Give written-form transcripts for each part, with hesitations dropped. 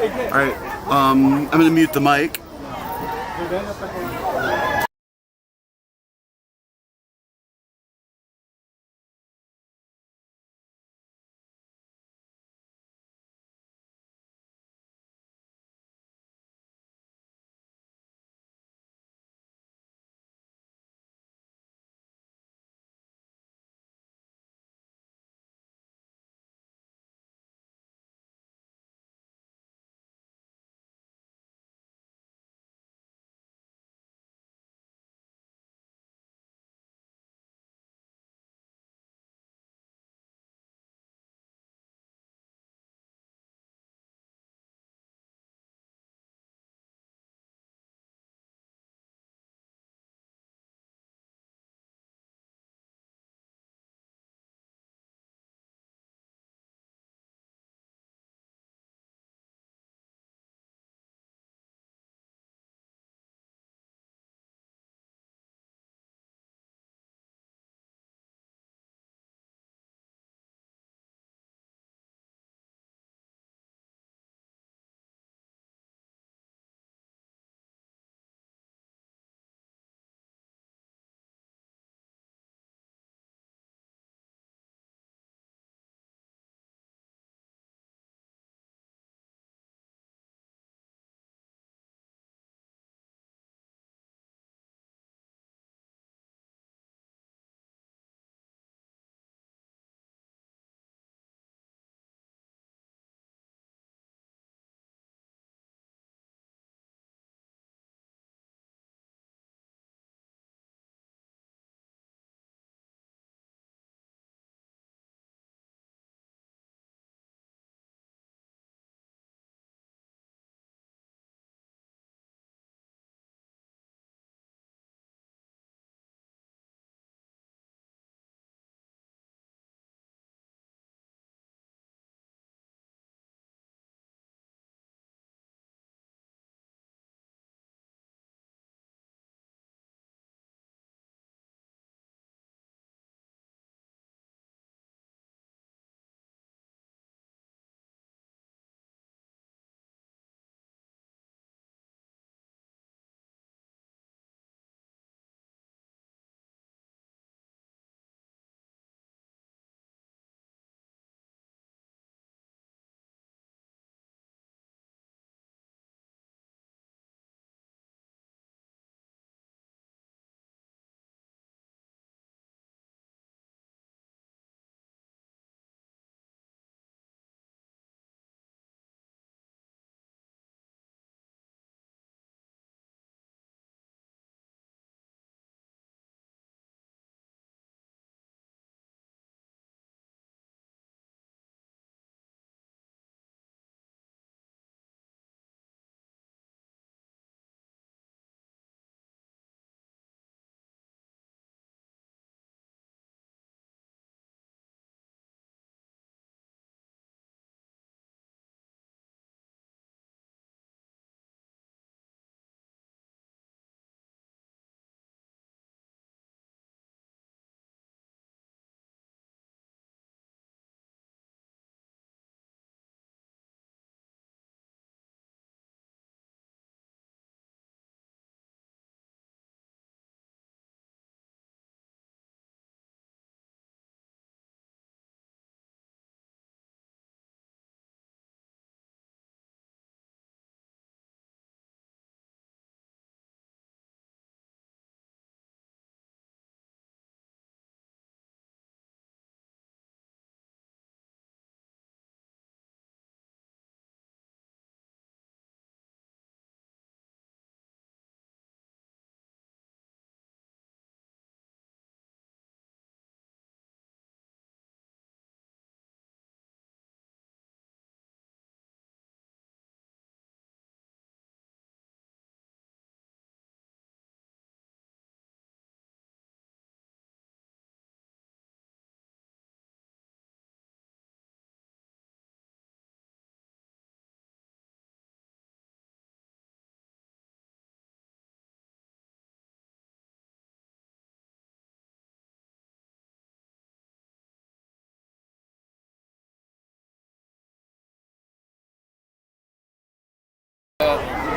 All right. I'm gonna mute the mic.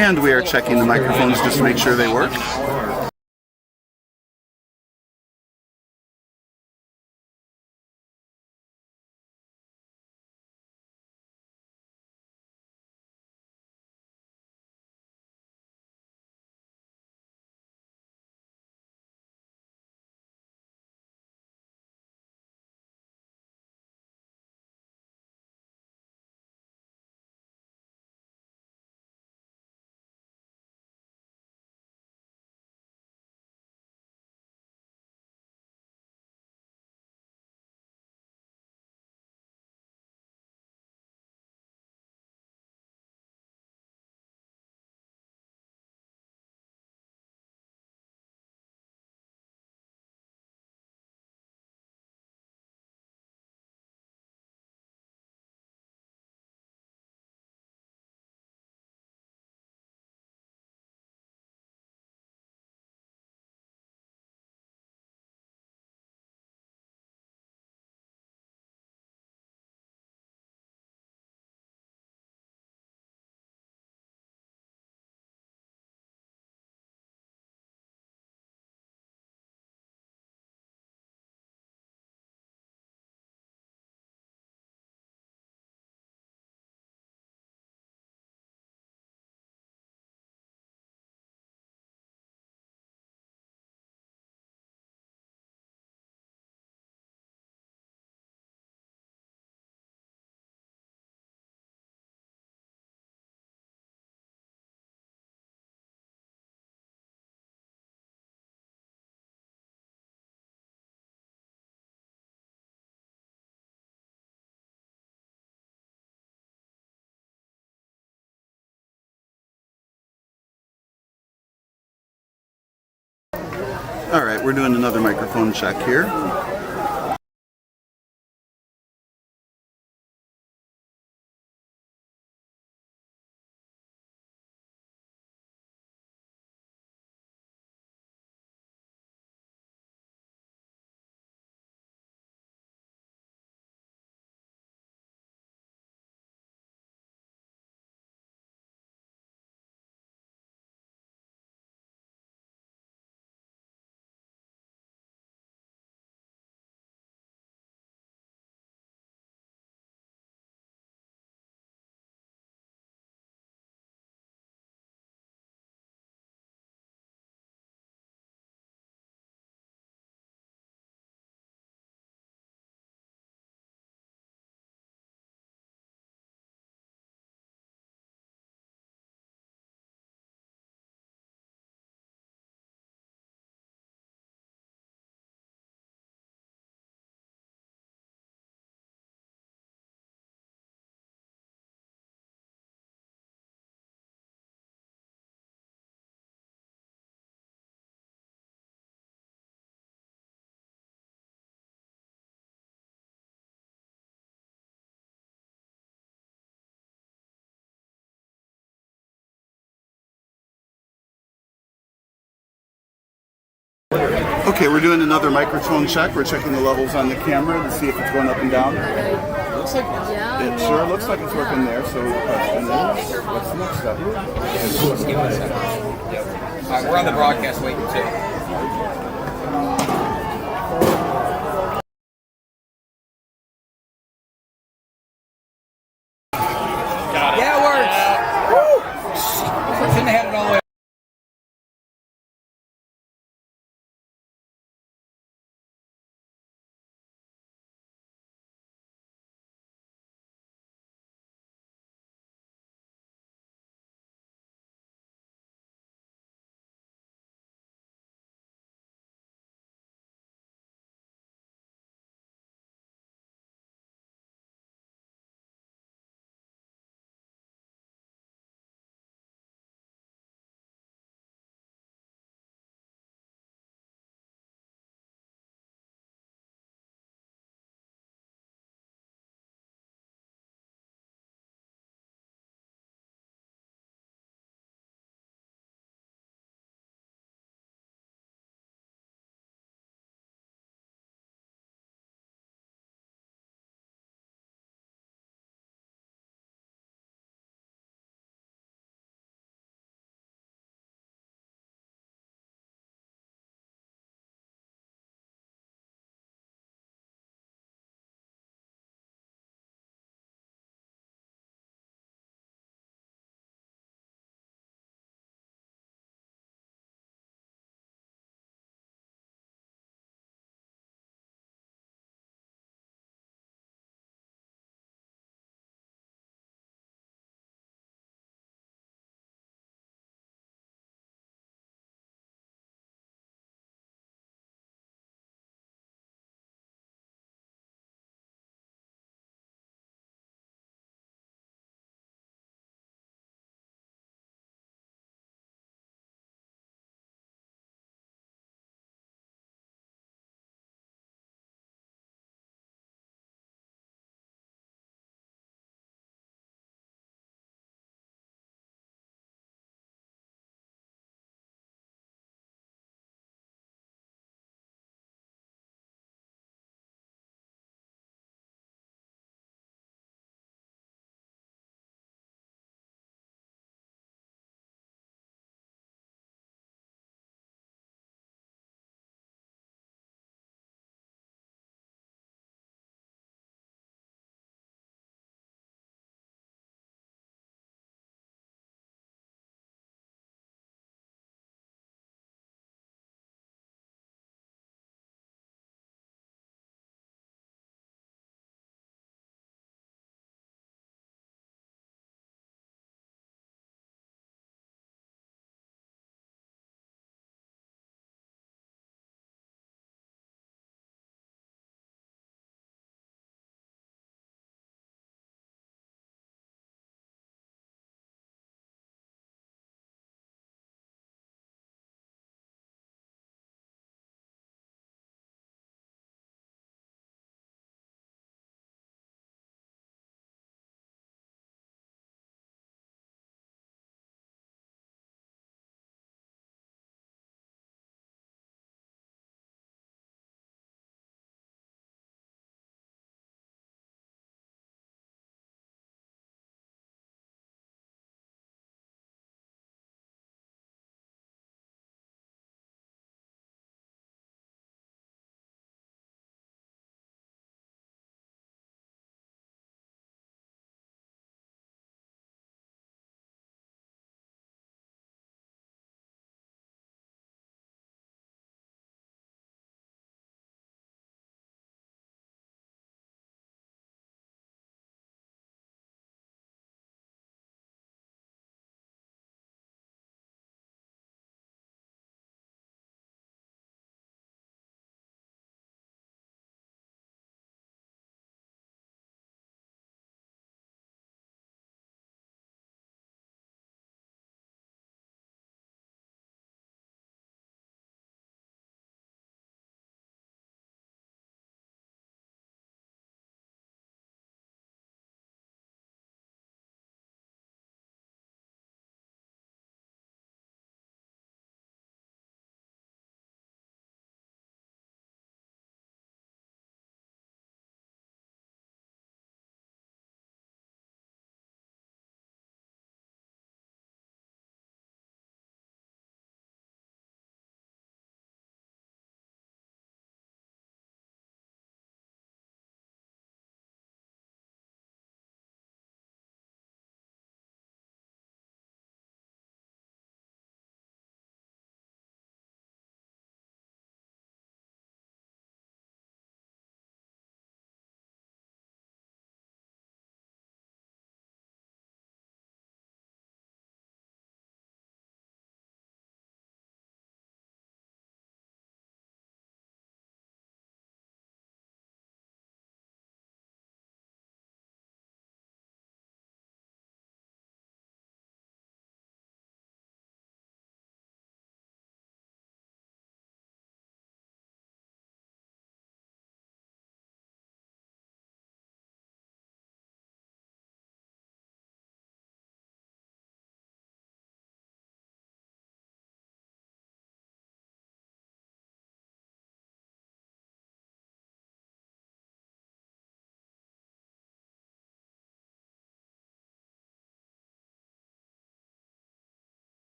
And we are checking the microphones just to make sure they work. All right, we're doing another microphone check here. Okay, we're doing another microphone check. We're checking the levels on the camera to see if it's going up and down. Looks like It sure looks like it's working there. So the question is, what's the next step? Just give it a second. Yep. All right, we're on the broadcast waiting too.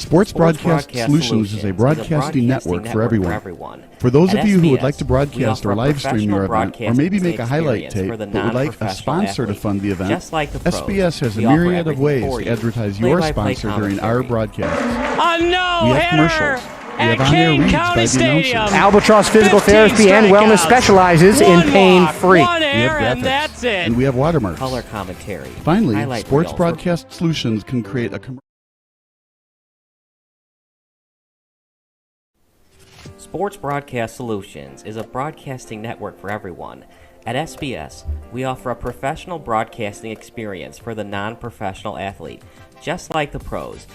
Sports Broadcast Solutions is a broadcasting network for everyone. For those of you who would like to broadcast or live stream your event, or maybe make a highlight tape, but would like a sponsor to fund the event, SBS has a myriad of ways to advertise your sponsor during our broadcasts. We have commercials. We have on-air reads by the announcers. Albatross Physical Therapy and Wellness specializes in pain-free. We have graphics. And we have watermarks. Color commentary. Finally, Sports Broadcast Solutions can create a commercial. Sports Broadcast Solutions is a broadcasting network for everyone. At SBS, we offer a professional broadcasting experience for the non-professional athlete. Just like the pros,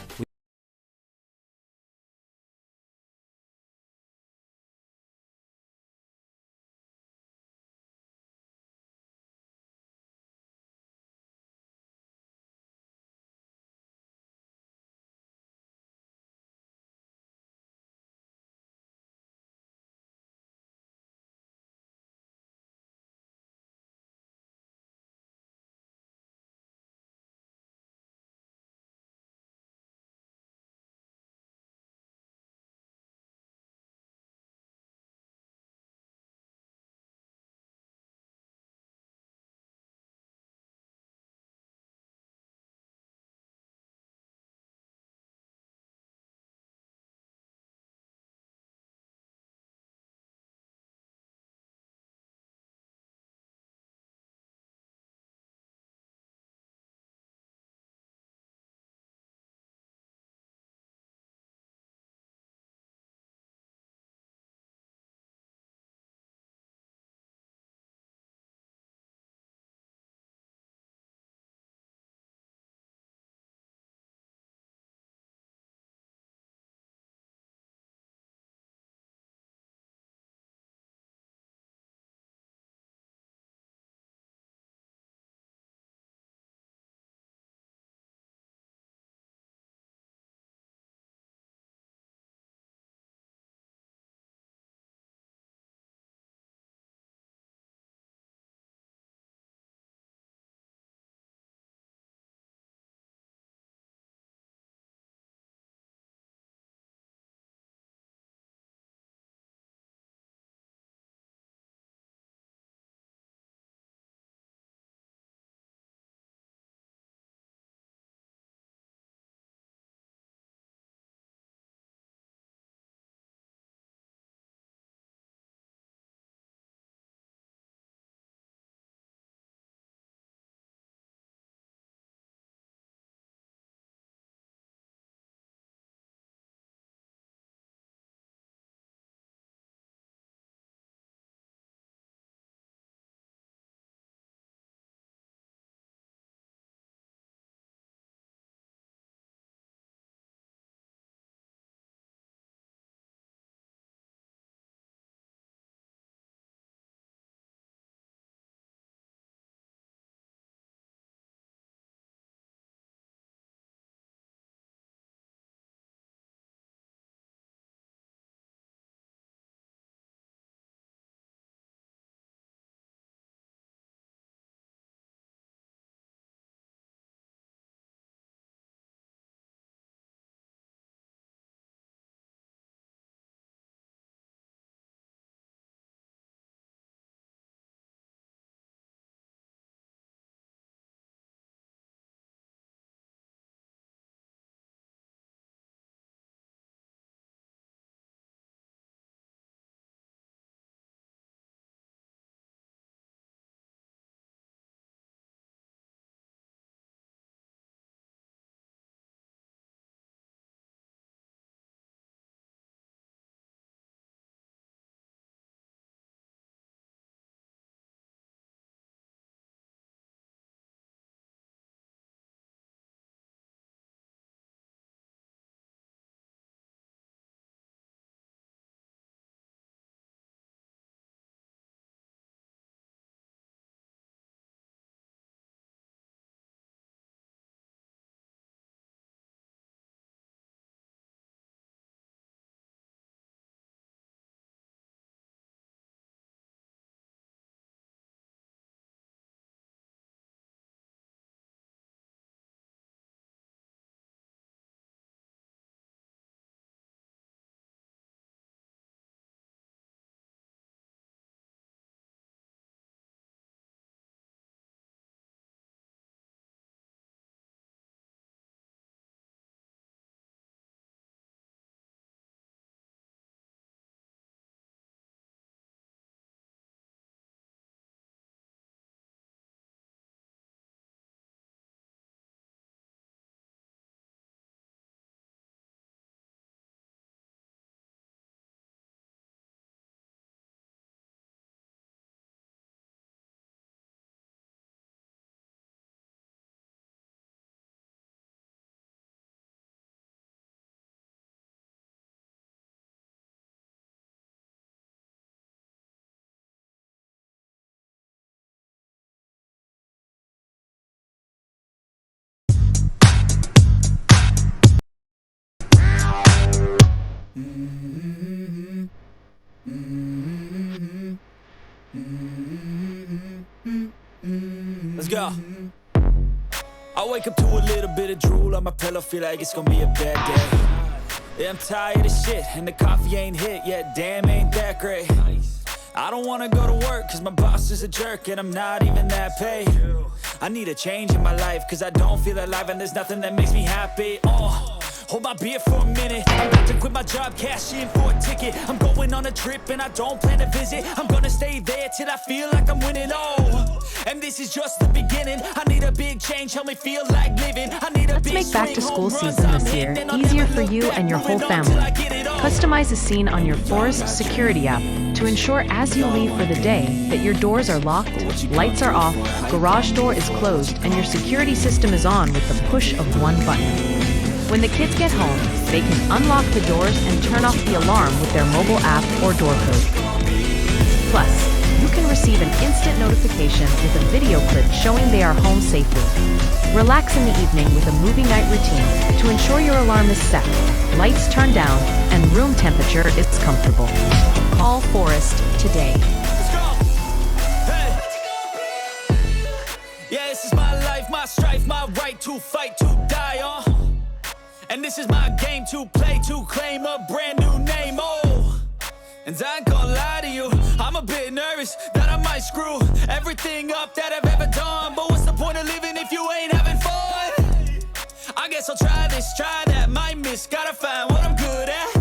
Let's go. I wake up to a little bit of drool on my pillow, feel like it's gonna be a bad day. Yeah, I'm tired of shit, and the coffee ain't hit yet, damn, ain't that great. I don't wanna go to work, cause my boss is a jerk, and I'm not even that paid. I need a change in my life, cause I don't feel alive, and there's nothing that makes me happy. Hold my beer for a minute. I'm about to quit my job, cash in for a ticket. I'm going on a trip and I don't plan to visit. I'm gonna stay there till I feel like I'm winning. Oh, and this is just the beginning. I need a big change, help me feel like living. I need a Let's make back to school season this year easier for you and your whole family. Customize a scene on your Forest security app to ensure as you leave for the day that your doors are locked, lights are off, garage door is closed, and your security system is on with the push of one button. When the kids get home, they can unlock the doors and turn off the alarm with their mobile app or door code. Plus, you can receive an instant notification with a video clip showing they are home safely. Relax in the evening with a movie night routine to ensure your alarm is set, lights turned down, and room temperature is comfortable. Call Forest today. Let's go. Hey. Yeah, this is my life, my strife, my right to fight, to die on. And this is my game to play, to claim a brand new name, oh. And I ain't gonna lie to you, I'm a bit nervous that I might screw everything up that I've ever done. But what's the point of living if you ain't having fun? I guess I'll try this, try that, might miss, gotta find what I'm good at.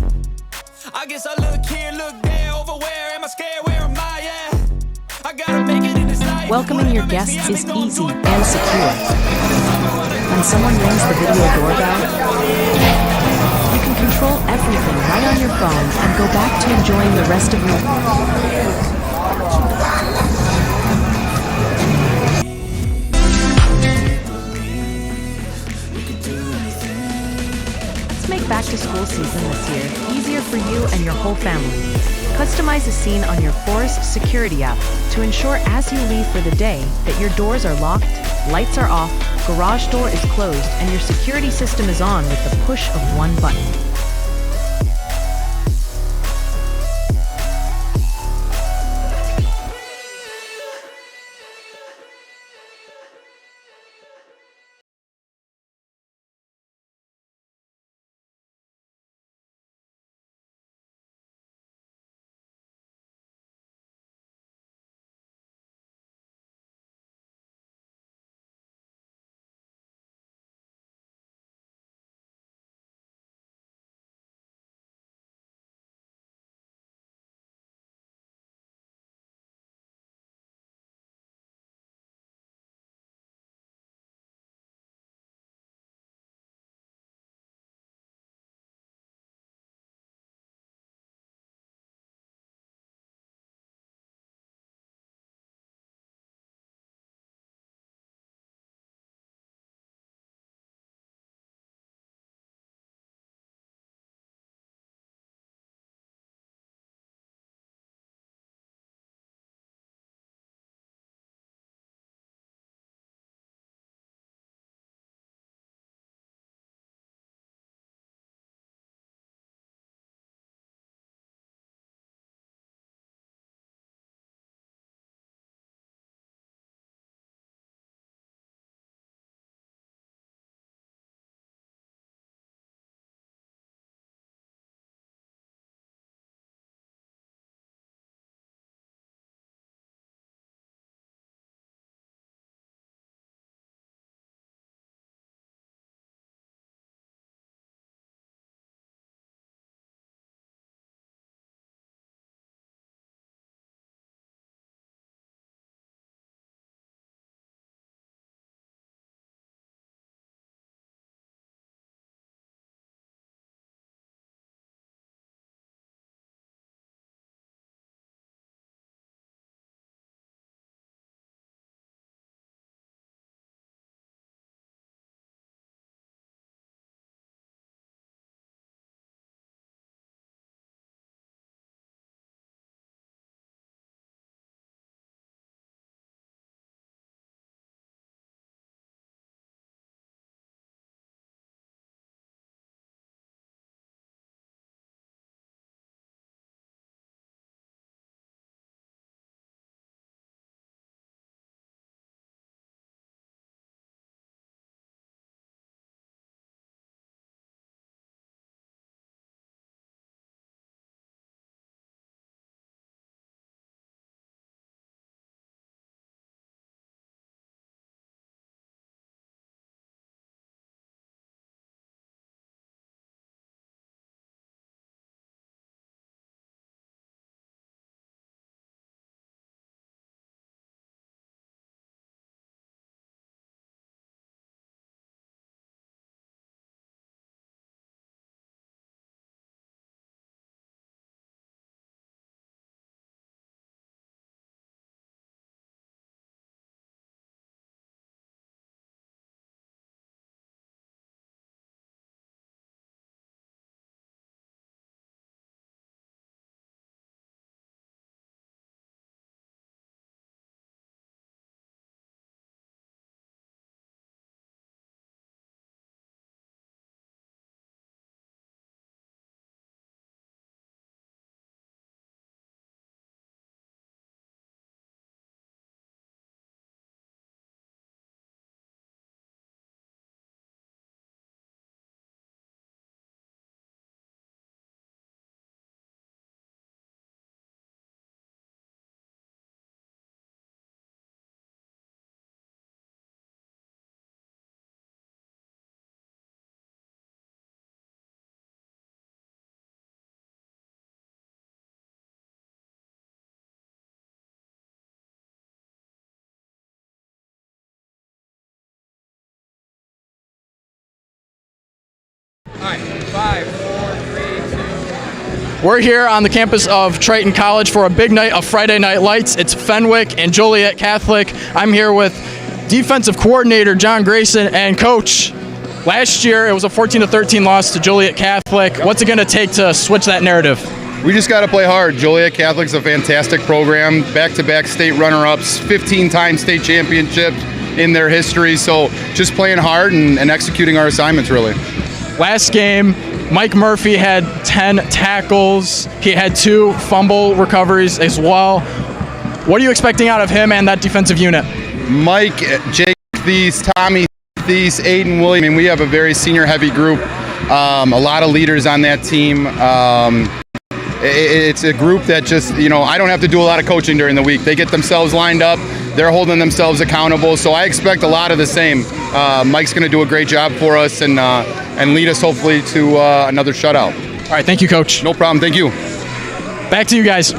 I guess I look here, look there, over where am I scared, where am I at? I gotta make it in this life. Welcoming your guests is easy and secure. When someone rings the video doorbell, you can control everything right on your phone and go back to enjoying the rest of your day. Let's make back to school season this year easier for you and your whole family. Customize a scene on your Forest security app to ensure as you leave for the day that your doors are locked, lights are off, garage door is closed, and your security system is on with the push of one button. right, 5, 4, 3, 2. We're here on the campus of Triton College for a big night of Friday Night Lights. It's Fenwick and Joliet Catholic. I'm here with defensive coordinator John Grayson and coach. Last year it was a 14-13 loss to Joliet Catholic. What's it going to take to switch that narrative? We just got to play hard. Joliet Catholic's a fantastic program, back-to-back state runner-ups, 15-time state championships in their history. So just playing hard and executing our assignments, really. Last game, Mike Murphy had 10 tackles. He had 2 fumble recoveries as well. What are you expecting out of him and that defensive unit? Mike, Jake Thies, Tommy Thies, Aiden Williams. I mean, we have a very senior-heavy group. A lot of leaders on that team. It's a group that just, I don't have to do a lot of coaching during the week. They get themselves lined up. They're holding themselves accountable. So I expect a lot of the same. Mike's going to do a great job for us and lead us hopefully to another shutout. All right, thank you, Coach. No problem. Thank you. Back to you guys.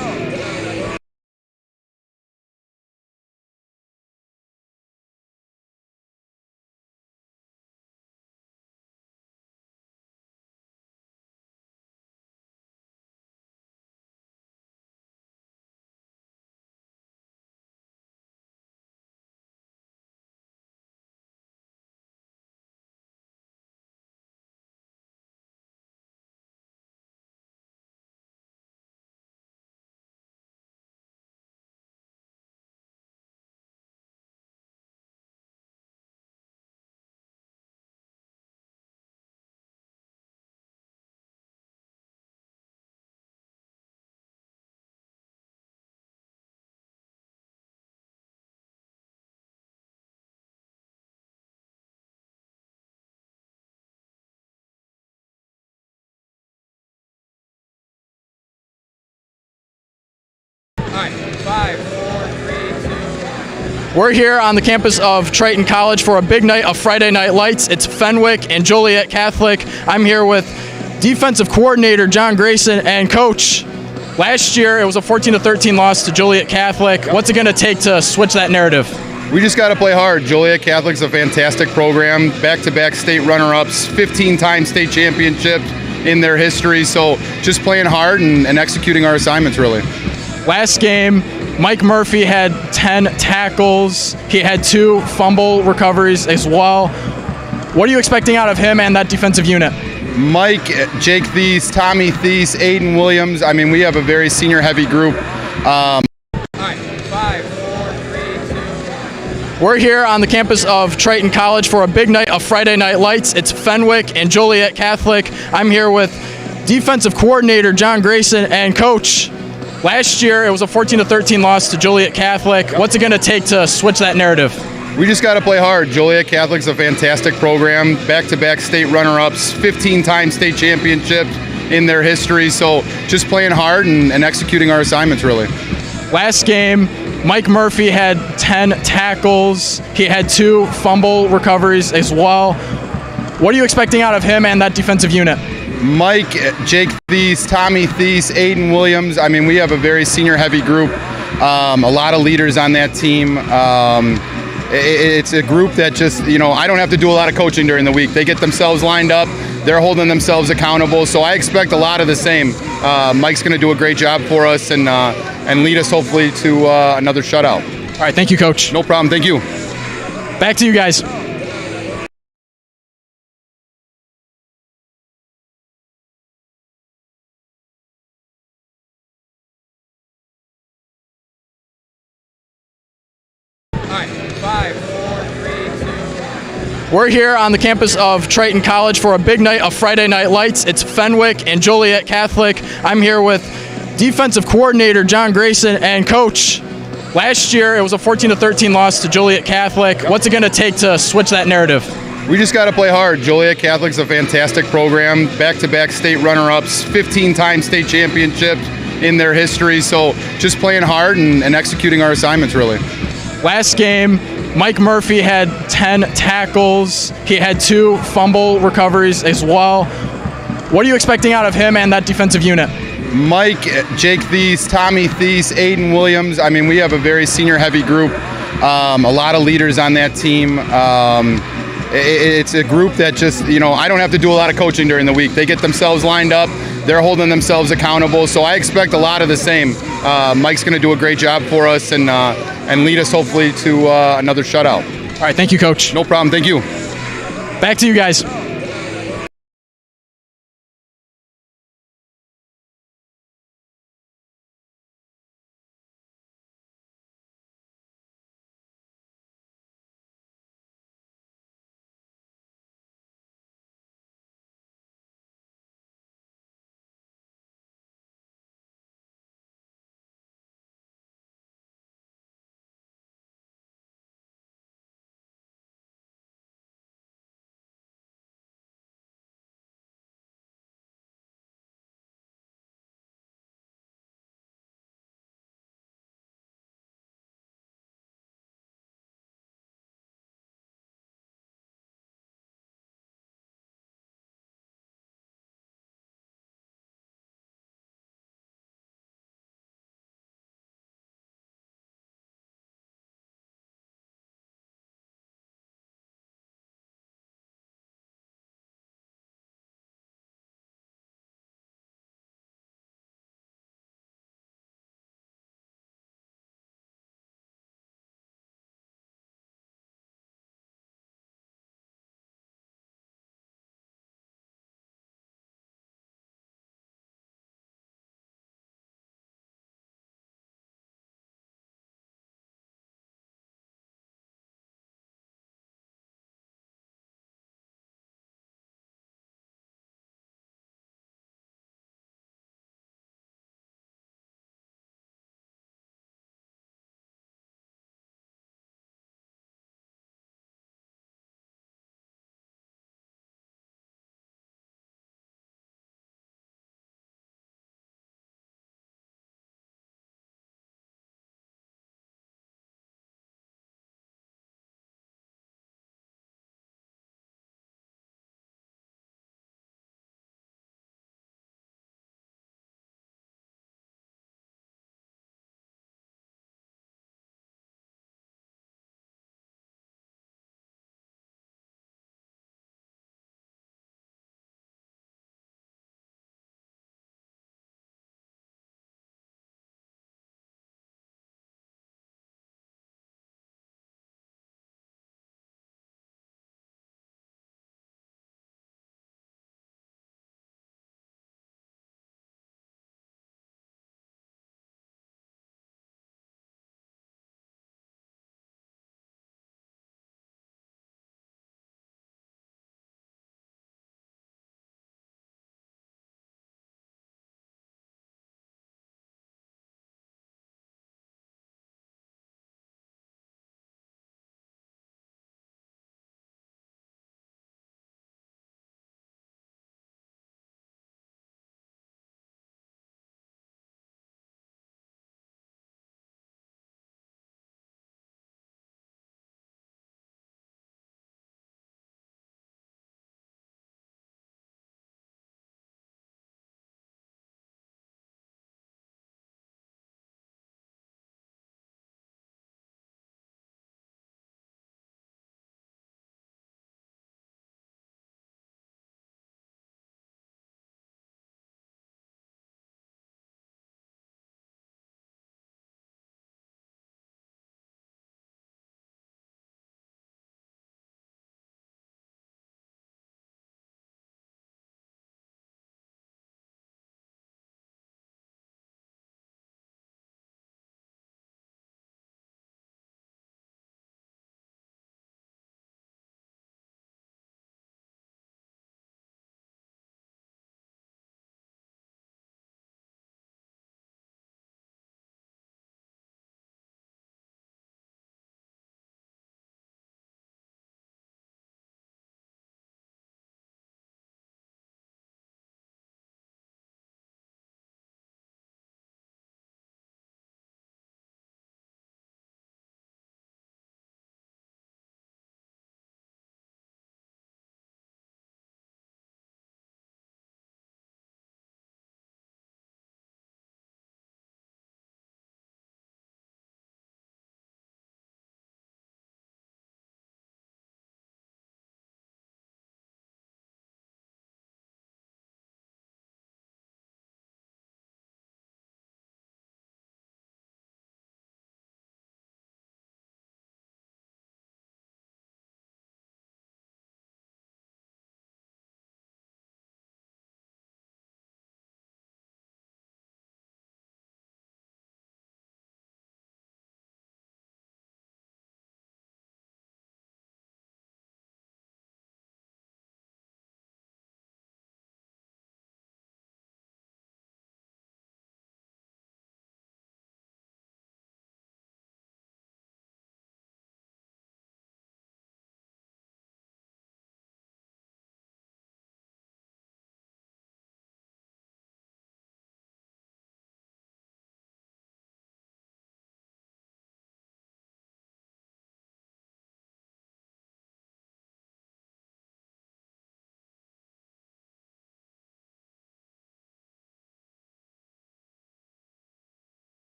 All right, 5, 4, 3, 2. We're here on the campus of Triton College for a big night of Friday Night Lights. It's Fenwick and Joliet Catholic. I'm here with defensive coordinator John Grayson and coach. Last year it was a 14-13 loss to Joliet Catholic. What's it going to take to switch that narrative? We just got to play hard. Joliet Catholic's a fantastic program, back-to-back state runner-ups, 15-time state championships in their history. So just playing hard and executing our assignments, really. Last game, Mike Murphy had 10 tackles. He had 2 fumble recoveries as well. What are you expecting out of him and that defensive unit? Mike, Jake Thies, Tommy Thies, Aiden Williams. I mean, we have a very senior-heavy group. All right, 5, 4, 3, 2. We're here on the campus of Triton College for a big night of Friday Night Lights. It's Fenwick and Joliet Catholic. I'm here with defensive coordinator John Grayson and coach. Last year it was a 14-13 loss to Joliet Catholic. What's it going to take to switch that narrative? We just got to play hard. Joliet Catholic's a fantastic program, back-to-back state runner-ups, 15-time state championships in their history. So just playing hard and executing our assignments, really. Last game, Mike Murphy had 10 tackles. He had 2 fumble recoveries as well. What are you expecting out of him and that defensive unit? Mike, Jake Thies, Tommy Thies, Aiden Williams. I mean, we have a very senior-heavy group. A lot of leaders on that team. It's a group that just, I don't have to do a lot of coaching during the week. They get themselves lined up. They're holding themselves accountable. So I expect a lot of the same. Mike's going to do a great job for us and lead us hopefully to another shutout. All right, thank you, Coach. No problem. Thank you. Back to you guys. All right, 5, 4, 3, 2. We're here on the campus of Triton College for a big night of Friday Night Lights. It's Fenwick and Joliet Catholic. I'm here with defensive coordinator John Grayson and coach. Last year it was a 14-13 loss to Joliet Catholic. What's it going to take to switch that narrative? We just got to play hard. Joliet Catholic's a fantastic program, back-to-back state runner-ups, 15-time state championships in their history. So just playing hard and executing our assignments, really. Last game, Mike Murphy had 10 tackles. He had 2 fumble recoveries as well. What are you expecting out of him and that defensive unit? Mike, Jake Thies, Tommy Thies, Aiden Williams. I mean, we have a very senior-heavy group. A lot of leaders on that team. it's a group that just, I don't have to do a lot of coaching during the week. They get themselves lined up. They're holding themselves accountable. So I expect a lot of the same. Mike's going to do a great job for us and lead us hopefully to another shutout. All right, thank you, Coach. No problem. Thank you. Back to you guys.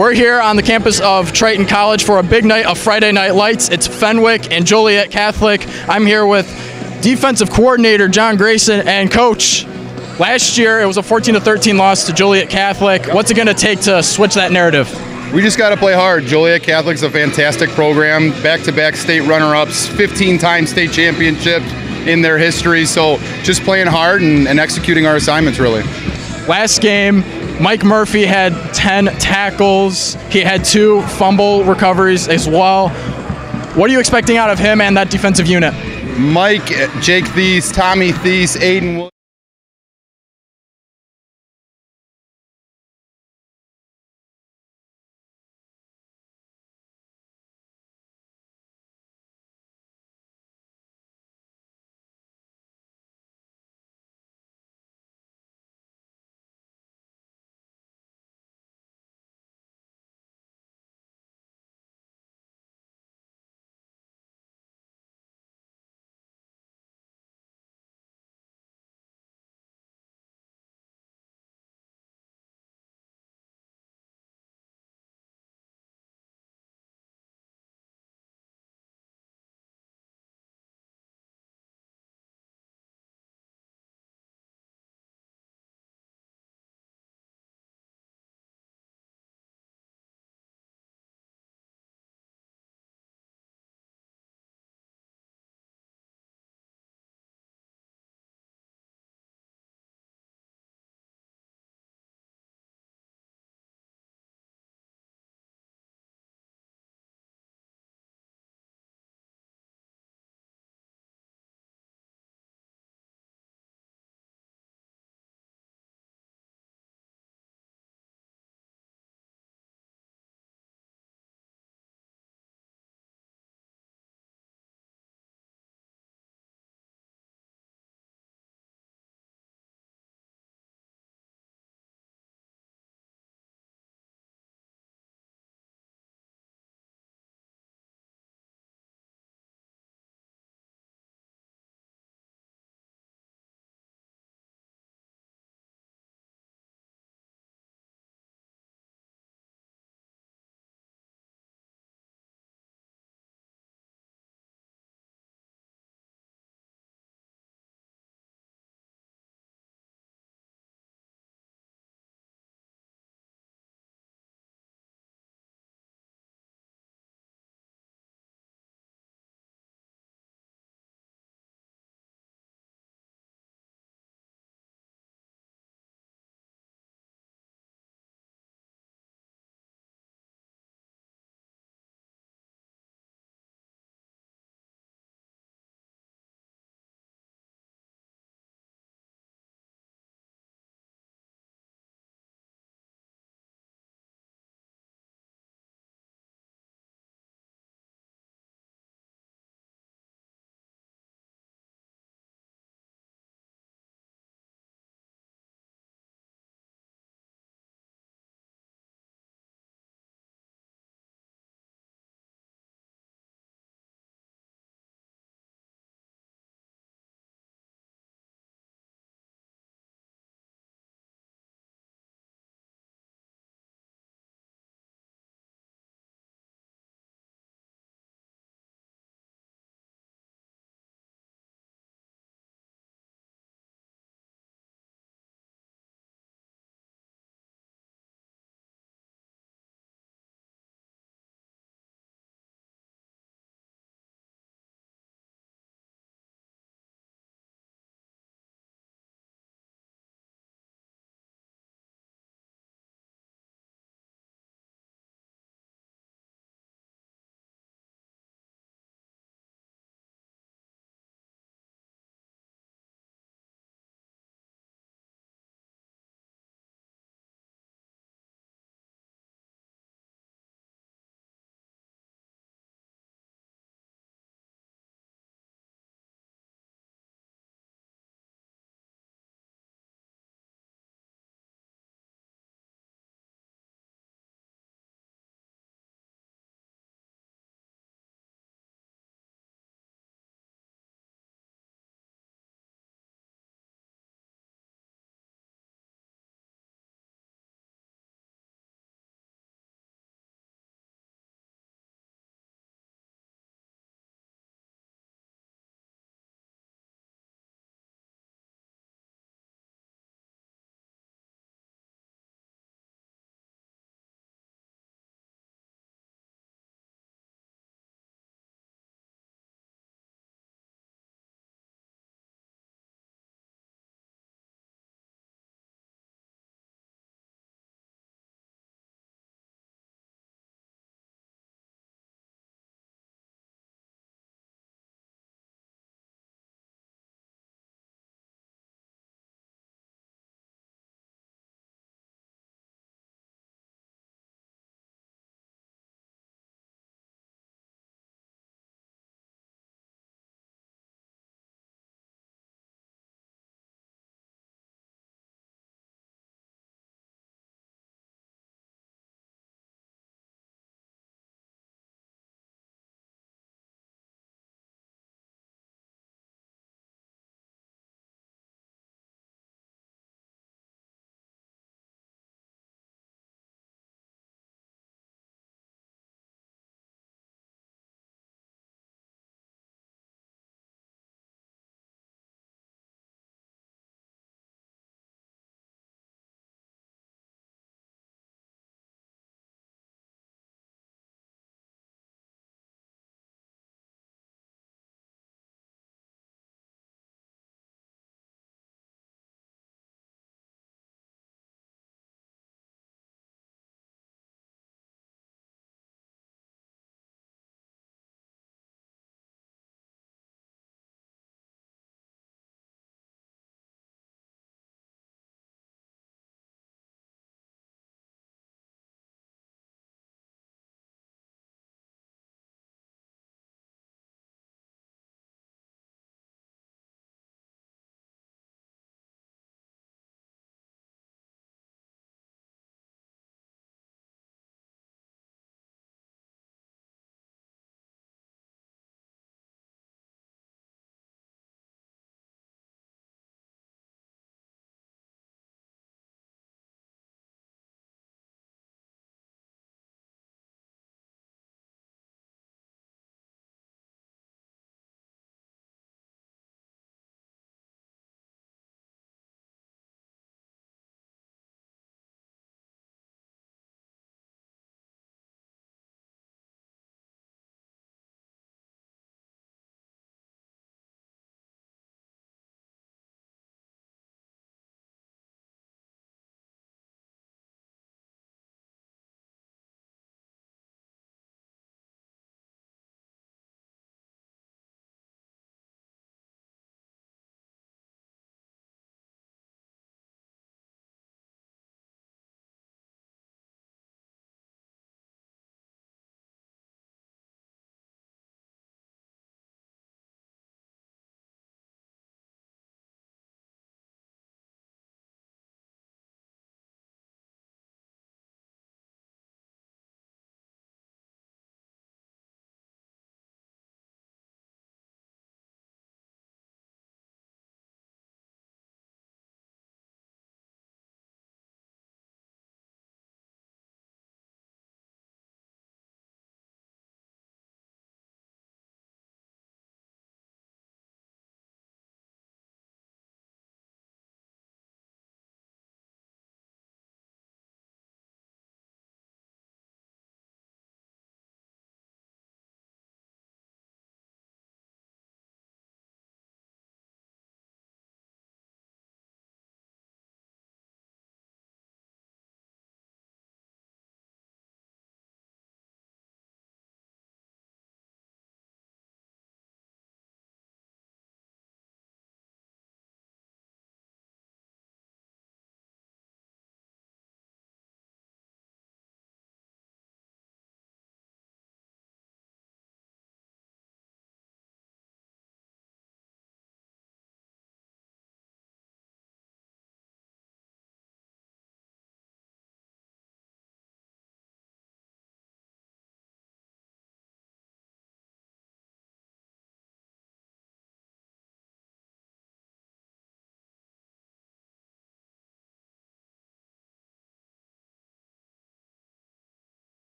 We're here on the campus of Triton College for a big night of Friday Night Lights. It's Fenwick and Joliet Catholic. I'm here with defensive coordinator John Grayson and coach. Last year, it was a 14-13 loss to Joliet Catholic. What's it going to take to switch that narrative? We just got to play hard. Joliet Catholic's a fantastic program, back-to-back state runner-ups, 15-time state championships in their history. So just playing hard and executing our assignments, really. Last game, Mike Murphy had 10 tackles. He had 2 fumble recoveries as well. What are you expecting out of him and that defensive unit? Mike, Jake Thies, Tommy Thies, Aiden Williams.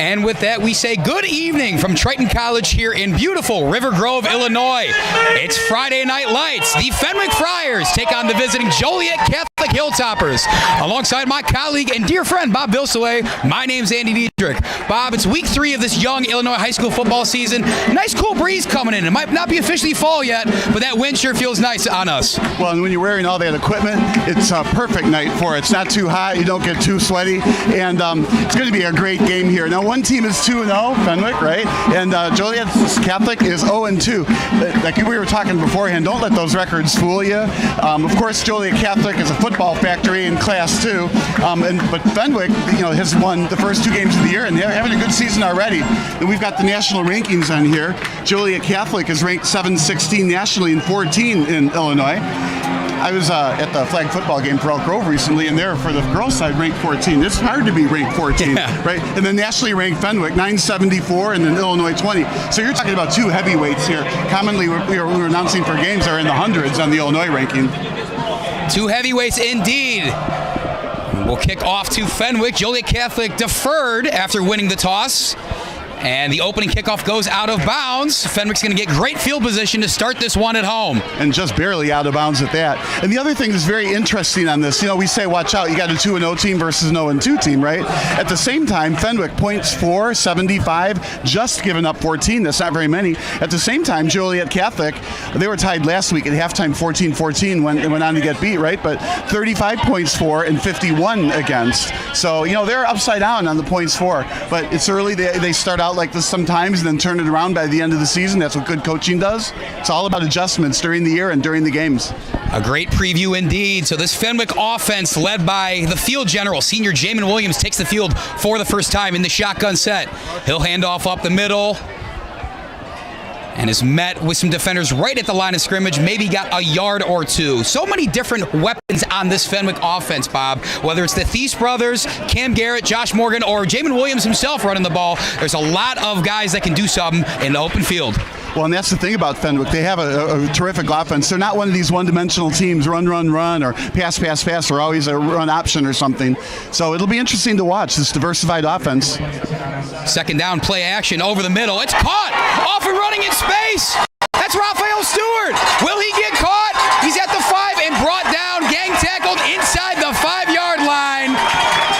And with that, we say good evening from Triton College here in beautiful River Grove, Illinois. It's Friday Night Lights. The Fenwick Friars take on the visiting Joliet Catholic Hilltoppers. Alongside my colleague and dear friend, Bob Bilsaway, my name's Andy Diedrich. Bob, it's week 3 of this young Illinois high school football season. Nice cool breeze coming in. It might not be officially fall yet, but that wind sure feels nice on us. Well, and when you're wearing all that equipment, it's a perfect night for it. It's not too hot, you don't get too sweaty, and it's going to be a great game here. Now, one team is 2-0, Fenwick, right? And Joliet Catholic is 0-2. Like we were talking beforehand, don't let those records fool you. Of course, Joliet Catholic is a football factory in Class 2, but Fenwick, has won the first 2 games of the year, and they're having a good season already. And we've got the national rankings on here. Joliet Catholic is ranked 716 nationally and 14 in Illinois. I was at the flag football game for Elk Grove recently, and there for the girls' side, ranked 14. It's hard to be ranked 14, right? And then nationally ranked Fenwick, 974, and then Illinois 20. So you're talking about 2 heavyweights here. Commonly, we're announcing for games are in the hundreds on the Illinois ranking. 2 heavyweights indeed. We'll kick off to Fenwick. Joliet Catholic deferred after winning the toss. And the opening kickoff goes out of bounds. Fenwick's going to get great field position to start this one at home. And just barely out of bounds at that. And the other thing that's very interesting on this, we say watch out, you got a 2-0 team versus an 0-2 team, right? At the same time, Fenwick points 4, 75, just given up 14. That's not very many. At the same time, Joliet Catholic, they were tied last week at halftime 14-14 when they went on to get beat, right? But 35 points for and 51 against. So, they're upside down on the points for. But it's early. They start out like this sometimes and then turn it around by the end of the season. That's what good coaching does. It's all about adjustments during the year and during the games. A great preview indeed. So this Fenwick offense led by the field general, senior Jamin Williams, takes the field for the first time in the shotgun set. He'll hand off up the middle and is met with some defenders right at the line of scrimmage, maybe got a yard or 2. So many different weapons on this Fenwick offense, Bob. Whether it's the Thies brothers, Cam Garrett, Josh Morgan, or Jamin Williams himself running the ball, there's a lot of guys that can do something in the open field. Well, and that's the thing about Fenwick. They have a terrific offense. They're not one of these one-dimensional teams, run, or pass, or always a run option or something. So it'll be interesting to watch this diversified offense. Second down, play action over the middle. It's caught! Off and running in space! That's Raphael Stewart! Will he get caught? He's at the 5 and brought down, gang tackled inside the 5-yard line.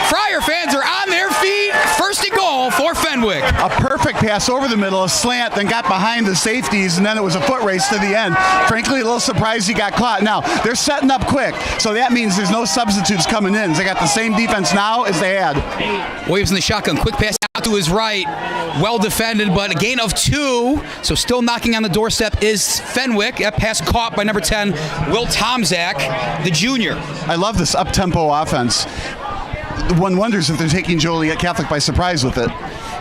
Friar fans are on their feet. First and goal for Fenwick. A perfect pass over the middle, a slant, then got behind the safeties, and then it was a foot race to the end. Frankly, a little surprised he got caught. Now, they're setting up quick, so that means there's no substitutes coming in. They got the same defense now as they had. Williams in the shotgun, quick pass out to his right. Well defended, but a gain of 2. So still knocking on the doorstep is Fenwick. That pass caught by number 10, Will Tomzak, the junior. I love this up-tempo offense. One wonders if they're taking Joliet Catholic by surprise with it.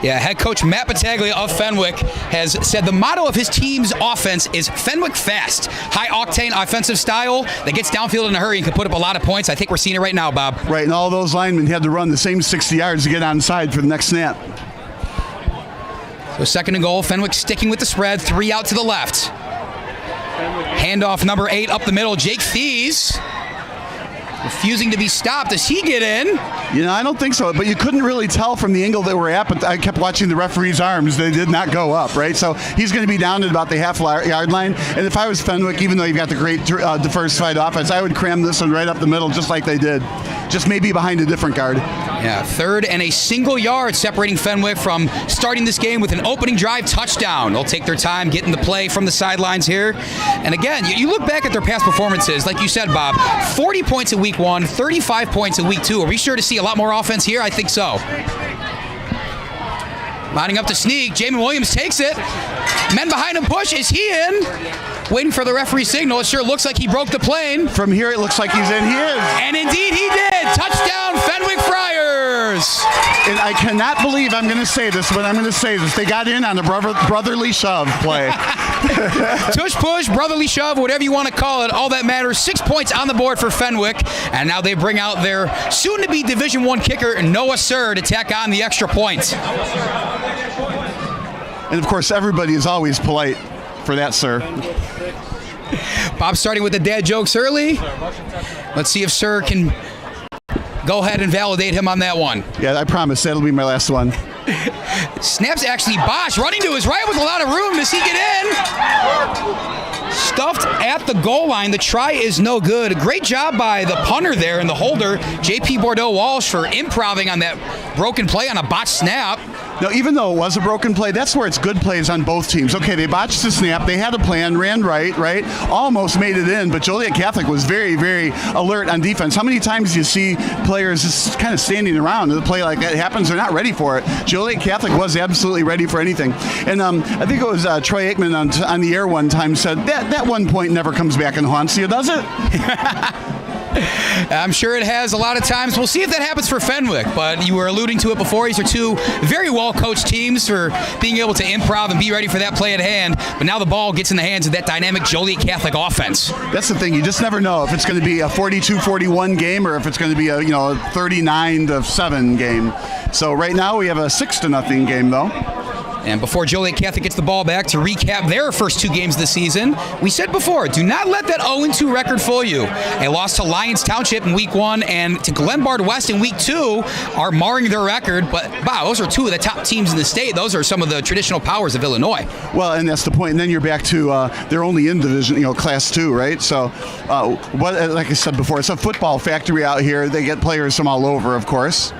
Yeah, head coach Matt Battaglia of Fenwick has said the motto of his team's offense is Fenwick fast. High-octane offensive style that gets downfield in a hurry and can put up a lot of points. I think we're seeing it right now, Bob. Right, and all those linemen had to run the same 60 yards to get onside for the next snap. So second and goal, Fenwick sticking with the spread, 3 out to the left. Handoff number 8 up the middle, Jake Thies. Refusing to be stopped. Does he get in? I don't think so, but you couldn't really tell from the angle they were at, but I kept watching the referee's arms. They did not go up, right? So he's going to be down at about the half-yard line, and if I was Fenwick, even though you've got the great diversified offense, I would cram this one right up the middle just like they did, just maybe behind a different guard. Yeah, 3rd and a single yard separating Fenwick from starting this game with an opening drive touchdown. They'll take their time getting the play from the sidelines here. And again, you look back at their past performances, like you said, Bob, 40 points in week 1, 35 points in week 2. Are we sure to see a lot more offense here? I think so. Lining up to sneak. Jamin Williams takes it. Men behind him push. Is he in? Waiting for the referee signal. It sure looks like he broke the plane. From here, it looks like he's in. He is. And indeed he did. Touchdown, Fenwick Friars. And I cannot believe I'm going to say this, but I'm going to say this. They got in on a brotherly shove play. Tush push, brotherly shove, whatever you want to call it. All that matters. 6 points on the board for Fenwick. And now they bring out their soon-to-be Division I kicker, Noah Sir, to tack on the extra point. And, of course, everybody is always polite for that, sir. Bob starting with the dad jokes early. Let's see if Sir can go ahead and validate him on that one. Yeah, I promise that'll be my last one. Snaps actually botched. Running to his right with a lot of room. Does he get in? Stuffed at the goal line. The try is no good. Great job by the punter there and the holder, J.P. Bordeaux-Walsh, for improving on that broken play on a botched snap. Now, even though it was a broken play, that's where it's good plays on both teams. Okay, they botched the snap. They had a plan, ran right, almost made it in, but Joliet Catholic was very, very alert on defense. How many times do you see players just kind of standing around and a play like that happens? They're not ready for it. Joliet Catholic was absolutely ready for anything. And I think it was Troy Aikman on the air one time said, that 1 point never comes back and haunts you, does it? I'm sure it has a lot of times. We'll see if that happens for Fenwick, but you were alluding to it before. These are two very well-coached teams for being able to improv and be ready for that play at hand. But now the ball gets in the hands of that dynamic Joliet Catholic offense. That's the thing. You just never know if it's going to be a 42-41 game or if it's going to be a 39-7 game. So right now we have a 6-0 game, though. And before Joliet Catholic gets the ball back to recap their first 2 games of the season, we said before, do not let that 0-2 record fool you. A loss to Lyons Township in Week 1 and to Glenbard West in Week 2 are marring their record, but wow, those are 2 of the top teams in the state. Those are some of the traditional powers of Illinois. Well, and that's the point. And then you're back to they're only in division, Class 2, right? So, like I said before, it's a football factory out here. They get players from all over, of course.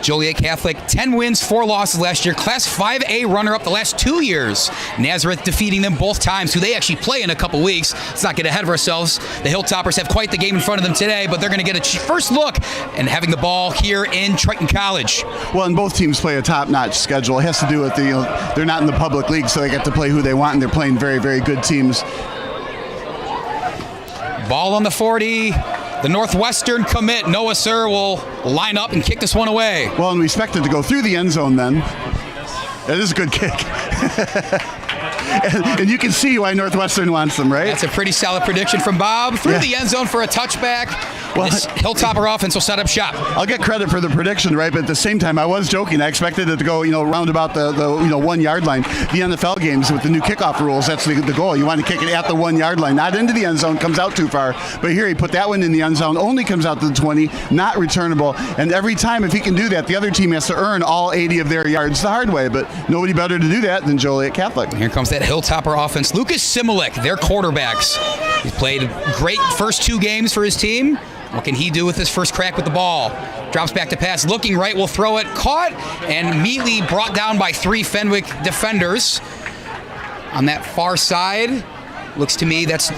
Joliet Catholic, 10 wins, 4 losses last year. Class 5A runner-up the last 2 years. Nazareth defeating them both times, who they actually play in a couple weeks. Let's not get ahead of ourselves. The Hilltoppers have quite the game in front of them today, but they're going to get a first look and having the ball here in Triton College. Well, and both teams play a top-notch schedule. It has to do with they're not in the public league, so they get to play who they want, and they're playing very, very good teams. Ball on the 40. The Northwestern commit, Noah Sir, will line up and kick this one away. Well, and we expect it to go through the end zone then. It is a good kick. and you can see why Northwestern wants them, right? That's a pretty solid prediction from Bob. Through the end zone for a touchback. Well, this Hilltopper offense will set up shop. I'll get credit for the prediction, right? But at the same time, I was joking. I expected it to go, round about the 1 yard line. The NFL games with the new kickoff rules, that's the goal. You want to kick it at the 1 yard line, not into the end zone, comes out too far. But here he put that one in the end zone, only comes out to the 20, not returnable. And every time, if he can do that, the other team has to earn all 80 of their yards the hard way. But nobody better to do that than Joliet Catholic. Here comes that Hilltopper offense. Lucas Similik, their quarterbacks. He's played great first 2 games for his team. What can he do with his first crack with the ball? Drops back to pass, looking right, will throw it, caught, and immediately brought down by 3 Fenwick defenders. On that far side, looks to me that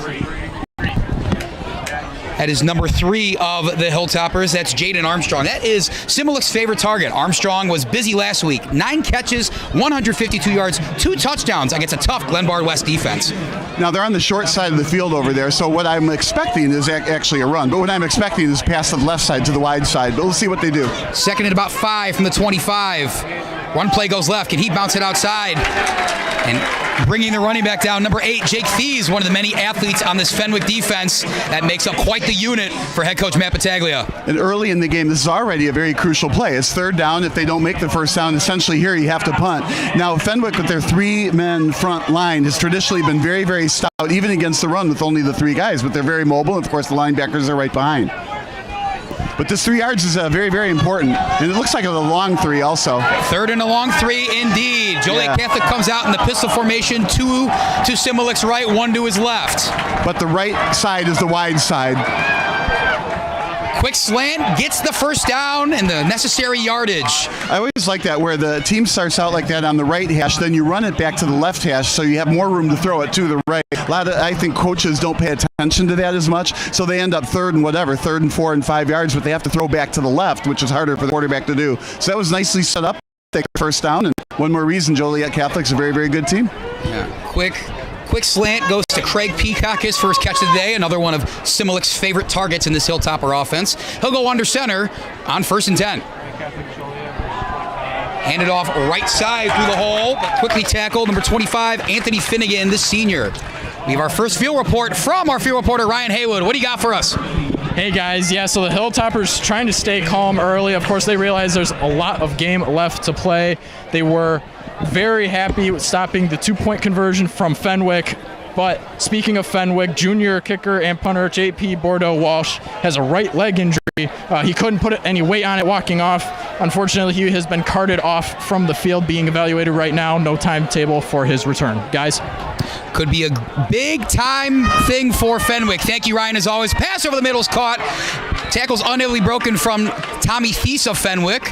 is number 3 of the Hilltoppers. That's Jaden Armstrong. That is Similik's favorite target. Armstrong was busy last week. 9 catches, 152 yards, 2 touchdowns against a tough Glenbard West defense. Now, they're on the short side of the field over there, so what I'm expecting is actually a run. But what I'm expecting is pass to the left side to the wide side. But we'll see what they do. Second and about 5 from the 25. One play goes left. Can he bounce it outside? And bringing the running back down, number 8, Jake Thies, one of the many athletes on this Fenwick defense that makes up quite the unit for head coach Matt Battaglia. And early in the game, this is already a very crucial play. It's 3rd down. If they don't make the first down, essentially here you have to punt. Now, Fenwick with their 3-men front line has traditionally been very, very stout, even against the run with only the 3 guys, but they're very mobile. Of course, the linebackers are right behind. But this 3 yards is very, very important. And it looks like a long 3 also. 3rd and a long 3 indeed. Joliet Catholic comes out in the pistol formation, 2 to Similik's right, 1 to his left. But the right side is the wide side. Quick slant, gets the first down and the necessary yardage. I always like that, where the team starts out like that on the right hash, then you run it back to the left hash so you have more room to throw it to the right. I think coaches don't pay attention to that as much, so they end up 3rd and 4 and 5 yards, but they have to throw back to the left, which is harder for the quarterback to do. So that was nicely set up. They got first down, and one more reason Joliet Catholic's a very, very good team. Yeah, quick slant goes to Craig Peacock, his first catch of the day, another one of Similik's favorite targets in this Hilltopper offense. He'll go under center on 1st and 10. Handed off right side through the hole, but quickly tackled. Number 25, Anthony Finnegan, the senior. We have our first field report from our field reporter, Ryan Haywood. What do you got for us? Hey guys, so the Hilltoppers trying to stay calm early. Of course, they realize there's a lot of game left to play. They were very happy with stopping the 2-point conversion from Fenwick. But speaking of Fenwick, junior kicker and punter J.P. Bordeaux Walsh has a right leg injury. He couldn't put any weight on it walking off. Unfortunately, he has been carted off from the field, being evaluated right now. No timetable for his return. Guys? Could be a big-time thing for Fenwick. Thank you, Ryan, as always. Pass over the middle is caught. Tackle's unably broken from Tommy Thies of Fenwick.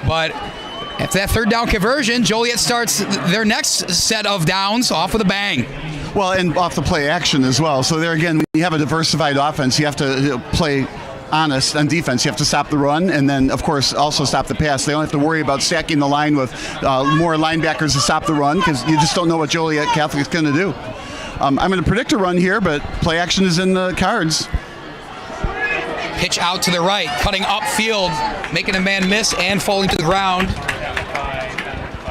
But after that third down conversion, Joliet starts their next set of downs off with a bang. Well, and off the play action as well. So there again, when you have a diversified offense, you have to play honest on defense. You have to stop the run and then, of course, also stop the pass. They don't have to worry about stacking the line with more linebackers to stop the run because you just don't know what Joliet Catholic is going to do. I'm going to predict a run here, but play action is in the cards. Pitch out to the right, cutting upfield, making a man miss and falling to the ground.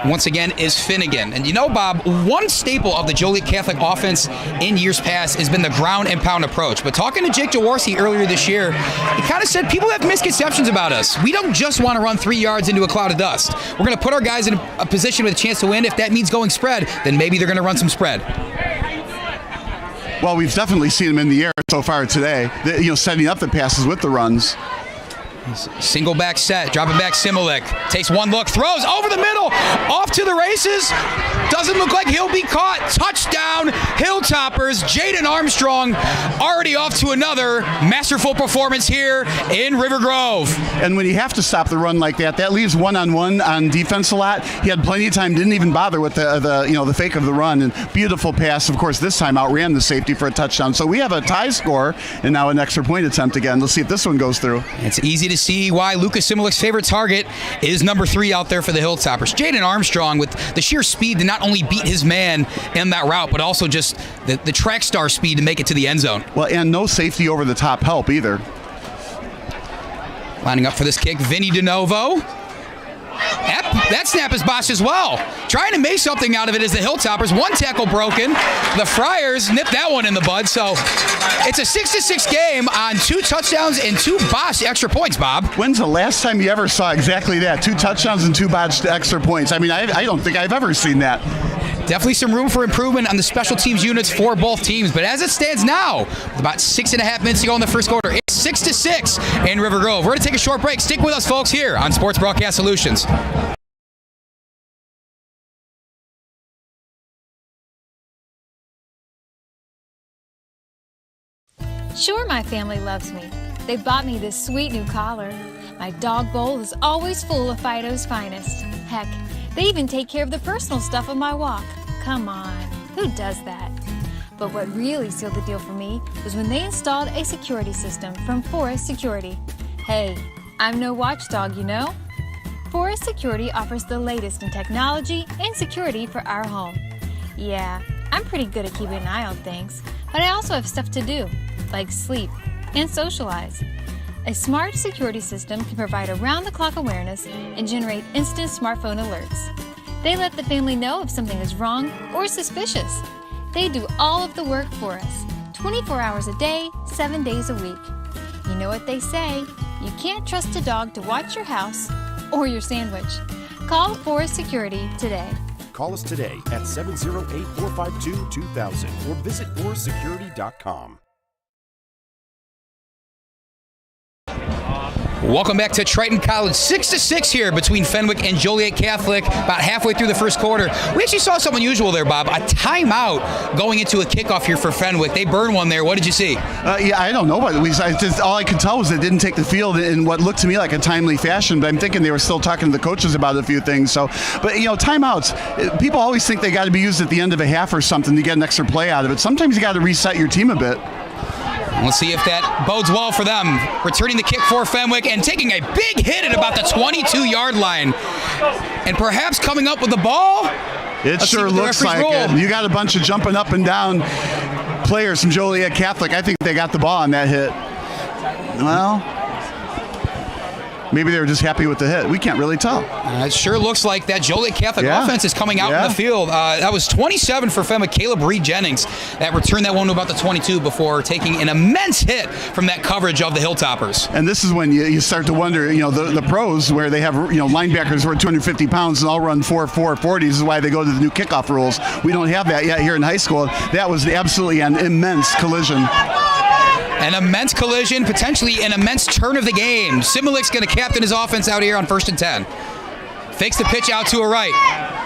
Once again is Finnegan. And you know, Bob, one staple of the Joliet Catholic offense in years past has been the ground and pound approach. But talking to Jake Jaworski earlier this year, he kind of said people have misconceptions about us. We don't just want to run 3 yards into a cloud of dust. We're going to put our guys in a position with a chance to win. If that means going spread, then maybe they're going to run some spread. Well, we've definitely seen them in the air so far today, setting up the passes with the runs. Single back set, dropping back Similik, takes one look, throws over the middle, off to the races. Doesn't look like he'll be caught. Touchdown, Hilltoppers. Jaden Armstrong already off to another masterful performance here in River Grove. And when you have to stop the run like that, that leaves one-on-one on defense a lot. He had plenty of time, didn't even bother with the fake of the run, and beautiful pass. Of course, this time outran the safety for a touchdown. So we have a tie score and now an extra point attempt again. Let's see if this one goes through. It's easy to see why Lucas Similik's favorite target is number 3 out there for the Hilltoppers. Jaden Armstrong with the sheer speed to not only beat his man in that route, but also just the track star speed to make it to the end zone. Well, and no safety over the top help either. Lining up for this kick, Vinny DeNovo. That snap is botched as well. Trying to make something out of it is the Hilltoppers. One tackle broken. The Friars nipped that one in the bud. So it's a 6-6 game on 2 touchdowns and 2 botched extra points, Bob. When's the last time you ever saw exactly that? 2 touchdowns and 2 botched extra points. I mean, I don't think I've ever seen that. Definitely some room for improvement on the special teams units for both teams. But as it stands now, with about 6.5 minutes to go in the first quarter, it's 6-6 in River Grove. We're going to take a short break. Stick with us, folks, here on Sports Broadcast Solutions. Sure, my family loves me. They bought me this sweet new collar. My dog bowl is always full of Fido's finest. Heck, they even take care of the personal stuff on my walk. Come on, who does that? But what really sealed the deal for me was when they installed a security system from Forest Security. Hey, I'm no watchdog, you know? Forest Security offers the latest in technology and security for our home. Yeah, I'm pretty good at keeping an eye on things, but I also have stuff to do, like sleep and socialize. A smart security system can provide around-the-clock awareness and generate instant smartphone alerts. They let the family know if something is wrong or suspicious. They do all of the work for us, 24 hours a day, 7 days a week. You know what they say, you can't trust a dog to watch your house or your sandwich. Call Forest Security today. Call us today at 708-452-2000 or visit forestsecurity.com. Welcome back to Triton College. 6-6 here between Fenwick and Joliet Catholic, about halfway through the first quarter. We actually saw something unusual there, Bob. A timeout going into a kickoff here for Fenwick. They burned one there. What did you see? Yeah, I don't know, but all I could tell was they didn't take the field in what looked to me like a timely fashion, but I'm thinking they were still talking to the coaches about a few things. So, but timeouts, people always think they got to be used at the end of a half or something to get an extra play out of it. Sometimes you got to reset your team a bit. We'll see if that bodes well for them. Returning the kick for Fenwick and taking a big hit at about the 22-yard line. And perhaps coming up with the ball. It sure looks like it. You got a bunch of jumping up and down players from Joliet Catholic. I think they got the ball on that hit. Well, Maybe they were just happy with the hit. We can't really tell. It sure looks like that Joliet Catholic offense is coming out in the field. That was 27 for Fenwick. Caleb Reed-Jennings that returned that one to about the 22 before taking an immense hit from that coverage of the Hilltoppers. And this is when you start to wonder, the pros where they have, linebackers who are 250 pounds and all run 4.40. This is why they go to the new kickoff rules. We don't have that yet here in high school. That was absolutely an immense collision. An immense collision, potentially an immense turn of the game. Similik's going to captain his offense out here on 1st and 10. Fakes the pitch out to a right.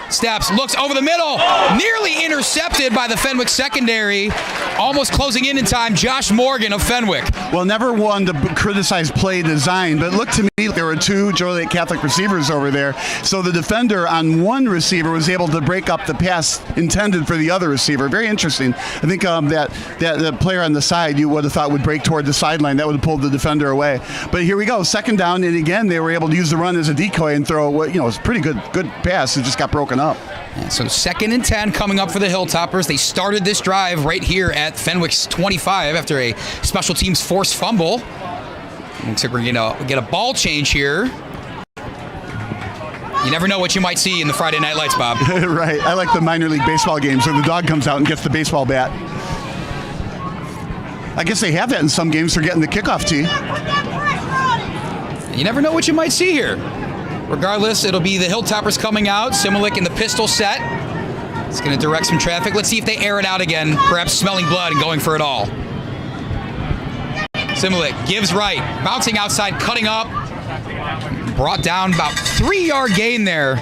Steps, looks over the middle. Nearly intercepted by the Fenwick secondary. Almost closing in time, Josh Morgan of Fenwick. Well, never one to criticize play design, but look to me, there were 2 Joliet Catholic receivers over there. So the defender on one receiver was able to break up the pass intended for the other receiver. Very interesting. I think that player on the side you would have thought would break toward the sideline. That would have pulled the defender away. But here we go, 2nd down, and again, they were able to use the run as a decoy and throw what, it's a pretty good pass. It just got broken up. So 2nd and 10 coming up for the Hilltoppers. They started this drive right here at Fenwick's 25 after a special teams forced fumble. Looks like we're going to get a ball change here. You never know what you might see in the Friday Night Lights, Bob. Right. I like the minor league baseball games where the dog comes out and gets the baseball bat. I guess they have that in some games for getting the kickoff tee. You never know what you might see here. Regardless, it'll be the Hilltoppers coming out. Similik in the pistol set. It's going to direct some traffic. Let's see if they air it out again, perhaps smelling blood and going for it all. Similik gives right, bouncing outside, cutting up. Brought down about 3-yard gain there.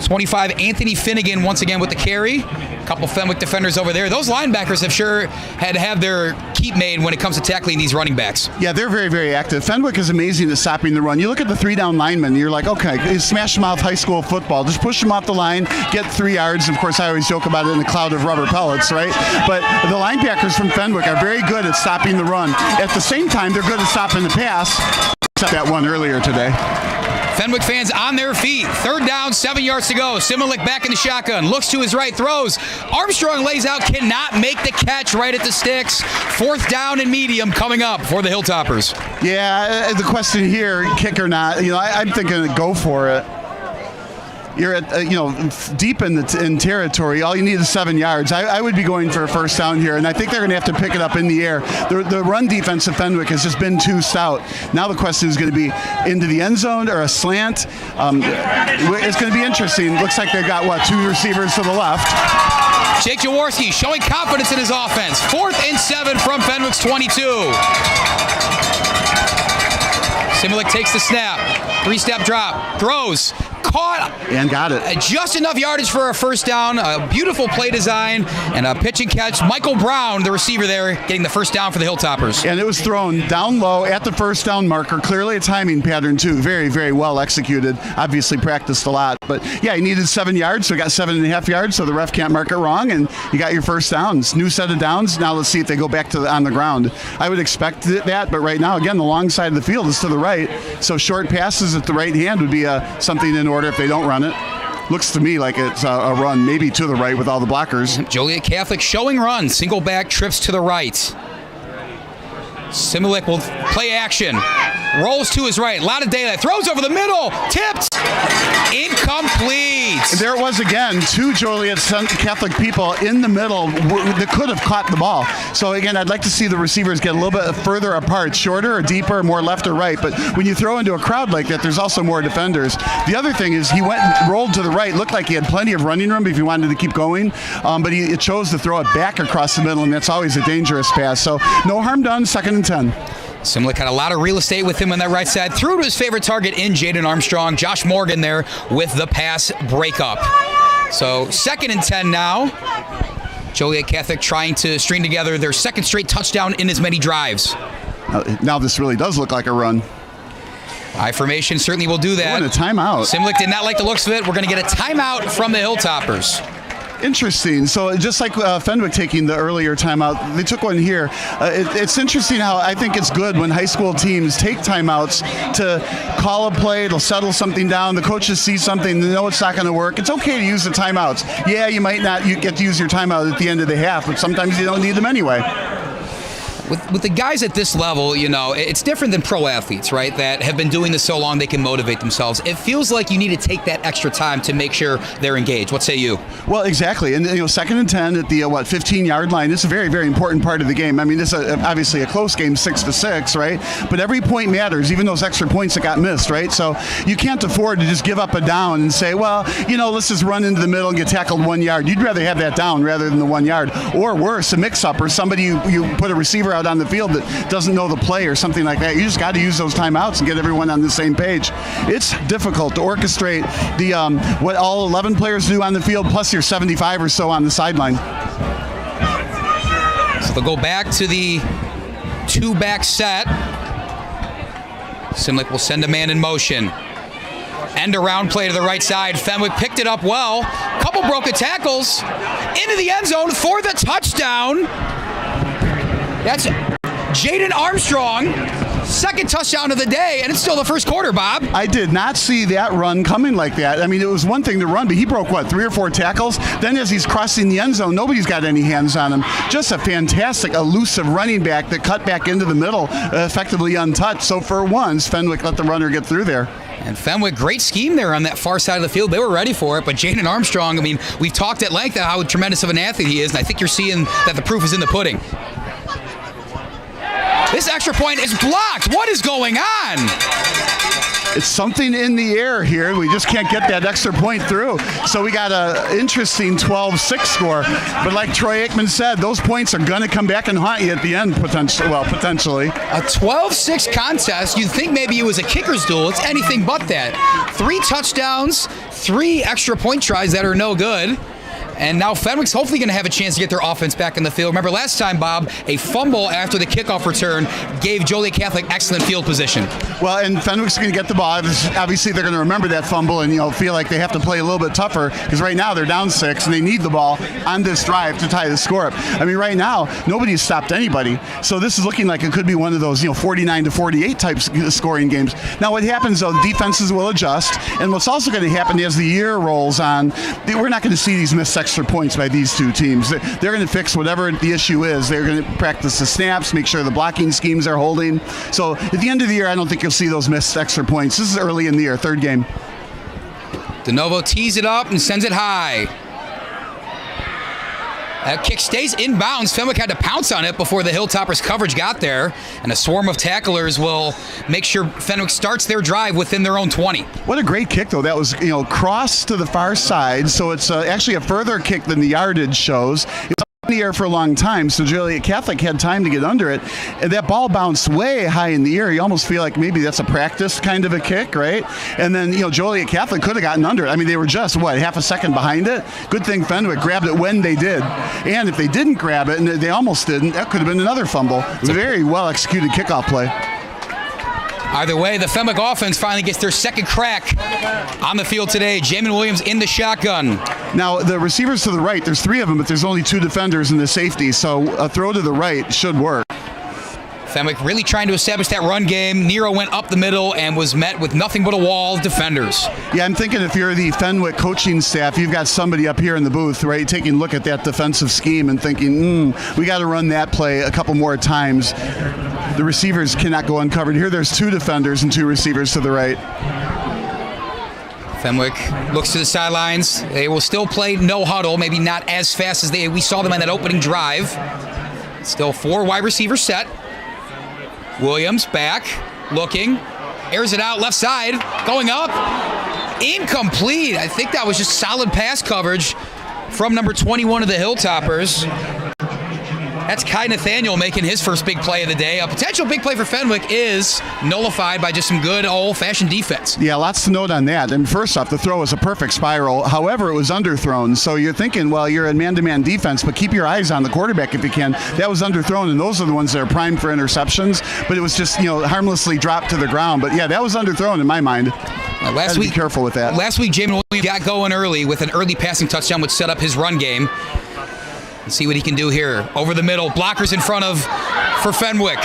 25, Anthony Finnegan once again with the carry. A couple Fenwick defenders over there. Those linebackers have sure had to have their keep made when it comes to tackling these running backs. Yeah, they're very, very active. Fenwick is amazing at stopping the run. You look at the 3-down linemen, you're like, okay, smash mouth high school football. Just push them off the line, get 3 yards. Of course, I always joke about it in a cloud of rubber pellets, right? But the linebackers from Fenwick are very good at stopping the run. At the same time, they're good at stopping the pass. Except that one earlier today. Fenwick fans on their feet. 3rd down, 7 yards to go. Similik back in the shotgun. Looks to his right, throws. Armstrong lays out, cannot make the catch right at the sticks. 4th down and medium coming up for the Hilltoppers. Yeah, the question here, kick or not, I'm thinking go for it. You're at deep in territory. All you need is 7 yards. I would be going for a 1st down here, and I think they're going to have to pick it up in the air. The run defense of Fenwick has just been too stout. Now the question is going to be into the end zone or a slant. It's going to be interesting. Looks like they've got 2 receivers to the left. Jake Jaworski showing confidence in his offense. 4th and 7 from Fenwick's 22. Similik takes the snap. 3-step drop. Throws. Caught. And got it. Just enough yardage for a 1st down. A beautiful play design and a pitch and catch. Michael Brown, the receiver there, getting the 1st down for the Hilltoppers. And it was thrown down low at the 1st down marker. Clearly a timing pattern, too. Very, very well executed. Obviously practiced a lot. But, yeah, he needed 7 yards, so he got 7.5 yards, so the ref can't mark it wrong. And you got your 1st downs. New set of downs. Now let's see if they go back to on the ground. I would expect that, but right now, again, the long side of the field is to the right. So short passes at the right hand would be something in order if they don't run it. Looks to me like it's a run, maybe to the right with all the blockers. Joliet Catholic showing run. Single back trips to the right. Similik will play action. Rolls to his right. A lot of daylight. Throws over the middle. Tipped. Incomplete. There it was again. 2 Joliet Catholic people in the middle that could have caught the ball. So again, I'd like to see the receivers get a little bit further apart, shorter or deeper, more left or right. But when you throw into a crowd like that, there's also more defenders. The other thing is he went and rolled to the right. Looked like he had plenty of running room if he wanted to keep going. But he chose to throw it back across the middle, and that's always a dangerous pass. So no harm done. 2nd and 10. Similik had a lot of real estate with him on that right side. Threw to his favorite target in Jaden Armstrong. Josh Morgan there with the pass breakup. So 2nd and 10 now. Joliet Catholic trying to string together their 2nd straight touchdown in as many drives. Now this really does look like a run. I formation certainly will do that. Oh, and a timeout. Similik did not like the looks of it. We're going to get a timeout from the Hilltoppers. Interesting. So just like Fenwick taking the earlier timeout, they took one here. It's interesting how I think it's good when high school teams take timeouts to call a play, they'll settle something down, the coaches see something, they know it's not going to work. It's okay to use the timeouts. Yeah, you might not get to use your timeout at the end of the half, but sometimes you don't need them anyway. With the guys at this level, you know, it's different than pro athletes, right, that have been doing this so long they can motivate themselves. It feels like you need to take that extra time to make sure they're engaged. What say you? Well, exactly. And, 2nd and 10 at the, 15-yard line. It's a very, very important part of the game. I mean, this is obviously a close game, 6-6, right? But every point matters, even those extra points that got missed, right? So you can't afford to just give up a down and say, well, let's just run into the middle and get tackled 1 yard. You'd rather have that down rather than the 1 yard. Or worse, a mix-up or somebody you put a receiver out on the field that doesn't know the play or something like that. You just got to use those timeouts and get everyone on the same page. It's difficult to orchestrate the what all 11 players do on the field plus your 75 or so on the sideline. So they'll go back to the 2-back set. Simlick will send a man in motion. End around play to the right side. Fenwick picked it up well. Couple broken tackles. Into the end zone for the touchdown. That's Jaden Armstrong. Second touchdown of the day, and it's still the first quarter, Bob. I did not see that run coming like that. I mean, it was one thing to run, but he broke, 3 or 4 tackles? Then as he's crossing the end zone, nobody's got any hands on him. Just a fantastic, elusive running back that cut back into the middle, effectively untouched. So for once, Fenwick let the runner get through there. And Fenwick, great scheme there on that far side of the field. They were ready for it, but Jaden Armstrong, I mean, we've talked at length about how tremendous of an athlete he is, and I think you're seeing that the proof is in the pudding. This extra point is blocked. What is going on? It's something in the air here. We just can't get that extra point through. So we got an interesting 12-6 score. But like Troy Aikman said, those points are going to come back and haunt you at the end, potentially. A 12-6 contest. You'd think maybe it was a kicker's duel. It's anything but that. 3 touchdowns, 3 extra point tries that are no good. And now Fenwick's hopefully going to have a chance to get their offense back in the field. Remember last time, Bob, a fumble after the kickoff return gave Joliet Catholic excellent field position. Well, and Fenwick's going to get the ball. Obviously, they're going to remember that fumble and feel like they have to play a little bit tougher because right now they're down 6 and they need the ball on this drive to tie the score up. I mean, right now nobody's stopped anybody, so this is looking like it could be one of those 49-48 type scoring games. Now, what happens though? Defenses will adjust, and what's also going to happen as the year rolls on, we're not going to see these missed extra points by these two teams. They're going to fix whatever the issue is. They're going to practice the snaps, make sure the blocking schemes are holding. So at the end of the year, I don't think you'll see those missed extra points. This is early in the year, 3rd game. DeNovo tees it up and sends it high. That kick stays inbounds. Fenwick had to pounce on it before the Hilltoppers coverage got there, and a swarm of tacklers will make sure Fenwick starts their drive within their own 20. What a great kick, though. That was, cross to the far side, so it's actually a further kick than the yardage shows. It's in the air for a long time, so Joliet Catholic had time to get under it, and that ball bounced way high in the air. You almost feel like maybe that's a practice kind of a kick, right? And then, Joliet Catholic could have gotten under it. I mean, they were just, half a second behind it? Good thing Fenwick grabbed it when they did. And if they didn't grab it, and they almost didn't, that could have been another fumble. Very well-executed kickoff play. Either way, the Fenwick offense finally gets their second crack on the field today. Jamin Williams in the shotgun. Now, the receivers to the right, there's 3 of them, but there's only 2 defenders and the safety, so a throw to the right should work. Fenwick really trying to establish that run game. Nero went up the middle and was met with nothing but a wall of defenders. Yeah, I'm thinking if you're the Fenwick coaching staff, you've got somebody up here in the booth, right, taking a look at that defensive scheme and thinking, we got to run that play a couple more times. The receivers cannot go uncovered. Here there's 2 defenders and 2 receivers to the right. Fenwick looks to the sidelines. They will still play no huddle, maybe not as fast as we saw them on that opening drive. Still 4 wide receivers set. Williams back, looking, airs it out left side, going up, incomplete. I think that was just solid pass coverage from number 21 of the Hilltoppers. That's Kai Nathaniel making his first big play of the day. A potential big play for Fenwick is nullified by just some good old-fashioned defense. Yeah, lots to note on that. And first off, the throw was a perfect spiral. However, it was underthrown. So you're thinking, well, you're in man-to-man defense, but keep your eyes on the quarterback if you can. That was underthrown, and those are the ones that are primed for interceptions. But it was just, harmlessly dropped to the ground. But yeah, that was underthrown in my mind. Last week, be careful with that. Last week, Jamin Williams got going early with an early passing touchdown, which set up his run game. Let's see what he can do here. Over the middle, blockers in front of for Fenwick.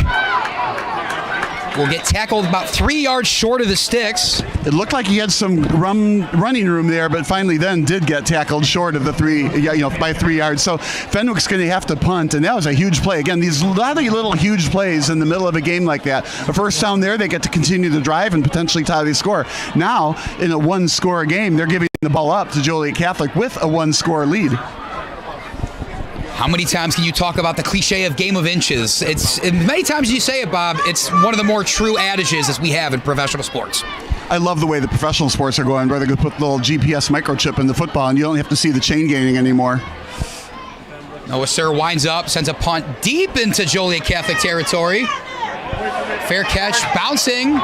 will get tackled about 3 yards short of the sticks. It looked like he had some running room there, but finally then did get tackled short of the by 3 yards. So Fenwick's going to have to punt, and that was a huge play. Again, these lot of little huge plays in the middle of a game like that. A first down there, they get to continue the drive and potentially tie the score. Now, in a one-score game, they're giving the ball up to Joliet Catholic with a one-score lead. How many times can you talk about the cliche of game of inches? It's many times you say it, Bob. It's one of the more true adages as we have in professional sports. I love the way the professional sports are going, where they could put a little GPS microchip in the football, and you don't have to see the chain gaining anymore. Noah Sir winds up, sends a punt deep into Joliet Catholic territory. Fair catch, bouncing.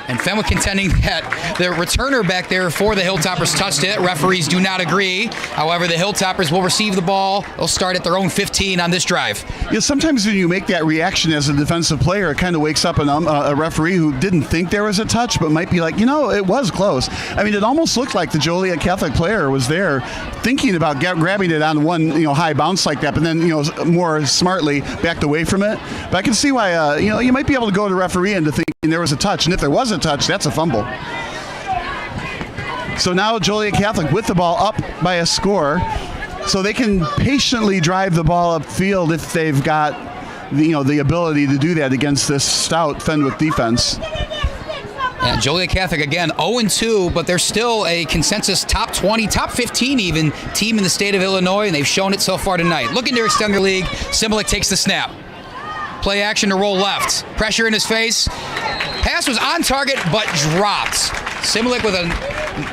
And Fenwick contending that the returner back there for the Hilltoppers touched it. Referees do not agree. However, the Hilltoppers will receive the ball. They'll start at their own 15 on this drive. Sometimes when you make that reaction as a defensive player, it kind of wakes up a referee who didn't think there was a touch, but might be like, it was close. I mean, it almost looked like the Joliet Catholic player was there thinking about grabbing it on one high bounce like that, but then more smartly backed away from it. But I can see why you might be able to go to the referee and to think there was a touch, and if there was a touch, that's a fumble. So now Joliet Catholic with the ball up by a score, so they can patiently drive the ball upfield if they've got the ability to do that against this stout Fenwick defense. Yeah, Joliet Catholic, again, 0-2, but they're still a consensus top 20, top 15 even team in the state of Illinois, and they've shown it so far tonight. Looking to extend their league, Similic takes the snap. Play action to roll left. Pressure in his face. Pass was on target, but dropped. Similic with a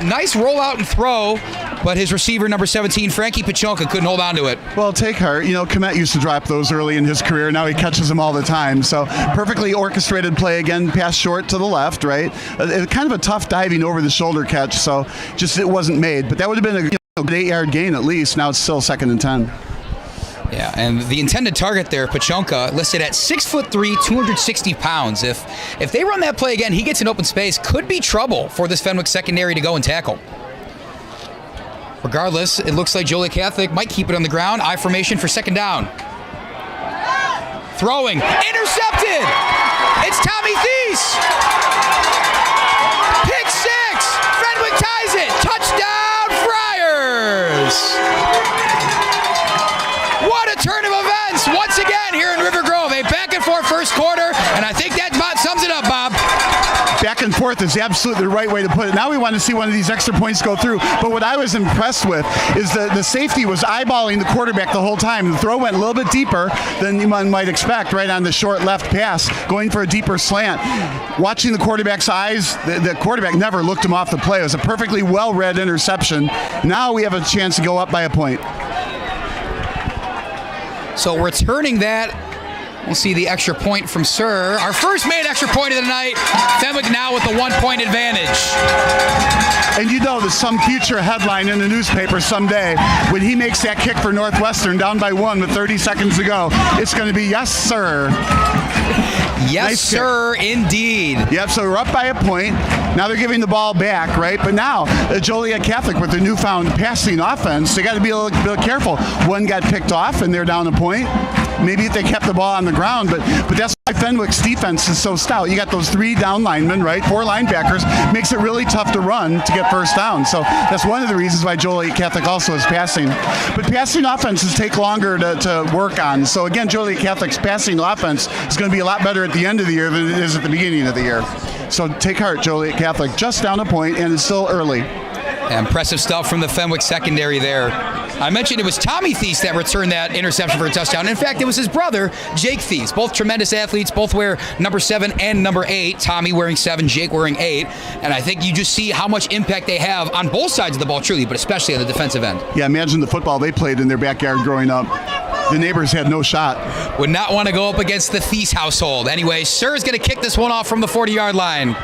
nice rollout and throw, but his receiver, number 17, Frankie Pachonka, couldn't hold on to it. Well, take heart. Komet used to drop those early in his career. Now he catches them all the time. So perfectly orchestrated play again, pass short to the left, right? Kind of a tough diving over-the-shoulder catch, so just it wasn't made. But that would have been a good 8-yard gain at least. Now it's still 2nd and 10. Yeah, and the intended target there, Pachonka, listed at 6'3", 260 pounds. If they run that play again, he gets an open space. Could be trouble for this Fenwick secondary to go and tackle. Regardless, it looks like Joliet Catholic might keep it on the ground. I formation for 2nd down. Throwing. Intercepted! It's Tommy Thies! Pick 6! Fenwick ties it! Touchdown, Friars! What a turn of events once again here in River Grove. A back-and-forth first quarter, and I think that about sums it up, Bob. Back and forth is absolutely the right way to put it. Now we want to see one of these extra points go through. But what I was impressed with is the safety was eyeballing the quarterback the whole time. The throw went a little bit deeper than one might expect, right on the short left pass, going for a deeper slant. Watching the quarterback's eyes, the quarterback never looked him off the play. It was a perfectly well-read interception. Now we have a chance to go up by a point. So returning that, we'll see the extra point from Sir. Our first made extra point of the night. Fenwick now with the 1-point advantage. And there's some future headline in the newspaper someday when he makes that kick for Northwestern down by 1 with 30 seconds to go. It's going to be, yes, sir. Yes, nice sir, indeed. Yep, so we're up by a point. Now they're giving the ball back, right? But now, Joliet Catholic with the newfound passing offense, they got to be a little careful. One got picked off, and they're down a point. Maybe if they kept the ball on the ground, but that's why Fenwick's defense is so stout. You got those 3 down linemen, right? 4 linebackers. Makes it really tough to run to get first down. So that's one of the reasons why Joliet Catholic also is passing. But passing offenses take longer to work on. So again, Joliet Catholic's passing offense is going to be a lot better at the end of the year than it is at the beginning of the year. So take heart, Joliet Catholic. Just down a point, and it's still early. Impressive stuff from the Fenwick secondary there. I mentioned it was Tommy Thies that returned that interception for a touchdown. In fact, it was his brother, Jake Thies. Both tremendous athletes, both wear number 7 and number 8. Tommy wearing 7, Jake wearing 8. And I think you just see how much impact they have on both sides of the ball, truly, but especially on the defensive end. Yeah, imagine the football they played in their backyard growing up. The neighbors had no shot. Would not want to go up against the Thies household. Anyway, Sir is going to kick this one off from the 40-yard line.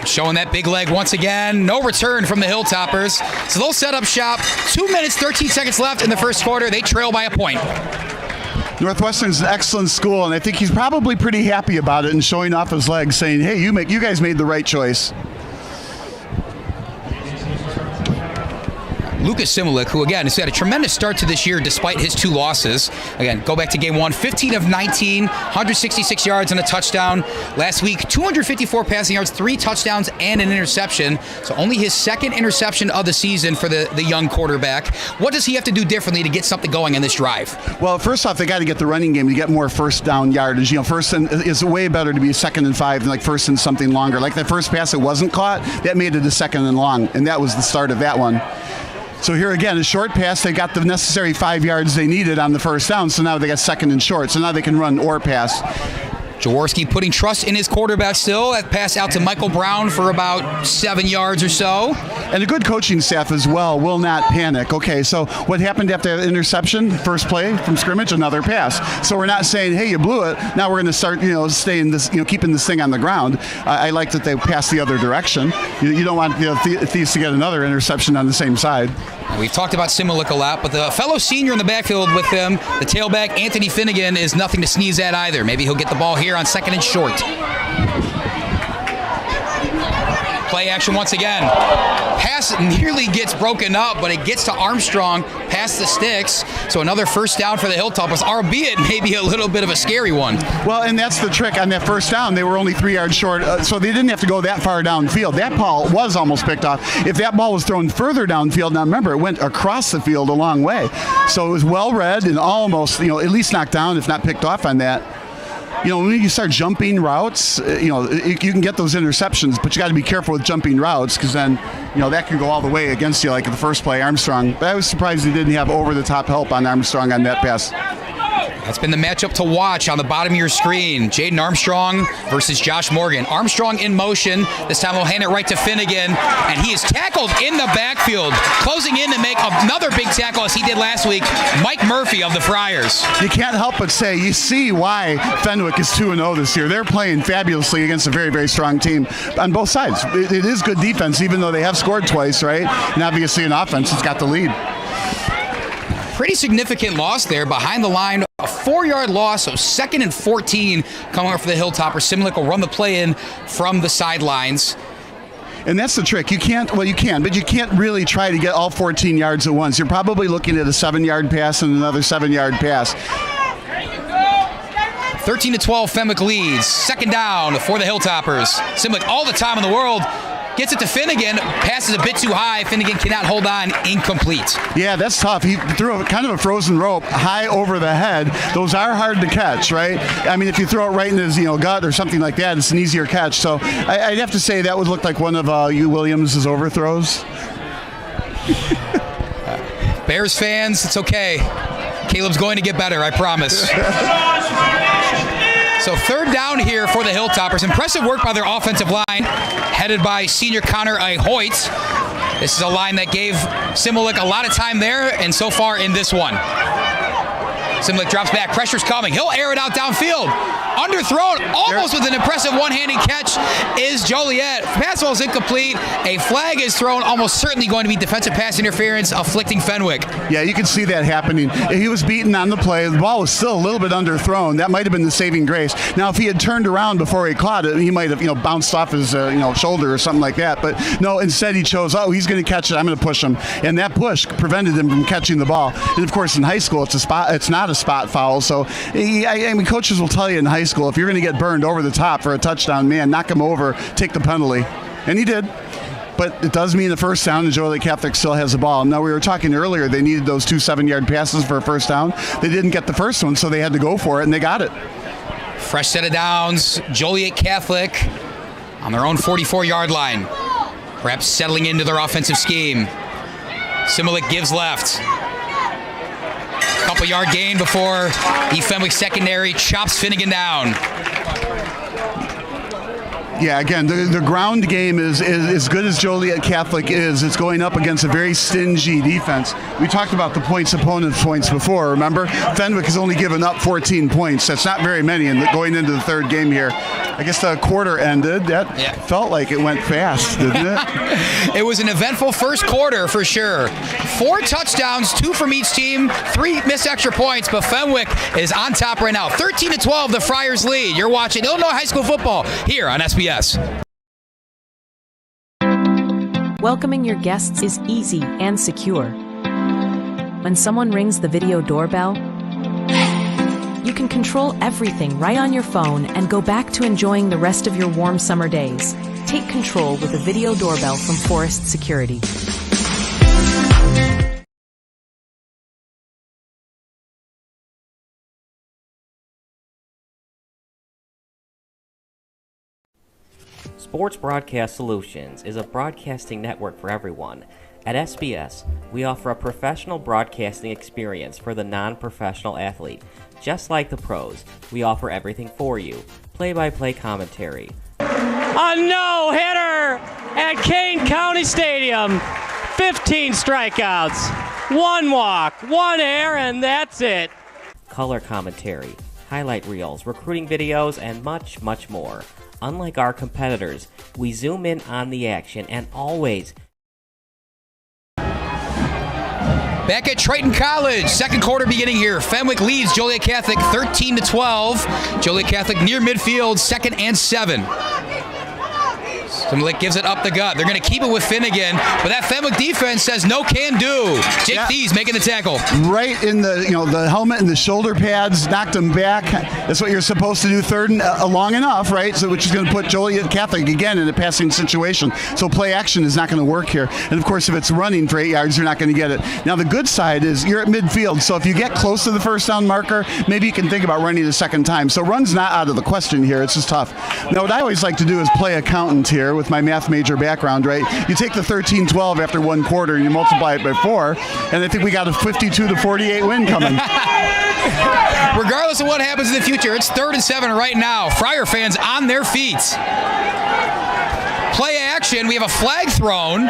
Showing that big leg once again. No return from the Hilltoppers. So they'll set up shop. 2 minutes, 13 seconds left in the first quarter. They trail by a point. Northwestern's an excellent school, and I think he's probably pretty happy about it and showing off his legs, saying, hey, you guys made the right choice. Lucas Similik, who again has had a tremendous start to this year despite his 2 losses. Again, go back to game 1, 15 of 19, 166 yards and a touchdown. Last week, 254 passing yards, 3 touchdowns and an interception. So only his 2nd interception of the season for the young quarterback. What does he have to do differently to get something going on this drive? Well, first off, they got to get the running game to get more first down yardage. First and is way better to be 2nd and 5 than like 1st and something longer. Like that first pass that wasn't caught, that made it a 2nd and long, and that was the start of that one. So here again, a short pass, they got the necessary 5 yards they needed on the first down, so now they got 2nd and short, so now they can run or pass. Jaworski putting trust in his quarterback still. That pass out to Michael Brown for about 7 yards or so. And a good coaching staff as well will not panic. Okay, so what happened after that interception? First play from scrimmage, another pass. So we're not saying, hey, you blew it. Now we're going to start, staying this, keeping this thing on the ground. I like that they passed the other direction. You don't want Thieves to get another interception on the same side. We've talked about Similik a lot, but the fellow senior in the backfield with him, the tailback Anthony Finnegan, is nothing to sneeze at either. Maybe he'll get the ball here on 2nd and short. Play action once again. Pass nearly gets broken up, but it gets to Armstrong past the sticks. So another first down for the Hilltoppers, albeit maybe a little bit of a scary one. Well, and that's the trick on that first down. They were only 3 yards short, so they didn't have to go that far downfield. That ball was almost picked off. If that ball was thrown further downfield, now remember, it went across the field a long way. So it was well read and almost, at least knocked down, if not picked off on that. When you start jumping routes, you can get those interceptions, but you got to be careful with jumping routes because then, that can go all the way against you, like the first play, Armstrong. But I was surprised he didn't have over-the-top help on Armstrong on that pass. That's been the matchup to watch on the bottom of your screen. Jaden Armstrong versus Josh Morgan. Armstrong in motion. This time he'll hand it right to Finnegan, and he is tackled in the backfield. Closing in to make another big tackle as he did last week, Mike Murphy of the Friars. You can't help but say, you see why Fenwick is 2-0 this year. They're playing fabulously against a very, very strong team on both sides. It is good defense, even though they have scored twice, right? And obviously an offense has got the lead. Pretty significant loss there behind the line. A 4-yard loss, so 2nd and 14 coming up for the Hilltoppers. Similik will run the play in from the sidelines. And that's the trick. You can't, well, you can, but you can't really try to get all 14 yards at once. You're probably looking at a 7-yard pass and another 7-yard pass. 13-12, Fenwick leads. 2nd down for the Hilltoppers. Similik all the time in the world. Gets it to Finnegan, passes a bit too high. Finnegan cannot hold on, incomplete. Yeah, that's tough. He threw kind of a frozen rope high over the head. Those are hard to catch, right? I mean, if you throw it right in his gut or something like that, it's an easier catch. So I'd have to say that would look like one of Williams' overthrows. Bears fans, it's okay. Caleb's going to get better, I promise. So 3rd down here for the Hilltoppers. Impressive work by their offensive line, headed by senior Connor Hoyt. This is a line that gave Similik a lot of time there, and so far in this one. Similik drops back, pressure's coming. He'll air it out downfield. Underthrown, almost with an impressive one-handed catch is Joliet. Pass ball is incomplete. A flag is thrown, almost certainly going to be defensive pass interference, afflicting Fenwick. Yeah, you can see that happening. He was beaten on the play. The ball was still a little bit underthrown. That might have been the saving grace. Now, if he had turned around before he caught it, he might have, bounced off his, shoulder or something like that. But no, instead he chose, he's going to catch it. I'm going to push him. And that push prevented him from catching the ball. And of course, in high school, it's not a spot foul. So, coaches will tell you in high school, if you're going to get burned over the top for a touchdown, man, knock him over, take the penalty. And he did. But it does mean the first down, and Joliet Catholic still has the ball. Now, we were talking earlier, they needed those 2 7-yard passes for a first down. They didn't get the first one, so they had to go for it, and they got it. Fresh set of downs. Joliet Catholic on their own 44-yard line. Perhaps settling into their offensive scheme. Similik gives left. Couple yard gain before the Fenwick secondary chops Finnegan down. Yeah, again, the ground game is as good as Joliet Catholic is. It's going up against a very stingy defense. We talked about the opponent points before, remember? Fenwick has only given up 14 points. That's not very many going into the 3rd game here. I guess the quarter ended. That felt like it went fast, didn't it? It was an eventful first quarter for sure. 4 touchdowns, 2 from each team, 3 missed extra points, but Fenwick is on top right now. 13-12, the Friars lead. You're watching Illinois High School football here on SBS. Welcoming your guests is easy and secure. When someone rings the video doorbell, you can control everything right on your phone and go back to enjoying the rest of your warm summer days. Take control with a video doorbell from Forest Security. Sports Broadcast Solutions is a broadcasting network for everyone. At SBS, we offer a professional broadcasting experience for the non-professional athlete. Just like the pros, we offer everything for you. Play-by-play commentary. A no-hitter at Kane County Stadium. 15 strikeouts, 1 walk, 1 error, and that's it. Color commentary, highlight reels, recruiting videos, and much, much more. Unlike our competitors, we zoom in on the action and always... Back at Triton College, second quarter beginning here. Fenwick leads Joliet Catholic 13-12. Joliet Catholic near midfield, 2nd and 7. Fenwick gives it up the gut. They're going to keep it with Finnegan, but that Fenwick defense says no can do. Jake Thies making the tackle. Right in the the helmet and the shoulder pads, knocked him back. That's what you're supposed to do, third and long enough, right? So which is going to put Joliet Catholic again in a passing situation. So play action is not going to work here. And of course, if it's running for 8 yards, you're not going to get it. Now the good side is you're at midfield, so if you get close to the first down marker, maybe you can think about running a second time. So run's not out of the question here. It's just tough. Now what I always like to do is play accountant here with my math major background, right? You take the 13-12 after 1 quarter and you multiply it by 4, and I think we got a 52-48 win coming. Regardless of what happens in the future, it's 3rd and 7 right now. Friar fans on their feet. Play action. We have a flag thrown.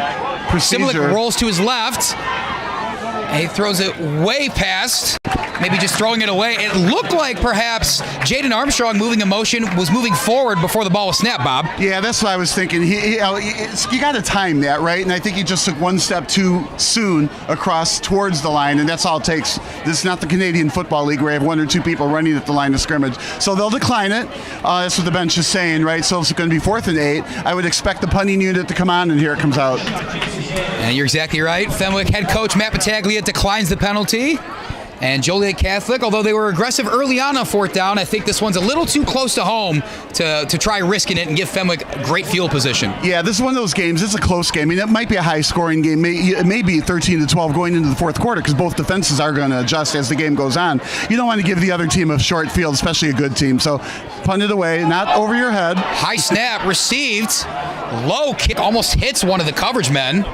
Simlick rolls to his left. And he throws it way past, maybe just throwing it away. It looked like perhaps Jaden Armstrong moving in motion was moving forward before the ball was snapped, Bob. Yeah, that's what I was thinking. You got to time that, right? And I think he just took 1 step too soon across towards the line, and that's all it takes. This is not the Canadian Football League where you have 1 or 2 people running at the line of scrimmage. So they'll decline it. That's what the bench is saying, right? So it's going to be 4th and 8. I would expect the punting unit to come on, and here it comes out. And you're exactly right. Fenwick head coach Matt Battaglia declines the penalty. And Joliet Catholic, although they were aggressive early on 4th down, I think this one's a little too close to home to try risking it and give Fenwick great field position. Yeah, this is one of those games. It's a close game. I mean, it might be a high-scoring game. It may be 13-12 going into the 4th quarter because both defenses are going to adjust as the game goes on. You don't want to give the other team a short field, especially a good team. So punt it away, not over your head. High snap received. Low kick almost hits one of the coverage men.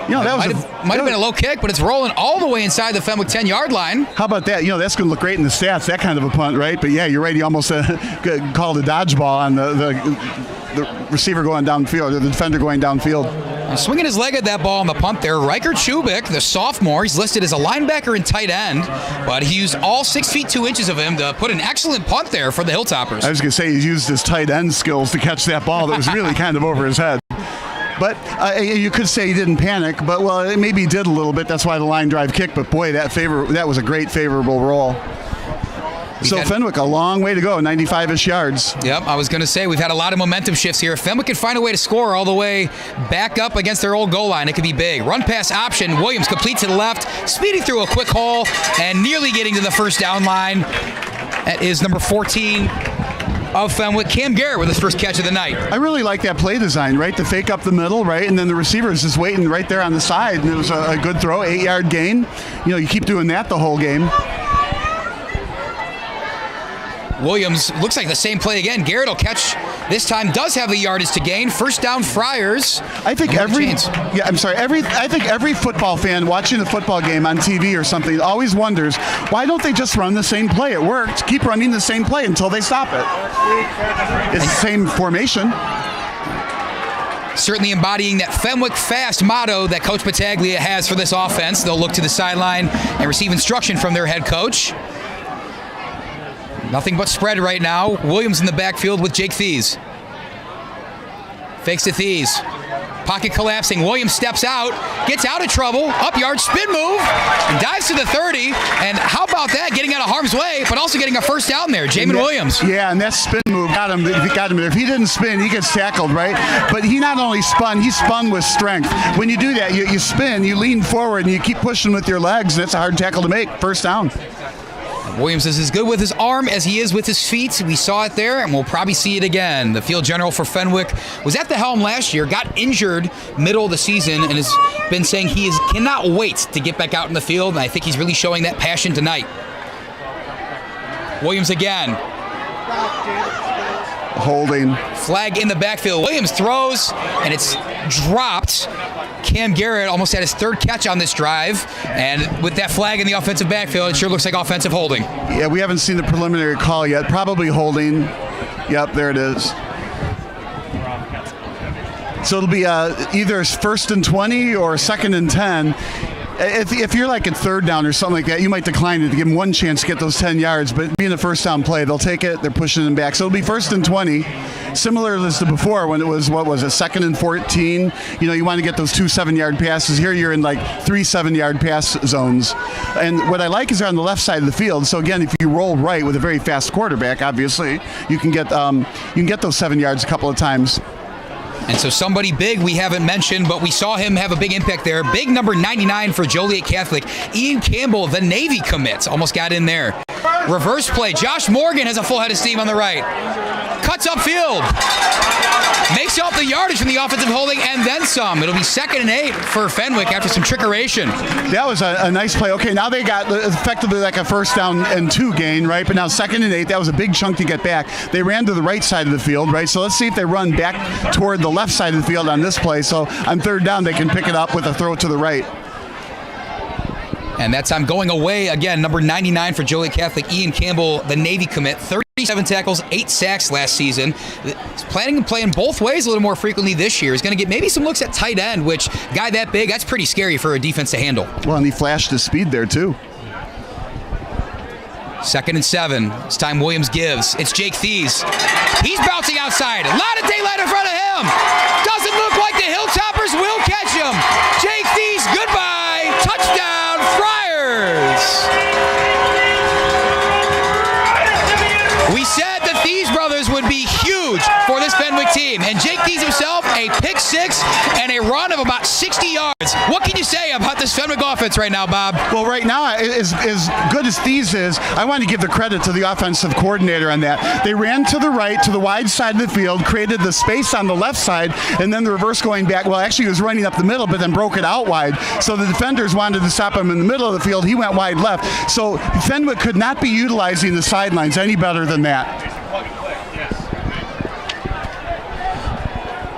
That might have been a low kick, but it's rolling all the way inside the Fenwick 10-yard line. How about that? That's going to look great in the stats, that kind of a punt, right? But yeah, you're right. He almost called a dodgeball on the receiver going downfield, or the defender going downfield. And swinging his leg at that ball on the punt there, Riker Chubik, the sophomore, he's listed as a linebacker and tight end, but he used all 6 feet 2 inches of him to put an excellent punt there for the Hilltoppers. I was going to say he used his tight end skills to catch that ball that was really kind of over his head. But you could say he didn't panic, but maybe he did a little bit. That's why the line drive kicked. But boy, that was a great favorable roll. So Fenwick, a long way to go, 95-ish yards. Yep, I was going to say we've had a lot of momentum shifts here. If Fenwick can find a way to score all the way back up against their old goal line, it could be big. Run pass option. Williams complete to the left, speeding through a quick hole and nearly getting to the first down line. That is number 14. Of Fenwick, Cam Garrett with his first catch of the night. I really like that play design, right? The fake up the middle, right? And then the receiver is just waiting right there on the side. And it was a good throw, 8-yard gain. You keep doing that the whole game. Williams looks like the same play again. Garrett will catch. This time does have the yardage to gain. First down, Friars. I think every football fan watching a football game on TV or something always wonders, why don't they just run the same play? It worked. Keep running the same play until they stop it. It's the same formation. Certainly embodying that Fenwick fast motto that Coach Battaglia has for this offense. They'll look to the sideline and receive instruction from their head coach. Nothing but spread right now. Williams in the backfield with Jake Thies. Fakes to Thies. Pocket collapsing. Williams steps out, gets out of trouble, up yard, spin move, and dives to the 30. And how about that? Getting out of harm's way, but also getting a first down there. Jamin Williams. Yeah, and that spin move got him. If he didn't spin, he gets tackled, right? But he not only spun, he spun with strength. When you do that, you spin, you lean forward, and you keep pushing with your legs, and it's a hard tackle to make. First down. Williams is as good with his arm as he is with his feet. We saw it there, and we'll probably see it again. The field general for Fenwick was at the helm last year, got injured middle of the season, and has been saying he cannot wait to get back out in the field, and I think he's really showing that passion tonight. Williams again. Holding. Flag in the backfield. Williams throws, and it's dropped. Cam Garrett almost had his third catch on this drive, and with that flag in the offensive backfield, it sure looks like offensive holding. Yeah, we haven't seen the preliminary call yet. Probably holding. Yep, there it is. So it'll be either 1st and 20 or 2nd and 10. If you're like at third down or something like that, you might decline it to give them one chance to get those 10 yards. But being a first down play, they'll take it. They're pushing them back. So it'll be 1st and 20, similar to before when it was, 2nd and 14. You know, you want to get those 2 7-yard passes. Here you're in like 3 7-yard pass zones. And what I like is they're on the left side of the field. So again, if you roll right with a very fast quarterback, obviously you can get those 7 yards a couple of times. And so somebody big we haven't mentioned, but we saw him have a big impact there. Big number 99 for Joliet Catholic. Ian Campbell, the Navy commit, almost got in there. Reverse play. Josh Morgan has a full head of steam on the right. Cuts upfield. Makes up the yardage from the offensive holding and then some. It'll be 2nd and 8 for Fenwick after some trickeration. That was a nice play. Okay, now they got effectively like a 1st down and 2 gain, right? But now 2nd and 8, that was a big chunk to get back. They ran to the right side of the field, right? So let's see if they run back toward the left side of the field on this play. So on 3rd down, they can pick it up with a throw to the right. And that's I'm going away again. Number 99 for Joliet Catholic, Ian Campbell, the Navy commit. 37 tackles, 8 sacks last season. He's planning on playing both ways a little more frequently this year. He's going to get maybe some looks at tight end, which guy that big, that's pretty scary for a defense to handle. Well, and he flashed his speed there too. 2nd and 7. It's time Williams gives. It's Jake Thies. He's bouncing outside. A lot of daylight in front of him. Doesn't look like the Hilltoppers will catch him. Jake Thies, goodbye. Touchdown, Friars. We said the Thies brothers would be huge for this Fenwick team. And Jake Thies himself, a pick 6 and a run of about 60 yards. What can you say about this Fenwick offense right now, Bob? Well, right now, as good as Thies is, I want to give the credit to the offensive coordinator on that. They ran to the right, to the wide side of the field, created the space on the left side, and then the reverse going back. Well, actually, he was running up the middle, but then broke it out wide. So the defenders wanted to stop him in the middle of the field. He went wide left. So Fenwick could not be utilizing the sidelines any better than that.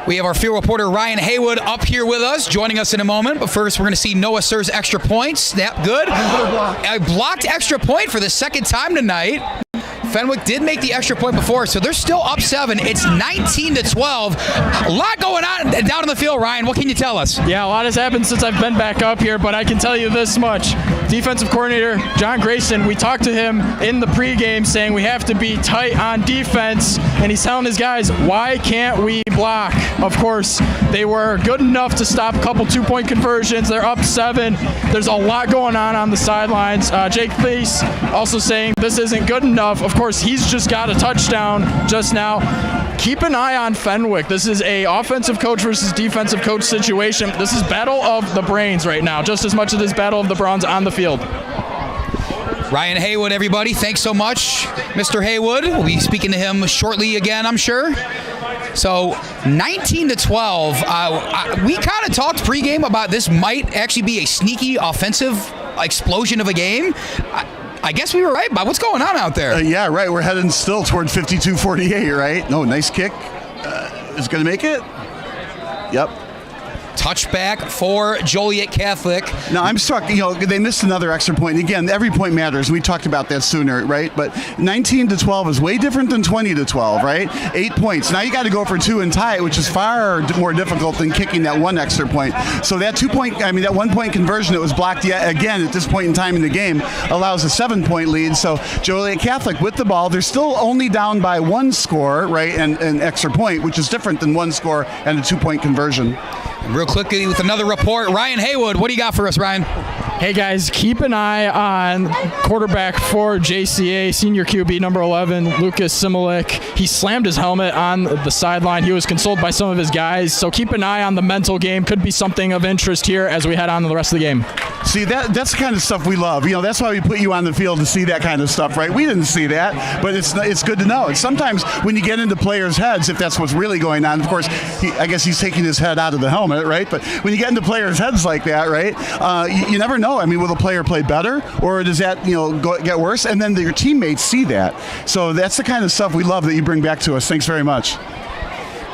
We have our field reporter Ryan Haywood up here with us, joining us in a moment. But first, we're going to see Noah Sir's extra point. Snap good. A blocked extra point for the 2nd time tonight. Fenwick did make the extra point before, so they're still up 7. It's 19-12. A lot going on down in the field, Ryan. What can you tell us? Yeah, a lot has happened since I've been back up here, but I can tell you this much. Defensive coordinator John Grayson, we talked to him in the pregame saying we have to be tight on defense, and he's telling his guys, why can't we block? Of course, they were good enough to stop a couple 2-point conversions. They're up 7. There's a lot going on the sidelines. Jake Thies also saying this isn't good enough. Of course, he's just got a touchdown just now. Keep an eye on Fenwick. This is a offensive coach versus defensive coach situation. This is battle of the brains right now, just as much as it is battle of the bronze on the field. Ryan Haywood, everybody, thanks so much, Mr. Haywood. We'll be speaking to him shortly again, I'm sure. So 19-12. We kind of talked pregame about this might actually be a sneaky offensive explosion of a game. I guess we were right, Bob. What's going on out there? Yeah, right. We're heading still toward 52-48, right? No, nice kick. Is going to make it? Yep. Touchback for Joliet Catholic. Now, I'm struck, they missed another extra point. Again, every point matters. We talked about that sooner, right? But 19-12 is way different than 20-12, right? 8 points. Now you got to go for 2 and tie it, which is far more difficult than kicking that 1 extra point. So that that 1-point conversion that was blocked yet again at this point in time in the game allows a 7-point lead. So Joliet Catholic with the ball, they're still only down by 1 score, right? And an extra point, which is different than 1 score and a 2-point conversion. And real quickly with another report, Ryan Haywood, what do you got for us, Ryan? Hey guys, keep an eye on quarterback for JCA, senior QB number 11, Lucas Similik. He slammed his helmet on the sideline. He was consoled by some of his guys, so keep an eye on the mental game. Could be something of interest here as we head on to the rest of the game. See, that's the kind of stuff we love. That's why we put you on the field to see that kind of stuff, right? We didn't see that, but it's good to know. And sometimes when you get into players' heads, if that's what's really going on, of course, I guess he's taking his head out of the helmet, right? But when you get into players' heads like that, right, you never know. I mean, will the player play better, or does that get worse? And then your teammates see that. So that's the kind of stuff we love that you bring back to us. Thanks very much.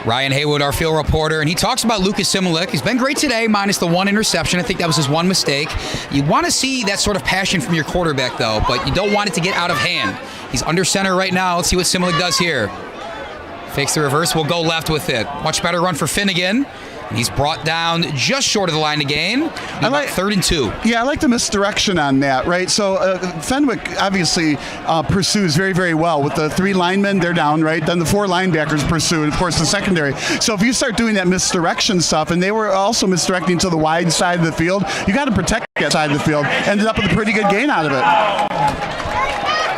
Ryan Haywood, our field reporter, and he talks about Lucas Similik. He's been great today, minus the one interception. I think that was his one mistake. You want to see that sort of passion from your quarterback, though, but you don't want it to get out of hand. He's under center right now. Let's see what Similik does here. Fakes the reverse, will go left with it. Much better run for Finnegan. And he's brought down just short of the line to gain. I like 3rd and 2. Yeah, I like the misdirection on that, right? So Fenwick obviously pursues very, very well. With the 3 linemen, they're down, right? Then the 4 linebackers pursue, and of course the secondary. So if you start doing that misdirection stuff, and they were also misdirecting to the wide side of the field, you got to protect that side of the field. Ended up with a pretty good gain out of it.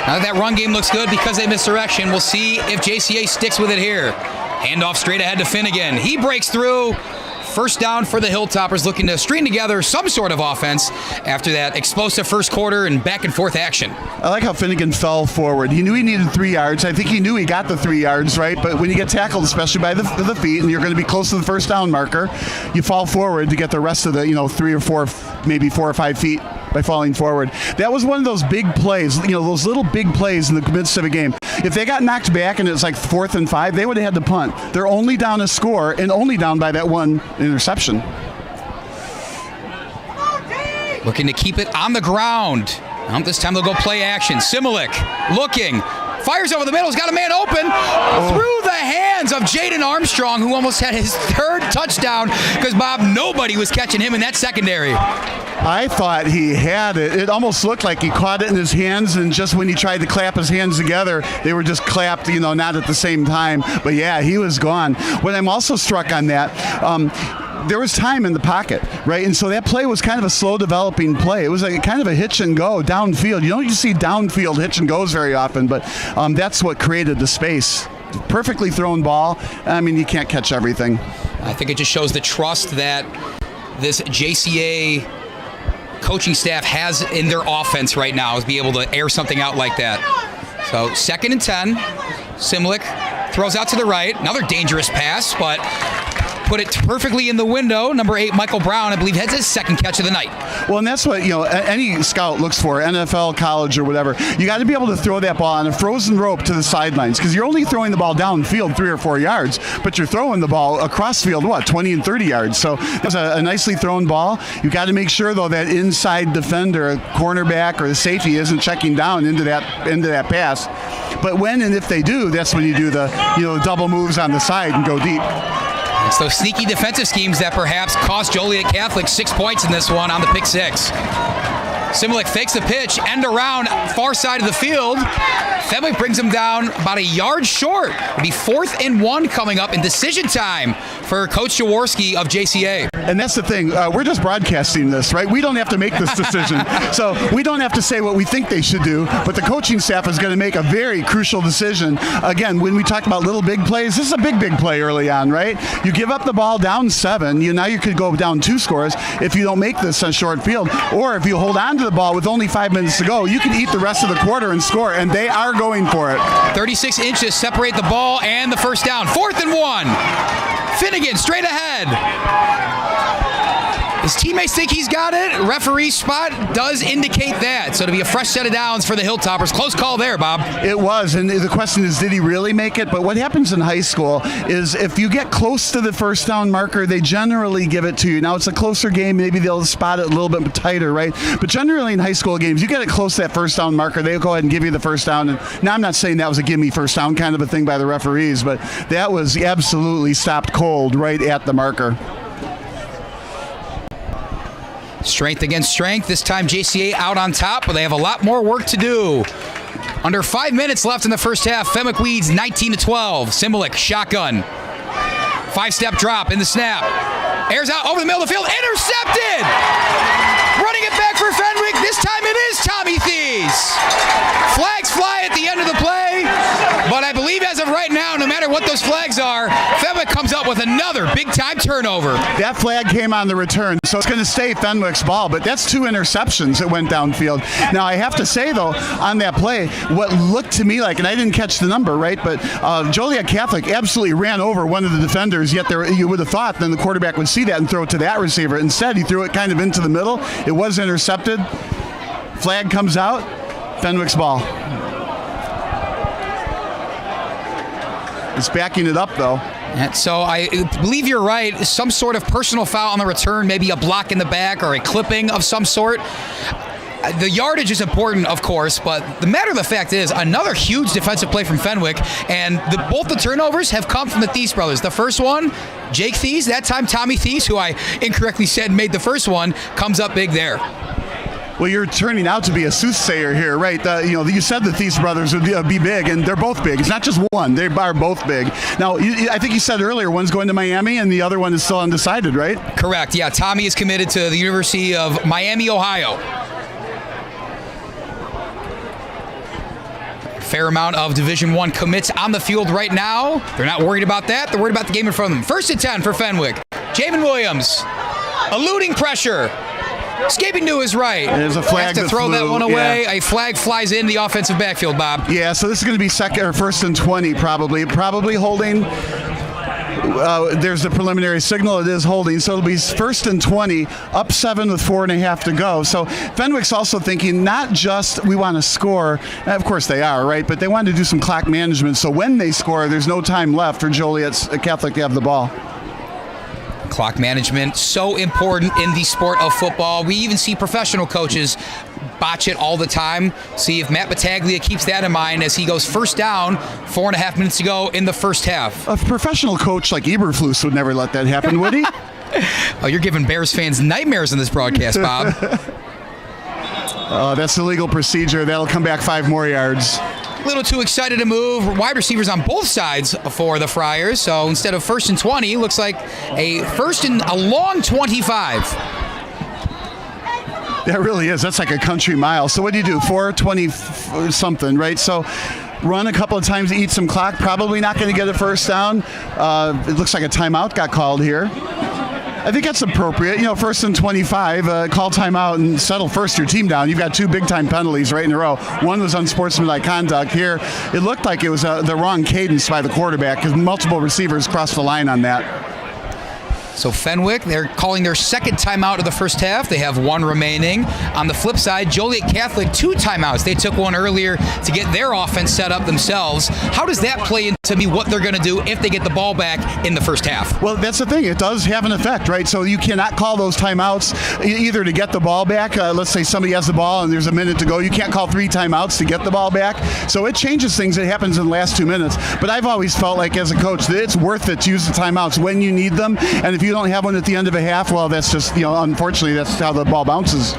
Now that run game looks good because they misdirection. We'll see if JCA sticks with it here. Handoff straight ahead to Finnegan. He breaks through. First down for the Hilltoppers, looking to string together some sort of offense after that explosive first quarter and back and forth action. I like how Finnegan fell forward. He knew he needed 3 yards. I think he knew he got the 3 yards, right? But when you get tackled, especially by the feet, and you're going to be close to the first down marker, you fall forward to get the rest of the 3 or 4, maybe 4 or 5 feet by falling forward. That was one of those big plays, those little big plays in the midst of a game. If they got knocked back and it was like 4th and 5, they would have had to punt. They're only down a score and only down by that one interception. Looking to keep it on the ground. This time they'll go play action. Similik looking. Fires over the middle. He's got a man open. Through the hands of Jaden Armstrong, who almost had his 3rd touchdown because, Bob, nobody was catching him in that secondary. I thought he had it. It almost looked like he caught it in his hands, and just when he tried to clap his hands together, they were just clapped, not at the same time. But, yeah, he was gone. What I'm also struck on that, there was time in the pocket, right? And so that play was kind of a slow developing play. It was like kind of a hitch and go downfield. You don't see downfield hitch and goes very often, but that's what created the space. Perfectly thrown ball. I mean, you can't catch everything. I think it just shows the trust that this JCA coaching staff has in their offense right now, is be able to air something out like that. So 2nd and 10. Similik throws out to the right. Another dangerous pass, but put it perfectly in the window. Number 8, Michael Brown, I believe, has his 2nd catch of the night. Well, and that's what any scout looks for, NFL, college, or whatever. You got to be able to throw that ball on a frozen rope to the sidelines, because you're only throwing the ball downfield 3 or 4 yards, but you're throwing the ball across field 20 and 30 yards. So that's a nicely thrown ball. You got to make sure though that inside defender, a cornerback or the safety, isn't checking down into that pass. But when and if they do, that's when you do the double moves on the side and go deep. It's those sneaky defensive schemes that perhaps cost Joliet Catholic 6 points in this one on the pick 6. Similik fakes the pitch, end around, far side of the field. Fenwick brings him down about a yard short. It'll be 4th and 1 coming up in decision time for Coach Jaworski of JCA. And that's the thing. We're just broadcasting this, right? We don't have to make this decision. So we don't have to say what we think they should do, but the coaching staff is going to make a very crucial decision. Again, when we talk about little big plays, this is a big play early on, right? You give up the ball down 7. Now you could go down 2 scores if you don't make this a short field. Or if you hold on to the ball with only 5 minutes to go, you can eat the rest of the quarter and score, and they are going for it. 36 inches separate the ball and the first down. 4th and 1. Finnegan straight ahead. His teammates think he's got it. Referee spot does indicate that. So to be a fresh set of downs for the Hilltoppers. Close call there, Bob. It was, and the question is, did he really make it? But what happens in high school is if you get close to the first down marker, they generally give it to you. Now, it's a closer game. Maybe they'll spot it a little bit tighter, right? But generally in high school games, you get it close to that first down marker, they'll go ahead and give you the first down. And now I'm not saying that was a gimme first down kind of a thing by the referees, but that was absolutely stopped cold right at the marker. Strength against strength. This time JCA out on top, but they have a lot more work to do. Under 5 minutes left in the first half. Fenwick leads 19-12. Similik shotgun. 5-step drop in the snap. Airs out over the middle of the field. Intercepted! Running it back for Fenwick. This time it is Tommy Thies. Flags fly at the end of the play, but I believe as of right now, no matter what those flags are, Fenwick comes up with another big-time turnover. That flag came on the return, so it's going to stay Fenwick's ball, but that's 2 interceptions that went downfield. Now, I have to say, though, on that play, what looked to me like, and I didn't catch the number, right, but Joliet Catholic absolutely ran over one of the defenders, yet you would have thought then the quarterback would see that and throw it to that receiver. Instead, he threw it kind of into the middle. It was intercepted. Flag comes out. Fenwick's ball. It's backing it up, though. And so I believe you're right. Some sort of personal foul on the return, maybe a block in the back or a clipping of some sort. The yardage is important, of course, but the matter of the fact is another huge defensive play from Fenwick, and both the turnovers have come from the Thies brothers. The first one, Jake Thies, that time Tommy Thies, who I incorrectly said made the first one, comes up big there. Well, you're turning out to be a soothsayer here, right? You said the Thies brothers would be big, and they're both big. It's not just one; they are both big. Now, I think you said earlier one's going to Miami, and the other one is still undecided, right? Correct. Yeah, Tommy is committed to the University of Miami, Ohio. Fair amount of Division I commits on the field right now. They're not worried about that. They're worried about the game in front of them. 1st and 10 for Fenwick. Jamin Williams eluding pressure. Escaping to his right. There's a flag has to throw that one away. Yeah. A flag flies in the offensive backfield, Bob. Yeah, so this is going to be 1st and 20 probably. Probably holding. There's the preliminary signal. It is holding. So it'll be 1st and 20, up 7 with 4.5 to go. So Fenwick's also thinking not just we want to score. Of course they are, right? But they want to do some clock management. So when they score, there's no time left for Joliet Catholic to have the ball. Clock management, so important in the sport of football. We even see professional coaches botch it all the time. See if Matt Battaglia keeps that in mind as he goes first down, 4.5 minutes to go in the first half. A professional coach like Eberflus would never let that happen, would he? Oh, you're giving Bears fans nightmares in this broadcast, Bob. That's the legal procedure. That'll come back 5 more yards. A little too excited to move. Wide receivers on both sides for the Friars. So instead of 1st and 20, looks like a long 25. That really is. That's like a country mile. So what do you do? 4:20 something, right? So run a couple of times, eat some clock. Probably not going to get a first down. It looks like a timeout got called here. I think that's appropriate. 1st and 25, call timeout and settle first your team down. You've got 2 big-time penalties right in a row. One was unsportsmanlike conduct. Here, it looked like it was the wrong cadence by the quarterback because multiple receivers crossed the line on that. So Fenwick, they're calling their second timeout of the first half. They have 1 remaining. On the flip side, Joliet Catholic, 2 timeouts. They took one earlier to get their offense set up themselves. How does that play into what they're going to do if they get the ball back in the first half? Well, that's the thing. It does have an effect, right? So you cannot call those timeouts either to get the ball back. Let's say somebody has the ball and there's a minute to go. You can't call 3 timeouts to get the ball back. So it changes things. It happens in the last 2 minutes. But I've always felt like as a coach that it's worth it to use the timeouts when you need them. And if you don't have one at the end of a half, well, that's just, unfortunately, that's how the ball bounces.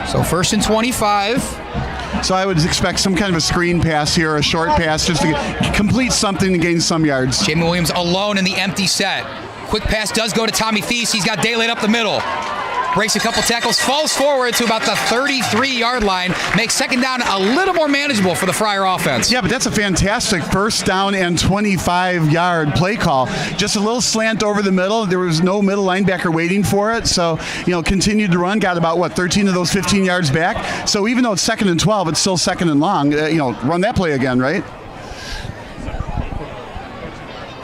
So 1st and 25. So I would expect some kind of a screen pass here, a short pass, just to complete something to gain some yards. Jamin Williams alone in the empty set. Quick pass does go to Tommy Thies. He's got daylight up the middle. Breaks a couple tackles, falls forward to about the 33-yard line, makes second down a little more manageable for the Friar offense. Yeah, but that's a fantastic 1st down and 25-yard play call. Just a little slant over the middle. There was no middle linebacker waiting for it. So, continued to run, got about, 13 of those 15 yards back. So even though it's 2nd and 12, it's still 2nd and long. Run that play again, right?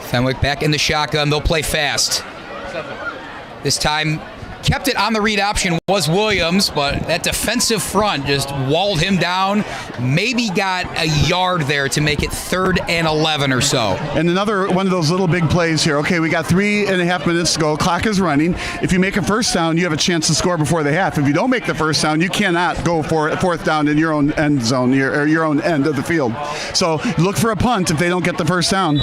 Fenwick back in the shotgun. They'll play fast. This time, kept it on the read option was Williams, but that defensive front just walled him down. Maybe got a yard there to make it 3rd and 11 or so. And another one of those little big plays here. Okay, we got 3.5 minutes to go. Clock is running. If you make a first down, you have a chance to score before the half. If you don't make the first down, you cannot go for 4th down in your own end zone, or your own end of the field. So look for a punt if they don't get the first down.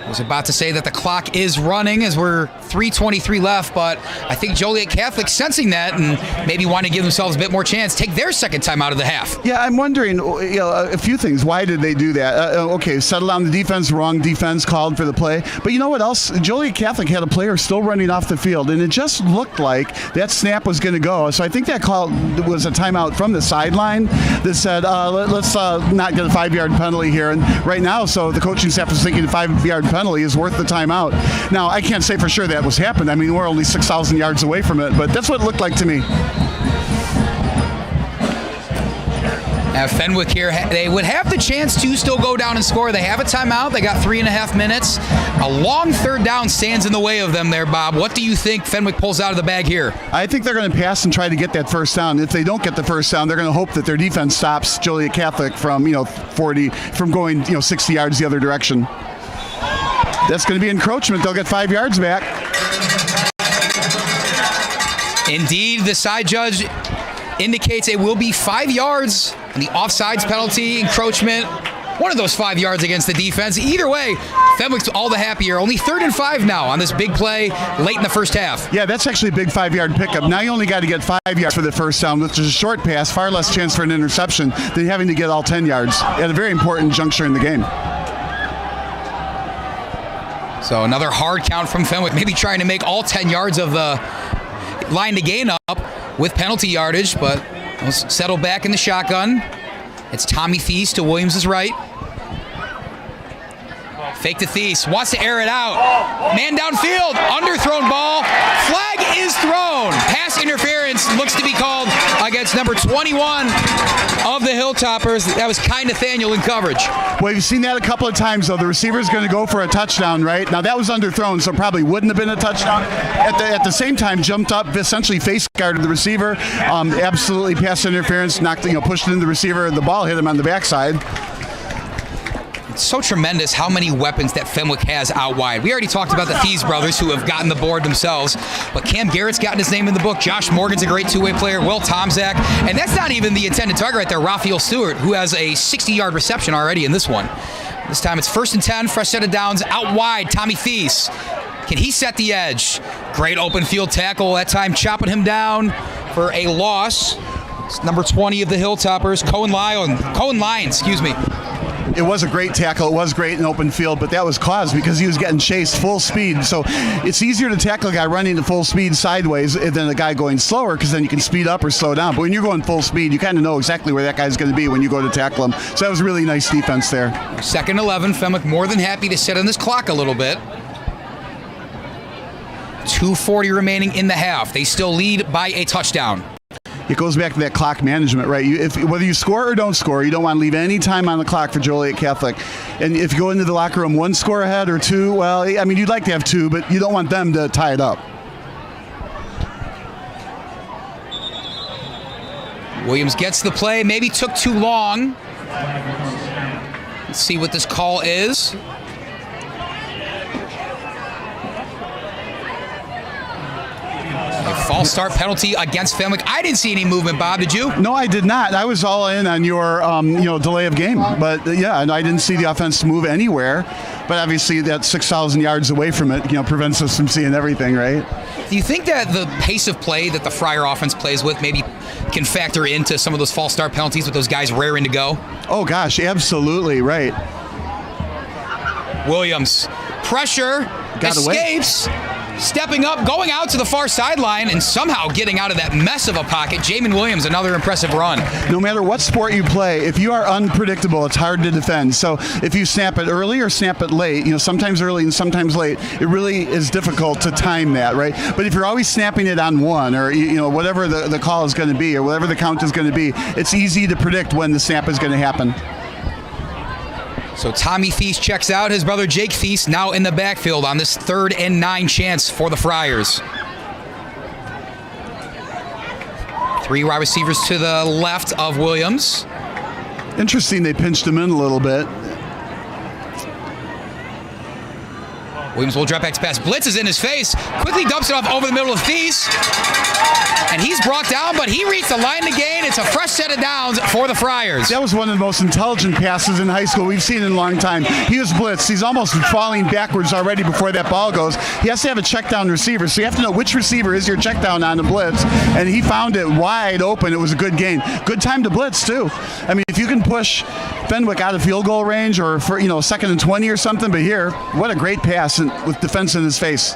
was about to say that the clock is running as we're 3:23 left, but I think Joliet Catholic sensing that and maybe want to give themselves a bit more chance, take their second time out of the half. Yeah, I'm wondering, a few things. Why did they do that? Okay, settle down the defense, wrong defense called for the play. But you know what else? Joliet Catholic had a player still running off the field, and it just looked like that snap was going to go. So I think that call was a timeout from the sideline that said, let's not get a 5-yard penalty here. And right now, so the coaching staff is thinking a 5-yard penalty is worth the timeout. Now, I can't say for sure that was happened. I mean, we're only 6,000 yards away from it, but that's what it looked like to me. Fenwick here, they would have the chance to still go down and score. They have a timeout. They got 3.5 minutes. A long third down stands in the way of them there, Bob. What do you think Fenwick pulls out of the bag here? I think they're going to pass and try to get that first down. If they don't get the first down, they're going to hope that their defense stops Joliet Catholic from, from going, 60 yards the other direction. That's going to be encroachment. They'll get 5 yards back. Indeed, the side judge indicates it will be 5 yards. And the offsides penalty, encroachment, one of those 5 yards against the defense. Either way, Fenwick's all the happier. Only 3rd and 5 now on this big play late in the first half. Yeah, that's actually a big 5-yard pickup. Now you only got to get 5 yards for the first down, which is a short pass, far less chance for an interception than having to get all 10 yards at a very important juncture in the game. So another hard count from Fenwick, maybe trying to make all 10 yards of the line to gain up with penalty yardage, but we'll settle back in the shotgun. It's Tommy Thies to Williams' right. Fake to Thies, wants to air it out. Man downfield, underthrown ball. Flag is thrown. Pass interference looks to be called against number 21 of the Hilltoppers. That was Kai Nathaniel in coverage. Well, you've seen that a couple of times, though. The receiver's going to go for a touchdown, right? Now, that was underthrown, so probably wouldn't have been a touchdown. At the same time, jumped up, essentially face guarded the receiver. Absolutely pass interference, knocked, pushed it in the receiver. The ball hit him on the backside. It's so tremendous how many weapons that Fenwick has out wide. We already talked about the Thies brothers who have gotten the board themselves, but Cam Garrett's gotten his name in the book. Josh Morgan's a great two-way player. Will Tomzak. And that's not even the intended target right there, Raphael Stewart, who has a 60-yard reception already in this one. This time it's 1st and 10, fresh set of downs, out wide, Tommy Thies. Can he set the edge? Great open field tackle, that time chopping him down for a loss. It's number 20 of the Hilltoppers, Cohen Lyons. It was a great tackle. It was great in open field, but that was caused because he was getting chased full speed. So it's easier to tackle a guy running at full speed sideways than a guy going slower, because then you can speed up or slow down. But when you're going full speed, you kind of know exactly where that guy's going to be when you go to tackle him. So that was really nice defense there. 2nd and 11, Fenwick more than happy to sit on this clock a little bit. 2:40 remaining in the half. They still lead by a touchdown. It goes back to that clock management, right? Whether you score or don't score, you don't want to leave any time on the clock for Joliet Catholic. And if you go into the locker room 1 score ahead or 2, well, I mean, you'd like to have 2, but you don't want them to tie it up. Williams gets the play, maybe took too long. Let's see what this call is. A false start penalty against Fenwick. I didn't see any movement, Bob. Did you? No, I did not. I was all in on your, delay of game. But yeah, and I didn't see the offense move anywhere. But obviously, that 6,000 yards away from it, prevents us from seeing everything, right? Do you think that the pace of play that the Friar offense plays with maybe can factor into some of those false start penalties with those guys raring to go? Oh gosh, absolutely right. Williams, pressure, escapes. Stepping up, going out to the far sideline, and somehow getting out of that mess of a pocket. Jamin Williams, another impressive run. No matter what sport you play, if you are unpredictable, it's hard to defend. So if you snap it early or snap it late, sometimes early and sometimes late, it really is difficult to time that, right? But if you're always snapping it on one, or whatever the call is going to be, or whatever the count is going to be, it's easy to predict when the snap is going to happen. So Tommy Thies checks out. His brother Jake Thies now in the backfield on this 3rd and 9 chance for the Friars. 3 wide receivers to the left of Williams. Interesting, they pinched him in a little bit. Williams will drop back to pass. Blitz is in his face. Quickly dumps it off over the middle of Thies. And he's brought down, but he reached the line to gain. It's a fresh set of downs for the Friars. That was one of the most intelligent passes in high school we've seen in a long time. He was blitzed. He's almost falling backwards already before that ball goes. He has to have a check down receiver, so you have to know which receiver is your check down on the blitz. And he found it wide open. It was a good gain. Good time to blitz, too. I mean, if you can push Fenwick out of field goal range or for, 2nd and 20 or something, but here, what a great pass with defense in his face.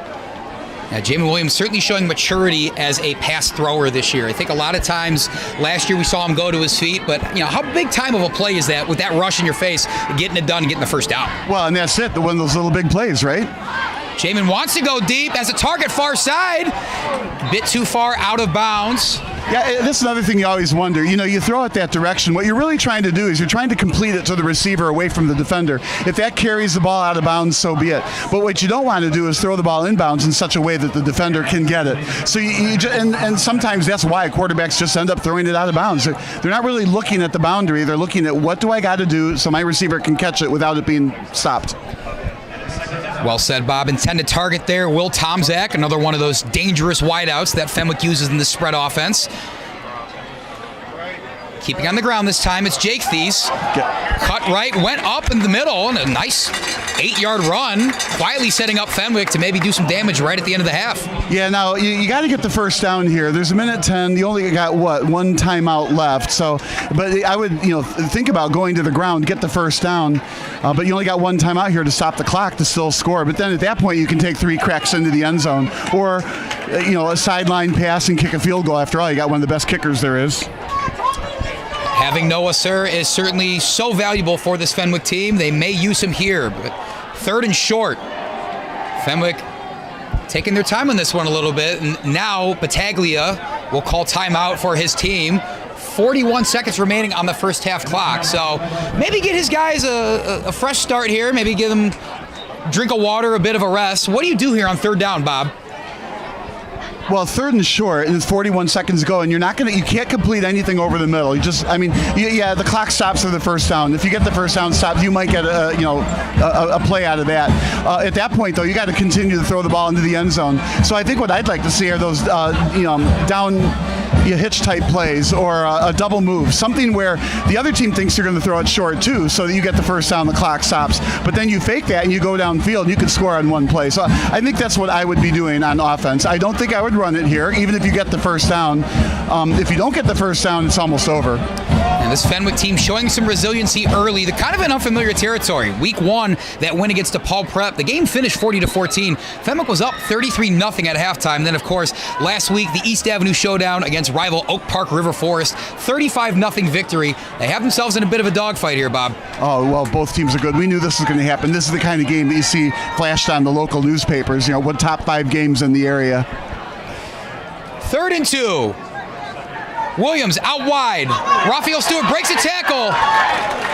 Yeah, Jamin Williams certainly showing maturity as a pass thrower this year. I think a lot of times last year we saw him go to his feet, but how big time of a play is that with that rush in your face, getting it done, getting the first down? Well, and that's it, one of those little big plays, right? Jamin wants to go deep as a target far side. Bit too far out of bounds. Yeah, this is another thing you always wonder. You throw it that direction. What you're really trying to do is you're trying to complete it to the receiver away from the defender. If that carries the ball out of bounds, so be it. But what you don't want to do is throw the ball inbounds in such a way that the defender can get it. So and sometimes that's why quarterbacks just end up throwing it out of bounds. They're not really looking at the boundary. They're looking at what do I got to do so my receiver can catch it without it being stopped. Well said, Bob. Intended target there, Will Tomczak, another one of those dangerous wideouts that Fenwick uses in the spread offense. Keeping on the ground this time, it's Jake Thies. Cut right, went up in the middle, and a nice 8-yard run, quietly setting up Fenwick to maybe do some damage right at the end of the half. Yeah, now you got to get the first down here. There's a minute 10. You only got, one timeout left. So, but I would, think about going to the ground, get the first down. But you only got one timeout here to stop the clock to still score. But then at that point, you can take 3 cracks into the end zone. Or, a sideline pass and kick a field goal. After all, you got one of the best kickers there is. Having Noah Sir is certainly so valuable for this Fenwick team. They may use him here, but 3rd and short. Fenwick taking their time on this one a little bit, and now Battaglia will call timeout for his team. 41 seconds remaining on the first half clock, so maybe get his guys a fresh start here, maybe give them a drink of water, a bit of a rest. What do you do here on 3rd down, Bob? Well, 3rd and short, and it's 41 seconds to go, and you can't complete anything over the middle. The clock stops for the first down. If you get the first down stopped, you might get a play out of that. At that point, though, you got to continue to throw the ball into the end zone. So I think what I'd like to see are those down hitch type plays or a double move, something where the other team thinks you're going to throw it short too, so that you get the first down, the clock stops. But then you fake that and you go downfield, and you can score on one play. So I think that's what I would be doing on offense. I don't think I would run it here, even if you get the first down. If you don't get the first down, it's almost over. And this Fenwick team showing some resiliency early. They're kind of in unfamiliar territory. Week 1, that win against DePaul Prep. The game finished 40-14. Fenwick was up 33-0 at halftime. Then, of course, last week, the East Avenue showdown against rival Oak Park River Forest. 35-0 victory. They have themselves in a bit of a dogfight here, Bob. Oh, well, both teams are good. We knew this was going to happen. This is the kind of game that you see flashed on the local newspapers. What top 5 games in the area. 3rd and 2. Williams out wide. Raphael Stewart breaks a tackle.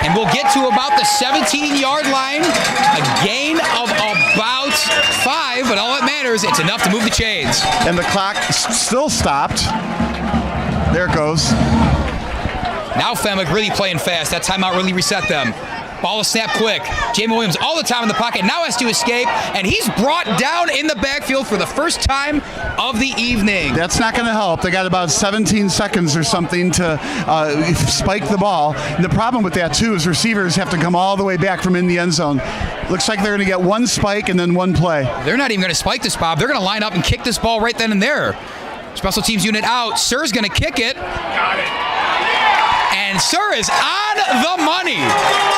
And we'll get to about the 17-yard line. A gain of about 5, but all that matters, it's enough to move the chains. And the clock still stopped. There it goes. Now Fenwick really playing fast. That timeout really reset them. Ball is snapped quick. Jamin Williams all the time in the pocket. Now has to escape, and he's brought down in the backfield for the first time of the evening. That's not going to help. They got about 17 seconds or something to spike the ball. And the problem with that, too, is receivers have to come all the way back from in the end zone. Looks like they're going to get one spike and then one play. They're not even going to spike this, Bob. They're going to line up and kick this ball right then and there. Special teams unit out. Sir's going to kick it. Got it. And Sir is on the money.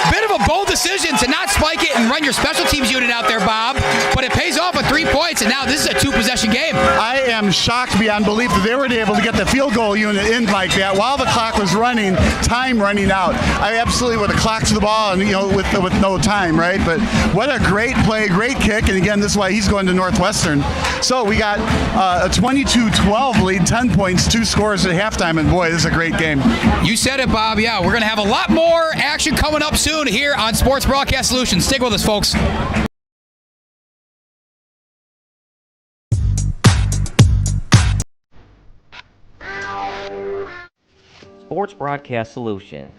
Bit of a bold decision to not spike it and run your special teams unit out there, Bob. But it pays off with 3 points, and now this is a 2-possession game. I am shocked beyond belief that they were able to get the field goal unit in like that while the clock was running, time running out. I absolutely would have clocked the ball and with no time, right? But what a great play, great kick. And again, this is why he's going to Northwestern. So we got a 22-12 lead, 10 points, 2 scores at halftime, and boy, this is a great game. You said it, Bob. Yeah, we're going to have a lot more action coming up soon here on Sports Broadcast Solutions. Stick with us, folks. Sports Broadcast Solution.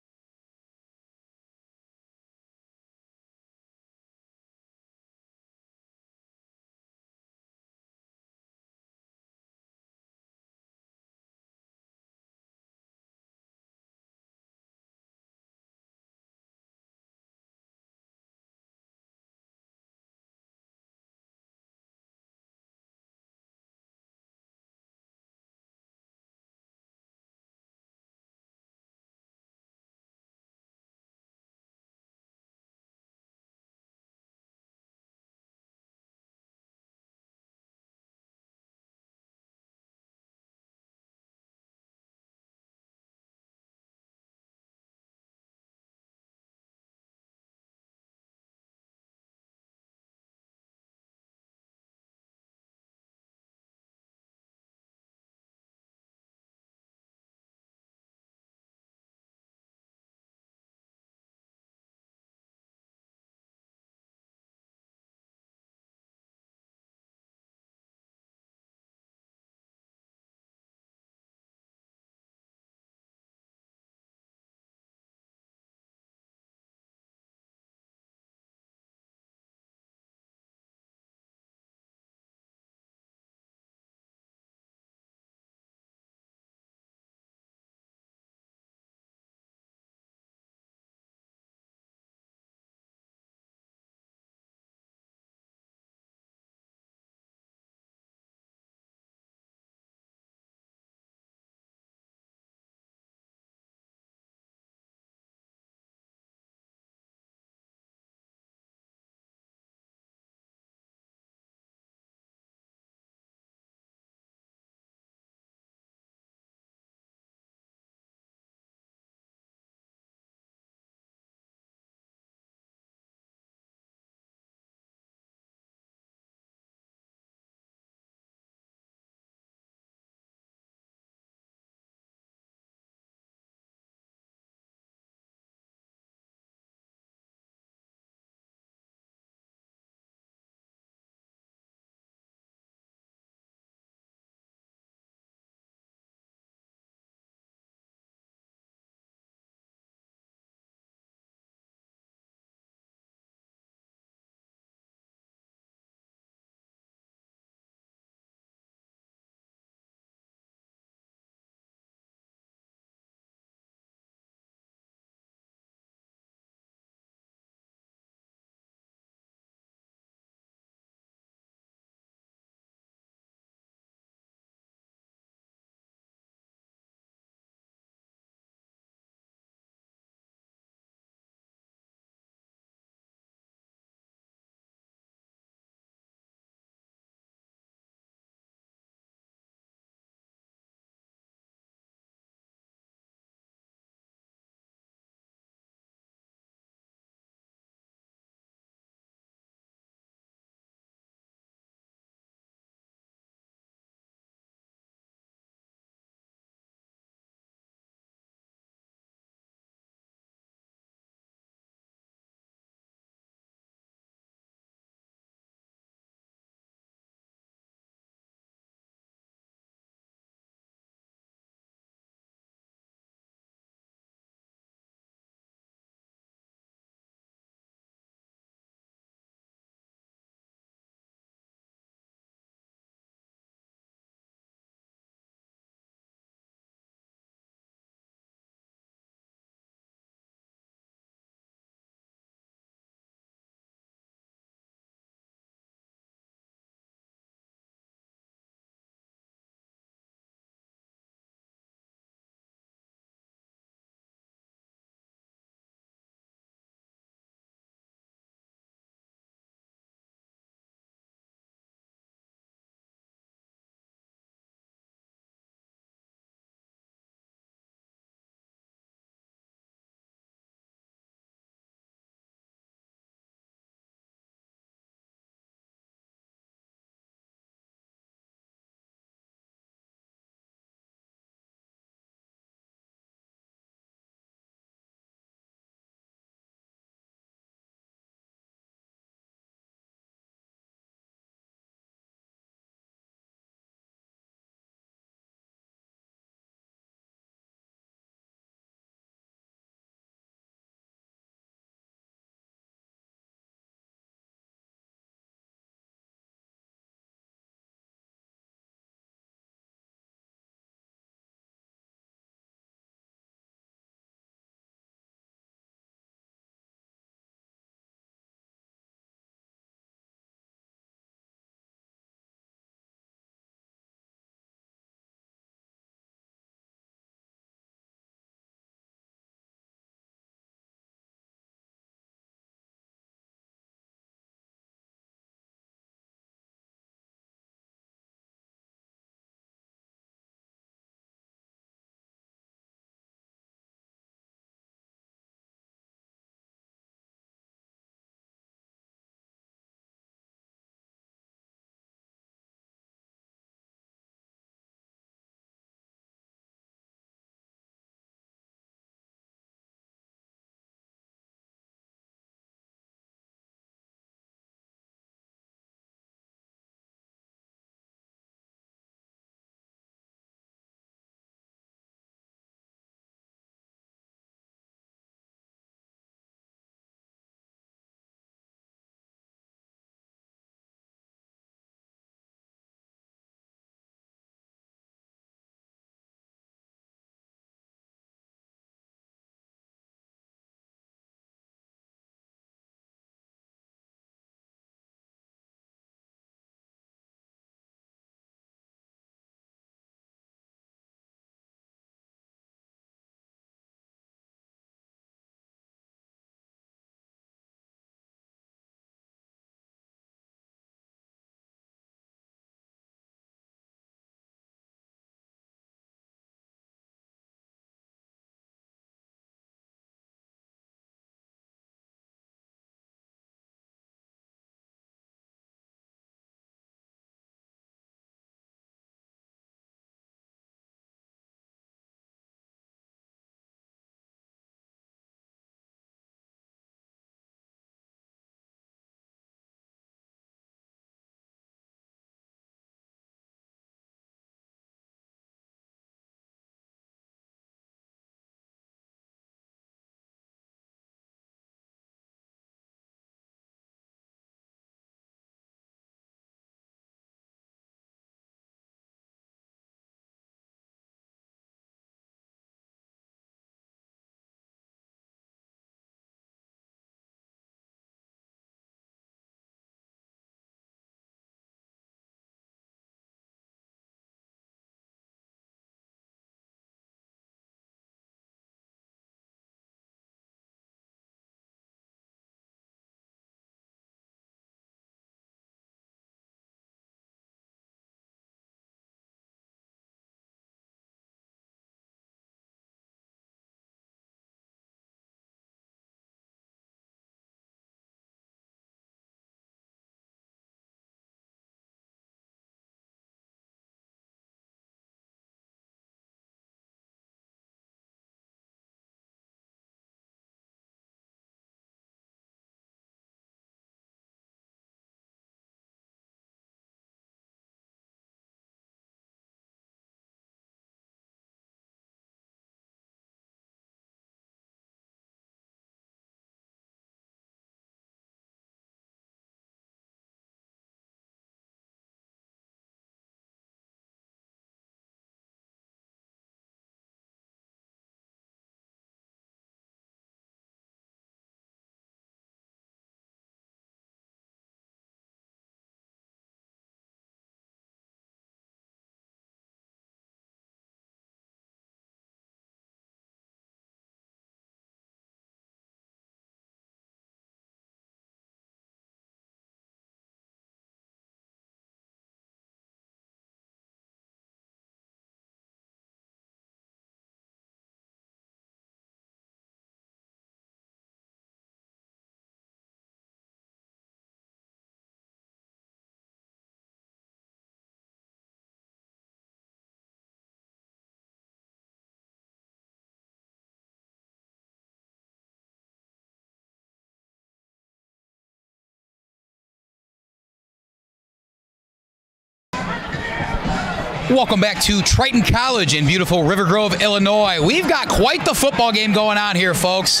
Welcome back to Triton College in beautiful River Grove, Illinois. We've got quite the football game going on here, folks.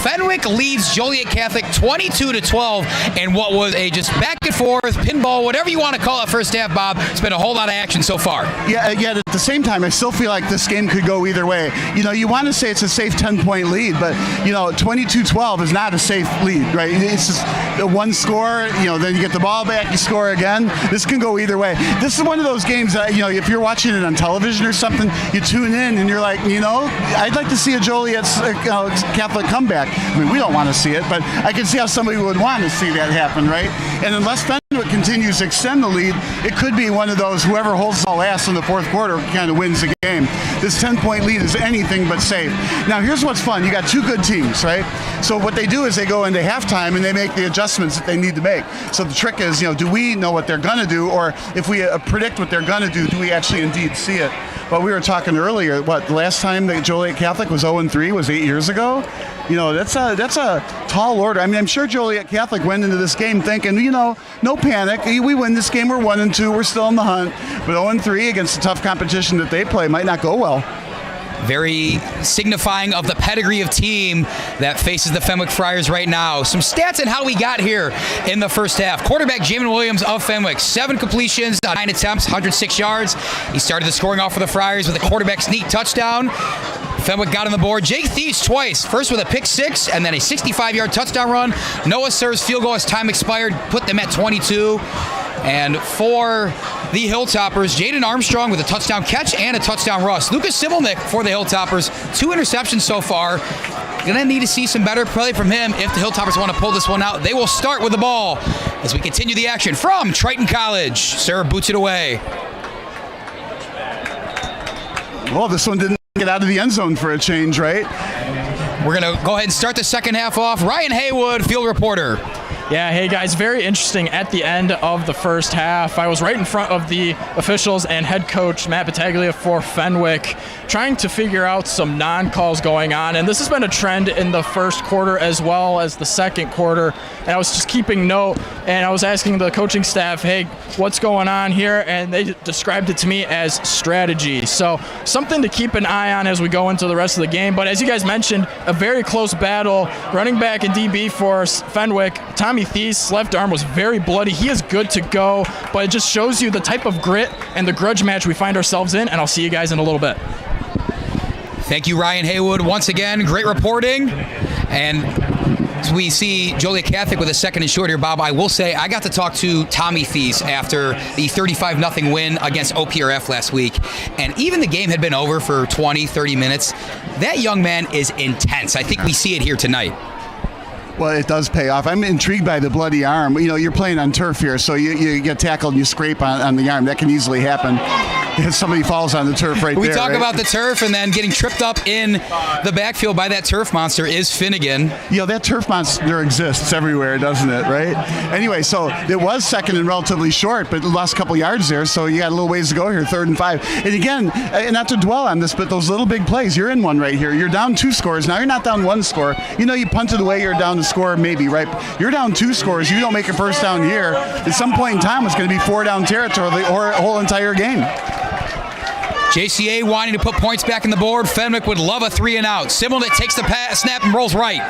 Fenwick leads Joliet Catholic 22-12 in what was a just back and forth, pinball, whatever you want to call it first half, Bob. It's been a whole lot of action so far. Yeah, yet at the same time, I still feel like this game could go either way. You know, you want to say it's a safe 10-point lead, but, you know, 22-12 is not a safe lead, right? It's just one score, you know, then you get the ball back, you score again. This can go either way. This is one of those games that, you know, if you're watching it on television or something, you tune in and you're like, you know, I'd like to see a Joliet Catholic comeback. I mean, we don't want to see it, but I can see how somebody would want to see that happen, right? And unless Fenwick continues to extend the lead, it could be one of those whoever holds the last in the fourth quarter kind of wins the game. This 10-point lead is anything but safe. Now, here's what's fun. You got two good teams, right? So what they do is they go into halftime and they make the adjustments that they need to make. So the trick is, you know, do we know what they're going to do, or if we predict what they're going to do we actually indeed see it? But we were talking earlier, the last time that Joliet Catholic was 0-3 was 8 years ago? You know, that's a tall order. I mean, I'm sure Joliet Catholic went into this game thinking, you know, no panic. We win this game, we're 1-2, we're still in the hunt. But 0-3 against the tough competition that they play might not go well. Very signifying of the pedigree of team that faces the Fenwick Friars right now. Some stats on how we got here in the first half. Quarterback Jamin Williams of Fenwick, 7 completions, 9 attempts, 106 yards. He started the scoring off for the Friars with a quarterback sneak touchdown. Fenwick got on the board. Jake Thies twice, first with a pick six and then a 65-yard touchdown run. Noah Serves field goal as time expired, put them at 22. And for the Hilltoppers, Jaden Armstrong with a touchdown catch and a touchdown rush. Lucas Sivelnick for the Hilltoppers, 2 interceptions so far. Gonna need to see some better play from him if the Hilltoppers want to pull this one out. They will start with the ball as we continue the action from Triton College. Sarah boots it away. Well, this one didn't get out of the end zone for a change, right? We're going to go ahead and start the second half off. Ryan Haywood, field reporter. Yeah, hey guys, very interesting at the end of the first half. I was right in front of the officials and head coach Matt Battaglia for Fenwick, trying to figure out some non-calls going on. And this has been a trend in the first quarter as well as the second quarter. And I was just keeping note, and I was asking the coaching staff, hey, what's going on here? And they described it to me as strategy. So something to keep an eye on as we go into the rest of the game. But as you guys mentioned, a very close battle. Running back and DB for Fenwick, Tommy Thies' left arm was very bloody. He is good to go, but it just shows you the type of grit and the grudge match we find ourselves in, and I'll see you guys in a little bit. Thank you, Ryan Haywood. Once again, great reporting. And as we see Joliet Catholic with a second and short here, Bob, I will say I got to talk to Tommy Thies after the 35-0 win against OPRF last week. And even the game had been over for 20, 30 minutes. That young man is intense. I think we see it here tonight. Well, it does pay off. I'm intrigued by the bloody arm. You know, you're playing on turf here, so you get tackled and you scrape on the arm. That can easily happen. Somebody falls on the turf right there. We talk right? about the turf, and then getting tripped up in the backfield by that turf monster is Finnegan. You know, that turf monster exists everywhere, doesn't it, right? Anyway, so it was second and relatively short, but lost a couple yards there, so you got a little ways to go here, 3rd and 5. And again, not to dwell on this, but those little big plays, you're in one right here. You're down 2 scores. Now you're not down 1 score. You know, you punted away, you're down to score maybe, right? You're down 2 scores. You don't make a first down here. At some point in time, it's going to be 4-down territory or a whole entire game. JCA wanting to put points back in the board. Fenwick would love a 3-and-out. Sivelnick takes the pass, snap, and rolls right.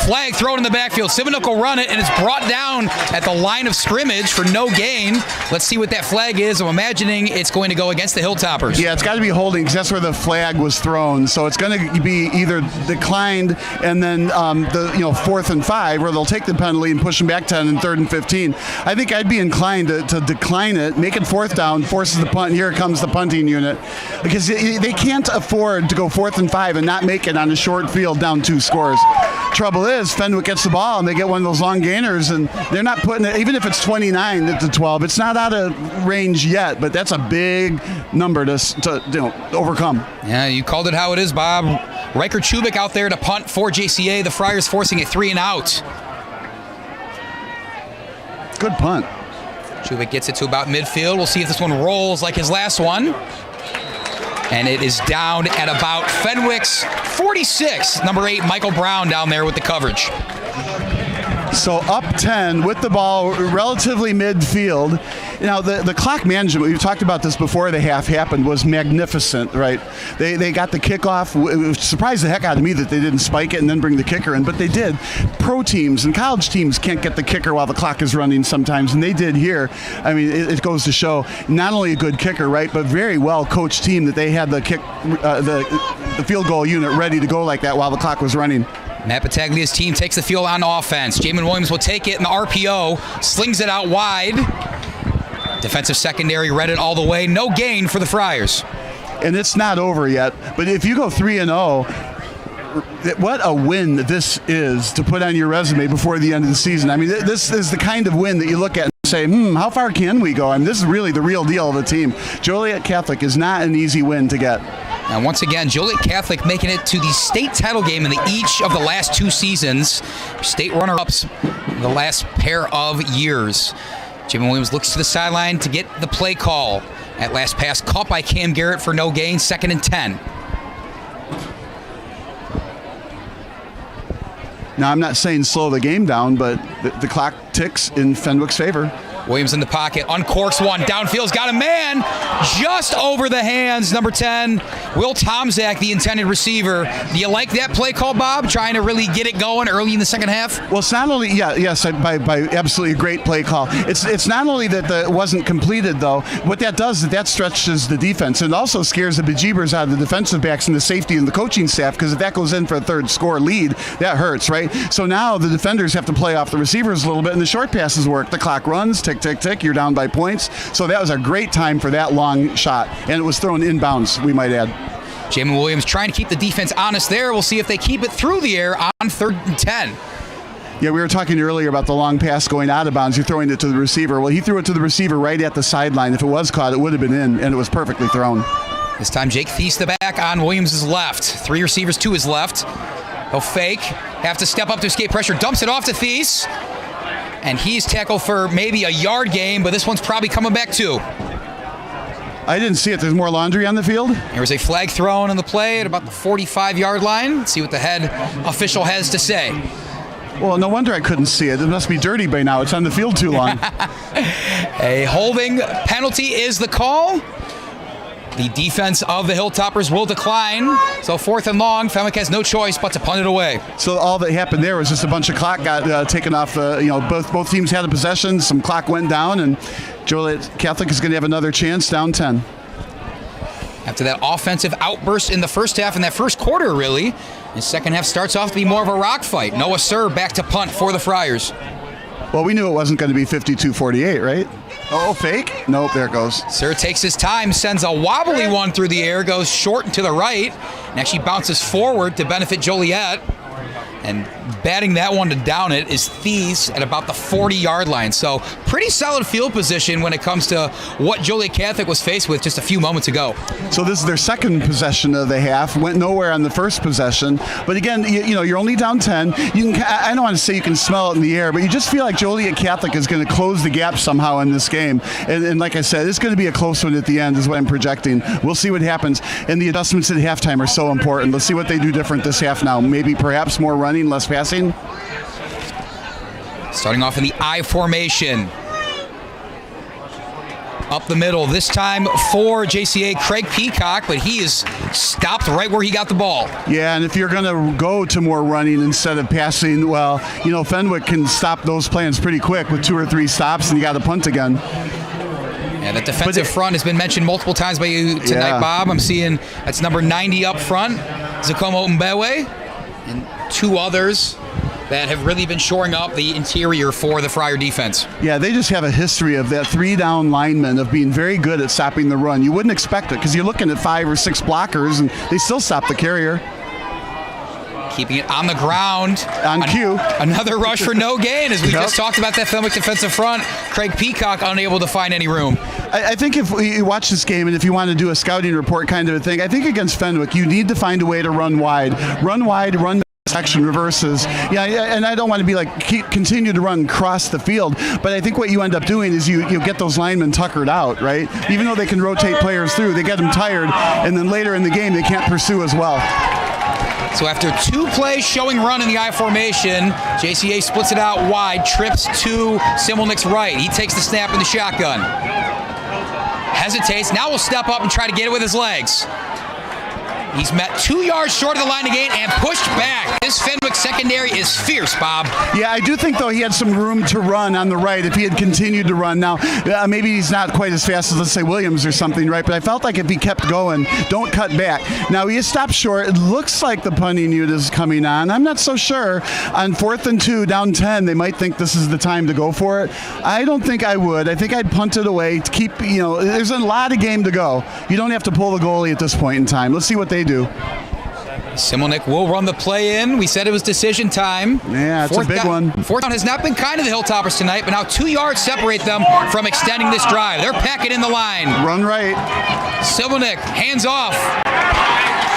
Flag thrown in the backfield. Sivelnick will run it, and it's brought down at the line of scrimmage for no gain. Let's see what that flag is. I'm imagining it's going to go against the Hilltoppers. Yeah, it's got to be holding because that's where the flag was thrown. So it's going to be either declined and then 4th and 5, where they'll take the penalty and push them back 10 and 3rd and 15. I think I'd be inclined to decline it, make it 4th down, forces the punt. And here comes the punting unit. Because they can't afford to go 4th and 5 and not make it on a short field down 2 scores. Trouble is, Fenwick gets the ball and they get one of those long gainers, and they're not putting it, even if it's 29 to 12, it's not out of range yet, but that's a big number to overcome. Yeah, you called it how it is, Bob. Riker Chubik out there to punt for JCA. The Friars forcing a 3-and-out. Good punt. Chubik gets it to about midfield. We'll see if this one rolls like his last one. And it is down at about Fenwick's 46. Number 8, Michael Brown down there with the coverage. So up 10 with the ball relatively midfield. Now the clock management, we've talked about this before the half happened, was magnificent, right? They got the kickoff. It surprised the heck out of me that they didn't spike it and then bring the kicker in, but they did. Pro teams and college teams can't get the kicker while the clock is running sometimes, and they did here. I mean, it goes to show not only a good kicker, right, but very well coached team that they had the kick, the field goal unit ready to go like that while the clock was running. Matt Battaglia's team takes the field on offense. Jamin Williams will take it in the RPO, slings it out wide. Defensive secondary read it all the way. No gain for the Friars. And it's not over yet, but if you go 3-0, what a win this is to put on your resume before the end of the season. I mean, this is the kind of win that you look at and say, how far can we go? I mean, this is really the real deal of the team. Joliet Catholic is not an easy win to get. And once again, Joliet Catholic making it to the state title game in each of the last 2 seasons. State runner-ups in the last pair of years. Jamin Williams looks to the sideline to get the play call. That last pass caught by Cam Garrett for no gain, 2nd and 10. Now, I'm not saying slow the game down, but the clock ticks in Fenwick's favor. Williams in the pocket, uncorks one, downfield's got a man, just over the hands, number 10, Will Tomczak, the intended receiver. Do you like that play call, Bob, trying to really get it going early in the second half? Well, it's not only, by absolutely a great play call. It's not only that it wasn't completed, though. What that does is that stretches the defense. It also scares the bejeebers out of the defensive backs and the safety and the coaching staff, because if that goes in for a third score lead, that hurts, right? So now the defenders have to play off the receivers a little bit, and the short passes work. The clock runs, tick, tick, tick, you're down by points. So that was a great time for that long shot, and it was thrown inbounds, we might add. Jamin Williams trying to keep the defense honest there. We'll see if they keep it through the air on 3rd and 10. Yeah, we were talking earlier about the long pass going out of bounds. You're throwing it to the receiver. Well, he threw it to the receiver right at the sideline. If it was caught, it would have been in, and it was perfectly thrown. This time, Jake Thies the back on Williams' left. 3 receivers to his left. He'll fake, have to step up to escape pressure, dumps it off to Thies. And he's tackled for maybe a yard gain, but this one's probably coming back too. I didn't see it. There's more laundry on the field. There was a flag thrown on the play at about the 45-yard line. Let's see what the head official has to say. Well, no wonder I couldn't see it. It must be dirty by now. It's on the field too long. A holding penalty is the call. The defense of the Hilltoppers will decline. So 4th and long, Fenwick has no choice but to punt it away. So all that happened there was just a bunch of clock got taken off. Both teams had a possession. Some clock went down, and Joliet Catholic is going to have another chance, down 10. After that offensive outburst in the first half, and that first quarter, really, the second half starts off to be more of a rock fight. Noah Sir back to punt for the Friars. Well, we knew it wasn't going to be 52-48, right? Oh, fake? Nope, there it goes. Sir takes his time, sends a wobbly one through the air, goes short and to the right, and actually bounces forward to benefit Joliet. And batting that one to down it is Thies at about the 40-yard line. So pretty solid field position when it comes to what Joliet Catholic was faced with just a few moments ago. So this is their second possession of the half. Went nowhere on the first possession. But again, you're only down 10. I don't want to say you can smell it in the air, but you just feel like Joliet Catholic is going to close the gap somehow in this game. And like I said, it's going to be a close one at the end is what I'm projecting. We'll see what happens. And the adjustments at halftime are so important. Let's see what they do different this half now. Maybe perhaps more running, less passing. Starting off in the I formation. Up the middle, this time for JCA Craig Peacock, but he is stopped right where he got the ball. Yeah, and if you're going to go to more running instead of passing, well, Fenwick can stop those plans pretty quick with 2 or 3 stops, and you got to punt again. Yeah, that defensive front has been mentioned multiple times by you tonight, Bob. I'm seeing that's number 90 up front, Zakomo Mbewe, and 2 others that have really been shoring up the interior for the Friar defense. Yeah, they just have a history of that 3-down lineman of being very good at stopping the run. You wouldn't expect it because you're looking at 5 or 6 blockers, and they still stop the carrier. Keeping it on the ground. On cue. Another rush for no gain, as we just talked about that Fenwick defensive front. Craig Peacock unable to find any room. I think if you watch this game and if you want to do a scouting report kind of a thing, I think against Fenwick, you need to find a way to run wide, run action reverses. Yeah, and I don't want to be like continue to run across the field, but I think what you end up doing is you get those linemen tuckered out, right? Even though they can rotate players through, they get them tired, and then later in the game they can't pursue as well. So after 2 plays showing run in the I formation, JCA splits it out wide, trips to Simmelnick's right. He takes the snap in the shotgun. Hesitates, now will step up and try to get it with his legs. He's met 2 yards short of the line of gain and pushed back. This Fenwick secondary is fierce, Bob. Yeah, I do think, though, he had some room to run on the right if he had continued to run. Now, maybe he's not quite as fast as, let's say, Williams or something, right? But I felt like if he kept going, don't cut back. Now, he has stopped short. It looks like the punting unit is coming on. I'm not so sure. On 4th and 2, down 10, they might think this is the time to go for it. I don't think I would. I think I'd punt it away to keep, there's a lot of game to go. You don't have to pull the goalie at this point in time. Let's see what they do. Simmelnick will run the play in. We said it was decision time. Yeah, it's a big one. 4th down has not been kind to the Hilltoppers tonight, but now 2 yards separate them from extending this drive. They're packing in the line. Run right. Simmelnick, hands off.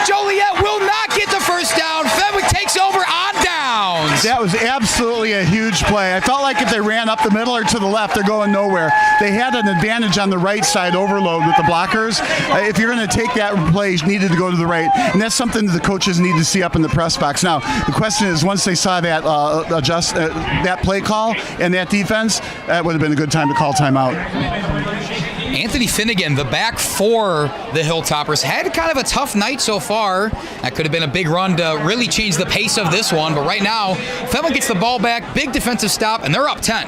Joliet will not get the first down. Fenwick takes over on downs. That was absolutely a huge play. I felt like if they ran up the middle or to the left, they're going nowhere. They had an advantage on the right side overload with the blockers. If you're going to take that play, you needed to go to the right. And that's something that the coaches need to see up in the press box. Now, the question is, once they saw that that play call and that defense, that would have been a good time to call timeout. Anthony Finnegan, the back for the Hilltoppers, had kind of a tough night so far. That could have been a big run to really change the pace of this one. But right now, Fenwick gets the ball back, big defensive stop, and they're up 10.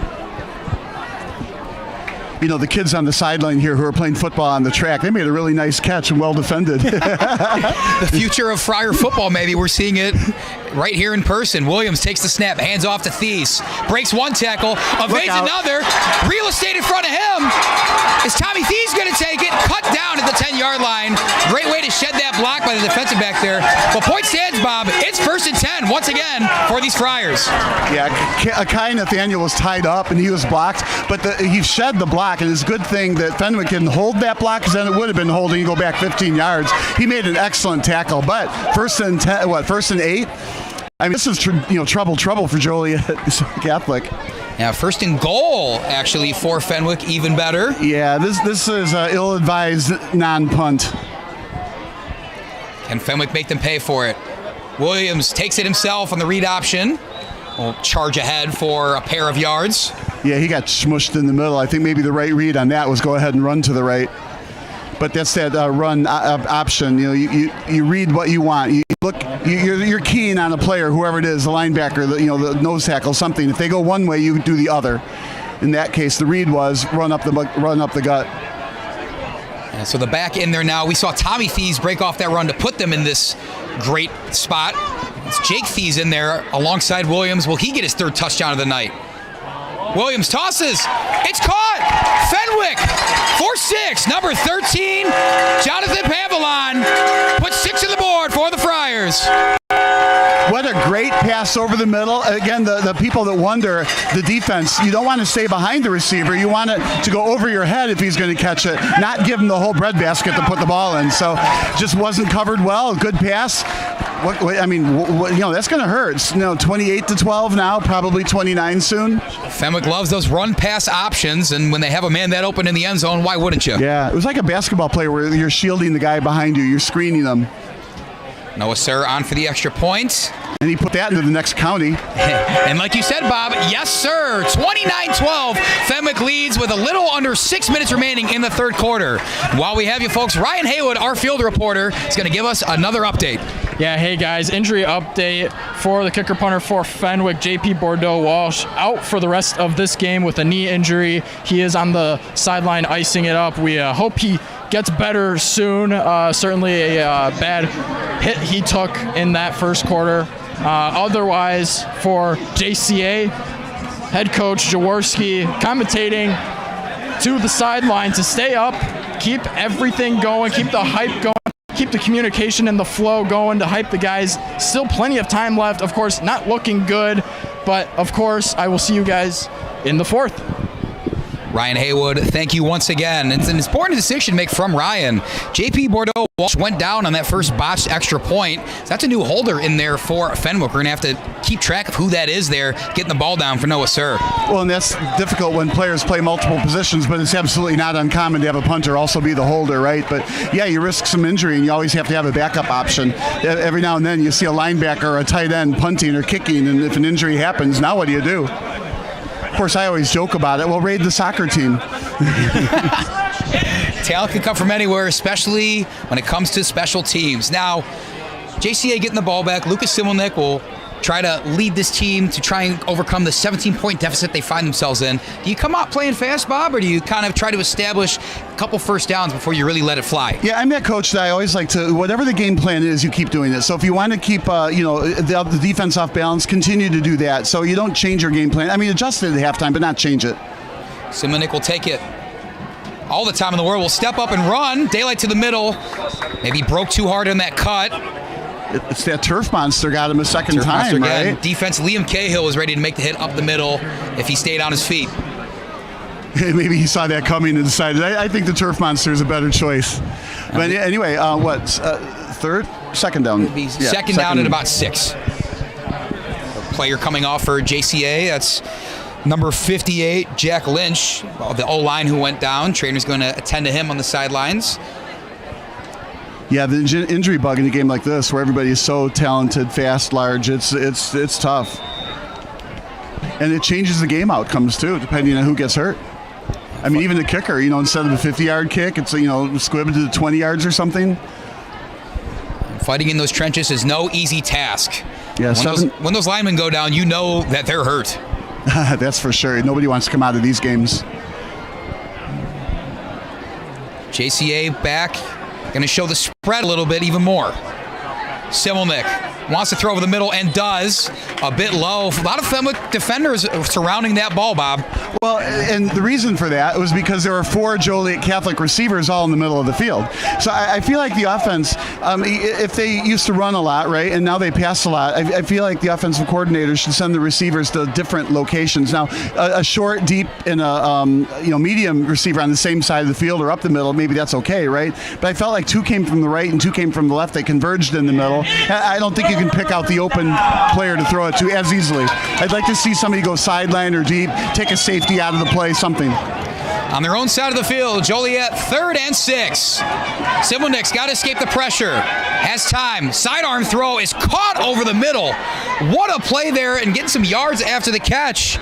The kids on the sideline here who are playing football on the track, they made a really nice catch and well defended. The future of Friar football, maybe. We're seeing it right here in person. Williams takes the snap, hands off to Thies, breaks one tackle, evades another, real estate in front of him. Is Tommy Thies going to take it? Cut down at the 10-yard line. Great way to shed that block by the defensive back there. But point stands, Bob. It's 1st and 10 once again for these Friars. Yeah, Akai Nathaniel was tied up and he was blocked, but he shed the block. And it's a good thing that Fenwick didn't hold that block, because then it would have been holding. You go back 15 yards. He made an excellent tackle, but 1st and 10, 1st and 8. I mean, this is trouble for Joliet Catholic. Yeah, 1st and goal actually for Fenwick, even better. Yeah, this is ill-advised non-punt. Can Fenwick make them pay for it? Williams takes it himself on the read option. Will charge ahead for a pair of yards. Yeah, he got smushed in the middle. I think maybe the right read on that was go ahead and run to the right. But that's that run option. You read what you want. You look. You're keying on a player, whoever it is, the linebacker, the nose tackle, something. If they go one way, you do the other. In that case, the read was run up the gut. And so the back in there now. We saw Tommy Thies break off that run to put them in this great spot. It's Jake Thies in there alongside Williams. Will he get his 3rd touchdown of the night? Williams tosses. It's caught. Fenwick. 4-6. Number 13. Jonathan Pavilon puts 6 on the board for the Friars. What a great pass over the middle. Again, the people that wonder, the defense, you don't want to stay behind the receiver. You want it to go over your head if he's going to catch it, not give him the whole breadbasket to put the ball in. So just wasn't covered well. Good pass. That's going to hurt. 28-12 now, probably 29 soon. Fenwick loves those run-pass options, and when they have a man that open in the end zone, why wouldn't you? Yeah, it was like a basketball player where you're shielding the guy behind you. You're screening them. Noah Serra on for the extra point. And he put that into the next county. And like you said, Bob, yes, sir. 29-12. Fenwick leads with a little under 6 minutes remaining in the 3rd quarter. While we have you folks, Ryan Haywood, our field reporter, is going to give us another update. Yeah, hey guys, injury update for the kicker punter for Fenwick, JP Bordeaux Walsh, out for the rest of this game with a knee injury. He is on the sideline icing it up. We hope he gets better soon. Certainly a bad hit he took in that 1st quarter. Otherwise, for JCA, head coach Jaworski commentating to the sideline to stay up, keep everything going, keep the hype going, keep the communication and the flow going to hype the guys. Still plenty of time left. Of course, not looking good, but of course, I will see you guys in the 4th. Ryan Haywood, thank you once again. It's an important decision to make from Ryan. JP Bordeaux Walsh went down on that first botched extra point. So that's a new holder in there for Fenwick. We're going to have to keep track of who that is there, getting the ball down for Noah Sir. Well, and that's difficult when players play multiple positions, but it's absolutely not uncommon to have a punter also be the holder, right? But yeah, you risk some injury, and you always have to have a backup option. Every now and then you see a linebacker or a tight end punting or kicking, and if an injury happens, now what do you do? Of course, I always joke about it. We'll raid the soccer team. Talent can come from anywhere, especially when it comes to special teams. Now, JCA getting the ball back. Lucas Simelnick will try to lead this team to try and overcome the 17-point deficit they find themselves in. Do you come out playing fast, Bob, or do you kind of try to establish a couple first downs before you really let it fly? Yeah, I'm that coach that I always like to, whatever the game plan is, you keep doing it. So if you want to keep, the defense off balance, continue to do that. So you don't change your game plan. I mean, adjust it at halftime, but not change it. Simelnick will take it. All the time in the world will step up and run. Daylight to the middle. Maybe broke too hard on that cut. It's that turf monster got him a second Turf time, monster right? Defense, Liam Cahill was ready to make the hit up the middle if he stayed on his feet. Maybe he saw that coming and decided, I think the turf monster is a better choice. But anyway, third? Second down. It'd be second down at about 6. A player coming off for JCA, that's number 58, Jack Lynch, the O-line who went down. Trainer's going to attend to him on the sidelines. Yeah, the injury bug in a game like this, where everybody is so talented, fast, large, it's tough, and it changes the game outcomes too, depending on who gets hurt. I mean, even the kicker, instead of a 50-yard kick, it's squibbed to the 20 yards or something. Fighting in those trenches is no easy task. Yeah, when those linemen go down, you know that they're hurt. That's for sure. Nobody wants to come out of these games. JCA back. Going to show the spread a little bit even more. Simelnick wants to throw over the middle and does. A bit low. A lot of Fenwick defenders surrounding that ball, Bob. Well, and the reason for that was because there were 4 Joliet Catholic receivers all in the middle of the field. So I feel like the offense, if they used to run a lot, right, and now they pass a lot, I feel like the offensive coordinator should send the receivers to different locations. Now, a short, deep, and a medium receiver on the same side of the field or up the middle, maybe that's okay, right? But I felt like 2 came from the right and 2 came from the left. They converged in the middle. I don't think you can pick out the open player to throw it to as easily. I'd like to see somebody go sideline or deep, take a safety out of the play, something. On their own side of the field, Joliet 3rd and 6. Simelnick's got to escape the pressure. Has time. Sidearm throw is caught over the middle. What a play there, and getting some yards after the catch.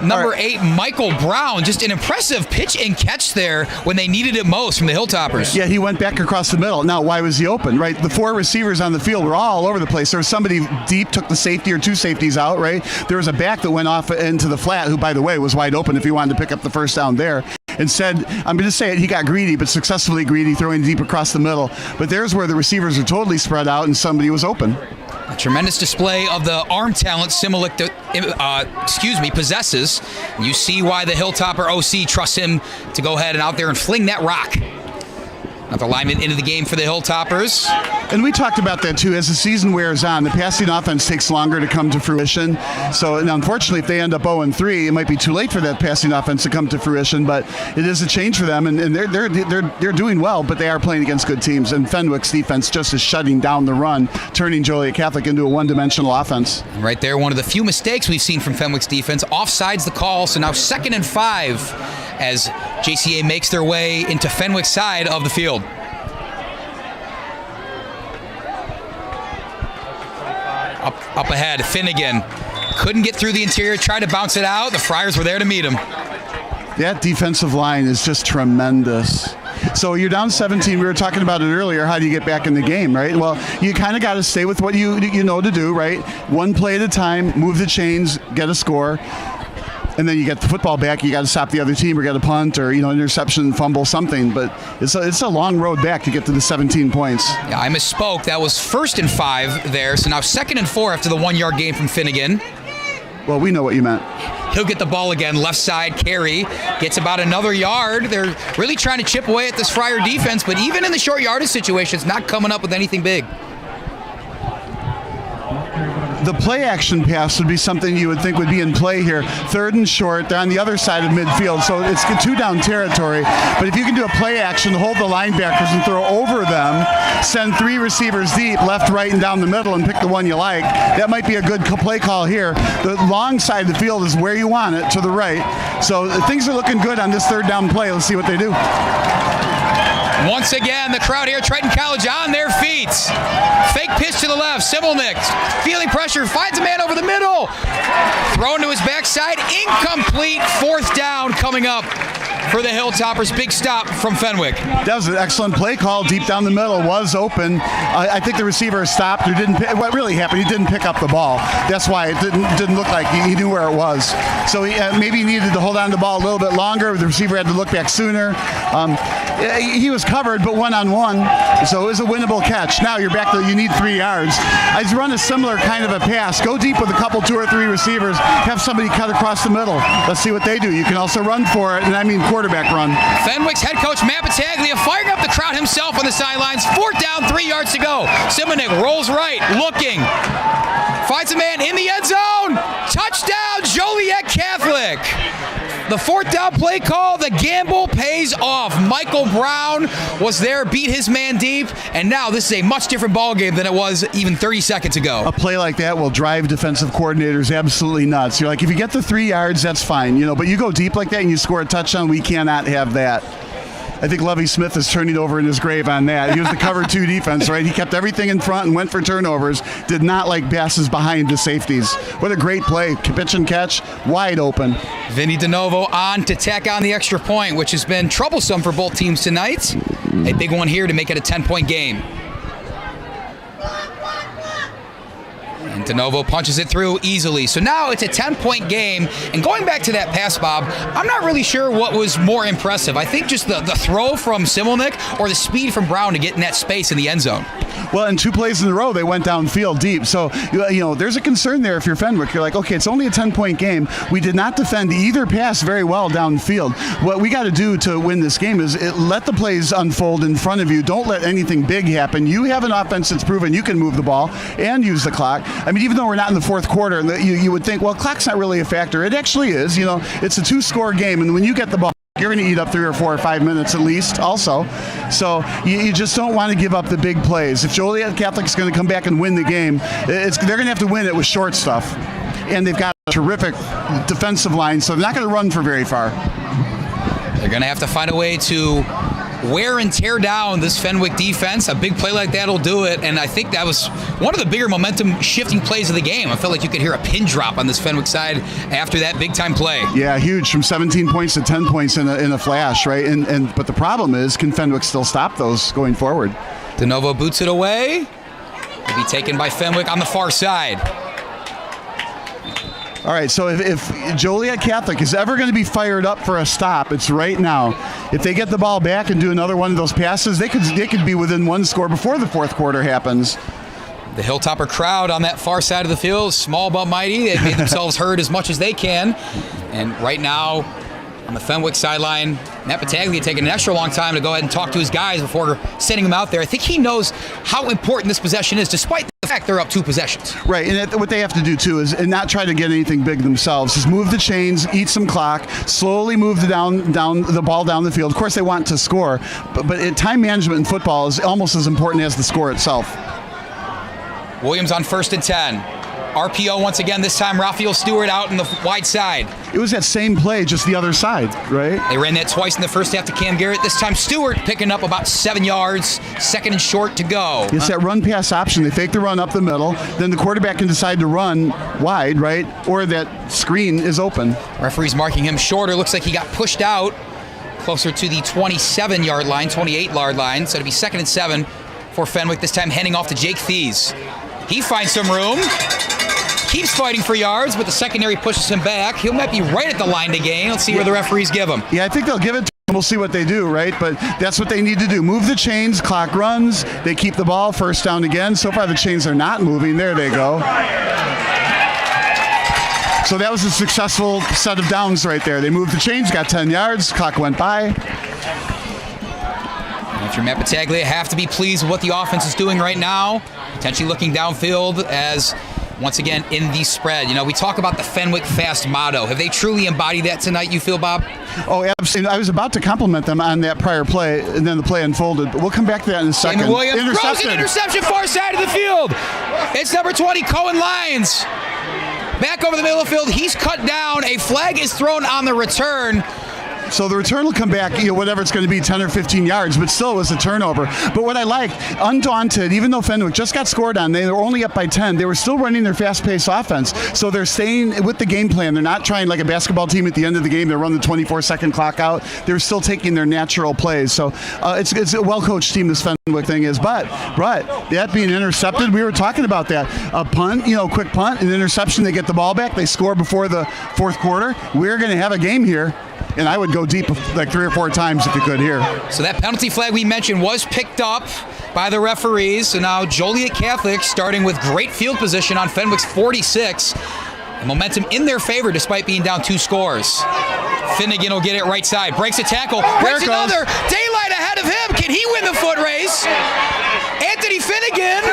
Number 8, Michael Brown, just an impressive pitch and catch there when they needed it most from the Hilltoppers. Yeah, he went back across the middle. Now, why was he open, right? The 4 receivers on the field were all over the place. There was somebody deep, took the safety or 2 safeties out, right? There was a back that went off into the flat, who, by the way, was wide open if he wanted to pick up the first down there. Instead, I'm going to say it, he got greedy, but successfully greedy, throwing deep across the middle. But there's where the receivers are totally spread out and somebody was open. A tremendous display of the arm talent Simelnick possesses. You see why the Hilltopper OC trusts him to go ahead and out there and fling that rock. Another lineman into the game for the Hilltoppers. And we talked about that too. As the season wears on, the passing offense takes longer to come to fruition. So, and unfortunately, if they end up 0-3, it might be too late for that passing offense to come to fruition. But it is a change for them, and they're doing well. But they are playing against good teams. And Fenwick's defense just is shutting down the run, turning Joliet Catholic into a one-dimensional offense. And right there, one of the few mistakes we've seen from Fenwick's defense. Offsides the call, so now 2nd and 5 as JCA makes their way into Fenwick's side of the field. Up ahead, Finnegan couldn't get through the interior, tried to bounce it out. The Friars were there to meet him. That defensive line is just tremendous. So you're down 17. We were talking about it earlier. How do you get back in the game, right? Well, you kind of got to stay with what you know to do, right? One play at a time, move the chains, get a score. And then you get the football back, you got to stop the other team or get a punt or, interception, fumble, something. But it's a long road back to get to the 17 points. Yeah, I misspoke. That was 1st and 5 there. So now 2nd and 4 after the 1-yard gain from Finnegan. Well, we know what you meant. He'll get the ball again. Left side carry. Gets about another yard. They're really trying to chip away at this Friar defense. But even in the short yardage situation, it's not coming up with anything big. the play action pass would be something you would think would be in play here. 3rd and short, they're on the other side of midfield, so it's 2-down territory. But if you can do a play action, hold the linebackers and throw over them, send 3 receivers deep, left, right, and down the middle, and pick the one you like, that might be a good play call here. The long side of the field is where you want it, to the right. So things are looking good on this 3rd down play. Let's see what they do. Once again, the crowd here at Triton College on their feet. Fake pitch to the left. Simmelnick feeling pressure, finds a man over the middle. Thrown to his backside, incomplete. 4th down coming up for the Hilltoppers. Big stop from Fenwick. That was an excellent play call. Deep down the middle, was open. I think the receiver stopped or didn't. What really happened? He didn't pick up the ball. That's why it didn't look like he knew where it was. So maybe he needed to hold on to the ball a little bit longer. The receiver had to look back sooner. He was covered, but one-on-one, so it was a winnable catch. Now you're back to you need 3 yards. I'd run a similar kind of a pass. Go deep with a couple, 2 or 3 receivers. Have somebody cut across the middle. Let's see what they do. You can also run for it, and I mean quarterback run. Fenwick's head coach Matt Battaglia firing up the crowd himself on the sidelines. 4th down, 3 yards to go. Simonic rolls right, looking, finds a man in the end zone. Touchdown, Joliet Catholic. The 4th down play call, the gamble pays off. Michael Brown was there, beat his man deep, and now this is a much different ball game than it was even 30 seconds ago. A play like that will drive defensive coordinators absolutely nuts. You're like, if you get the 3 yards, that's fine, but you go deep like that and you score a touchdown, we cannot have that. I think Lovie Smith is turning over in his grave on that. He was the cover 2 defense, right? He kept everything in front and went for turnovers. Did not like passes behind the safeties. What a great play. Pitch and catch, wide open. Vinny DeNovo on to tack on the extra point, which has been troublesome for both teams tonight. A big one here to make it a 10-point game. And DeNovo punches it through easily. So now it's a 10-point game. And going back to that pass, Bob, I'm not really sure what was more impressive. I think just the throw from Simmelnick or the speed from Brown to get in that space in the end zone. Well, in 2 plays in a row, they went downfield deep. So, there's a concern there if you're Fenwick. You're like, okay, it's only a 10-point game. We did not defend either pass very well downfield. What we got to do to win this game is let the plays unfold in front of you. Don't let anything big happen. You have an offense that's proven you can move the ball and use the clock. I mean, even though we're not in the 4th quarter, you would think, well, clock's not really a factor. It actually is. It's a 2-score game, and when you get the ball, you're going to eat up 3 or 4 or 5 minutes at least also. So you just don't want to give up the big plays. If Joliet Catholic's going to come back and win the game, they're going to have to win it with short stuff. And they've got a terrific defensive line, so they're not going to run for very far. They're going to have to find a way to wear and tear down this Fenwick defense. A big play like that will do it, and I think that was one of the bigger momentum-shifting plays of the game. I felt like you could hear a pin drop on this Fenwick side after that big-time play. Yeah, huge, from 17 points to 10 points in a flash, right? But the problem is, can Fenwick still stop those going forward? DeNovo boots it away. Will be taken by Fenwick on the far side. All right, so if Joliet Catholic is ever going to be fired up for a stop, it's right now. If they get the ball back and do another one of those passes, they could be within 1 score before the 4th quarter happens. The Hilltopper crowd on that far side of the field, small but mighty. They've made themselves heard as much as they can. And right now, on the Fenwick sideline, Matt Battaglia taking an extra long time to go ahead and talk to his guys before sending them out there. I think he knows how important this possession is, despite the fact they're up 2 possessions. Right, and what they have to do, too, is not try to get anything big themselves. Just move the chains, eat some clock, slowly move the ball down the field. Of course, they want to score, but time management in football is almost as important as the score itself. Williams on 1st and 10. RPO once again, this time Raphael Stewart out in the wide side. It was that same play, just the other side, right? They ran that twice in the first half to Cam Garrett. This time Stewart picking up about 7 yards, 2nd and short to go. It's that run-pass option. They fake the run up the middle, then the quarterback can decide to run wide, right? Or that screen is open. Referee's marking him shorter. Looks like he got pushed out closer to the 27-yard line, 28-yard line. So it'll be 2nd and 7 for Fenwick, this time handing off to Jake Thies. He finds some room. Keeps fighting for yards, but the secondary pushes him back. He might be right at the line to gain. Let's see where the referees give him. Yeah, I think they'll give it to him. We'll see what they do, right? But that's what they need to do. Move the chains, clock runs. They keep the ball, 1st down again. So far the chains are not moving. There they go. So that was a successful set of downs right there. They moved the chains, got 10 yards, clock went by. If you're Matt Battaglia, have to be pleased with what the offense is doing right now. Potentially looking downfield as once again in the spread. You know, we talk about the Fenwick Fast motto. Have they truly embodied that tonight, you feel, Bob? Oh, absolutely. I was about to compliment them on that prior play, and then the play unfolded. But we'll come back to that in a second. Damon Williams throws an interception far side of the field. It's number 20, Cohen Lyons. Back over the middle of the field. He's cut down. A flag is thrown on the return. So the return will come back, whatever it's going to be, 10 or 15 yards, but still it was a turnover. But what I like, undaunted, even though Fenwick just got scored on, they were only up by 10, they were still running their fast-paced offense. So they're staying with the game plan. They're not trying like a basketball team at the end of the game to run the 24-second clock out. They're still taking their natural plays. So it's a well-coached team, this Fenwick thing is. But that being intercepted, we were talking about that. A punt, quick punt, an interception, they get the ball back, they score before the fourth quarter. We're going to have a game here. And I would go deep like 3 or 4 times if you could here. So that penalty flag we mentioned was picked up by the referees. So now Joliet Catholic starting with great field position on Fenwick's 46. And momentum in their favor despite being down 2 scores. Finnegan will get it right side. Breaks a tackle. Breaks another. Daylight ahead of him. Can he win the foot race? Anthony Finnegan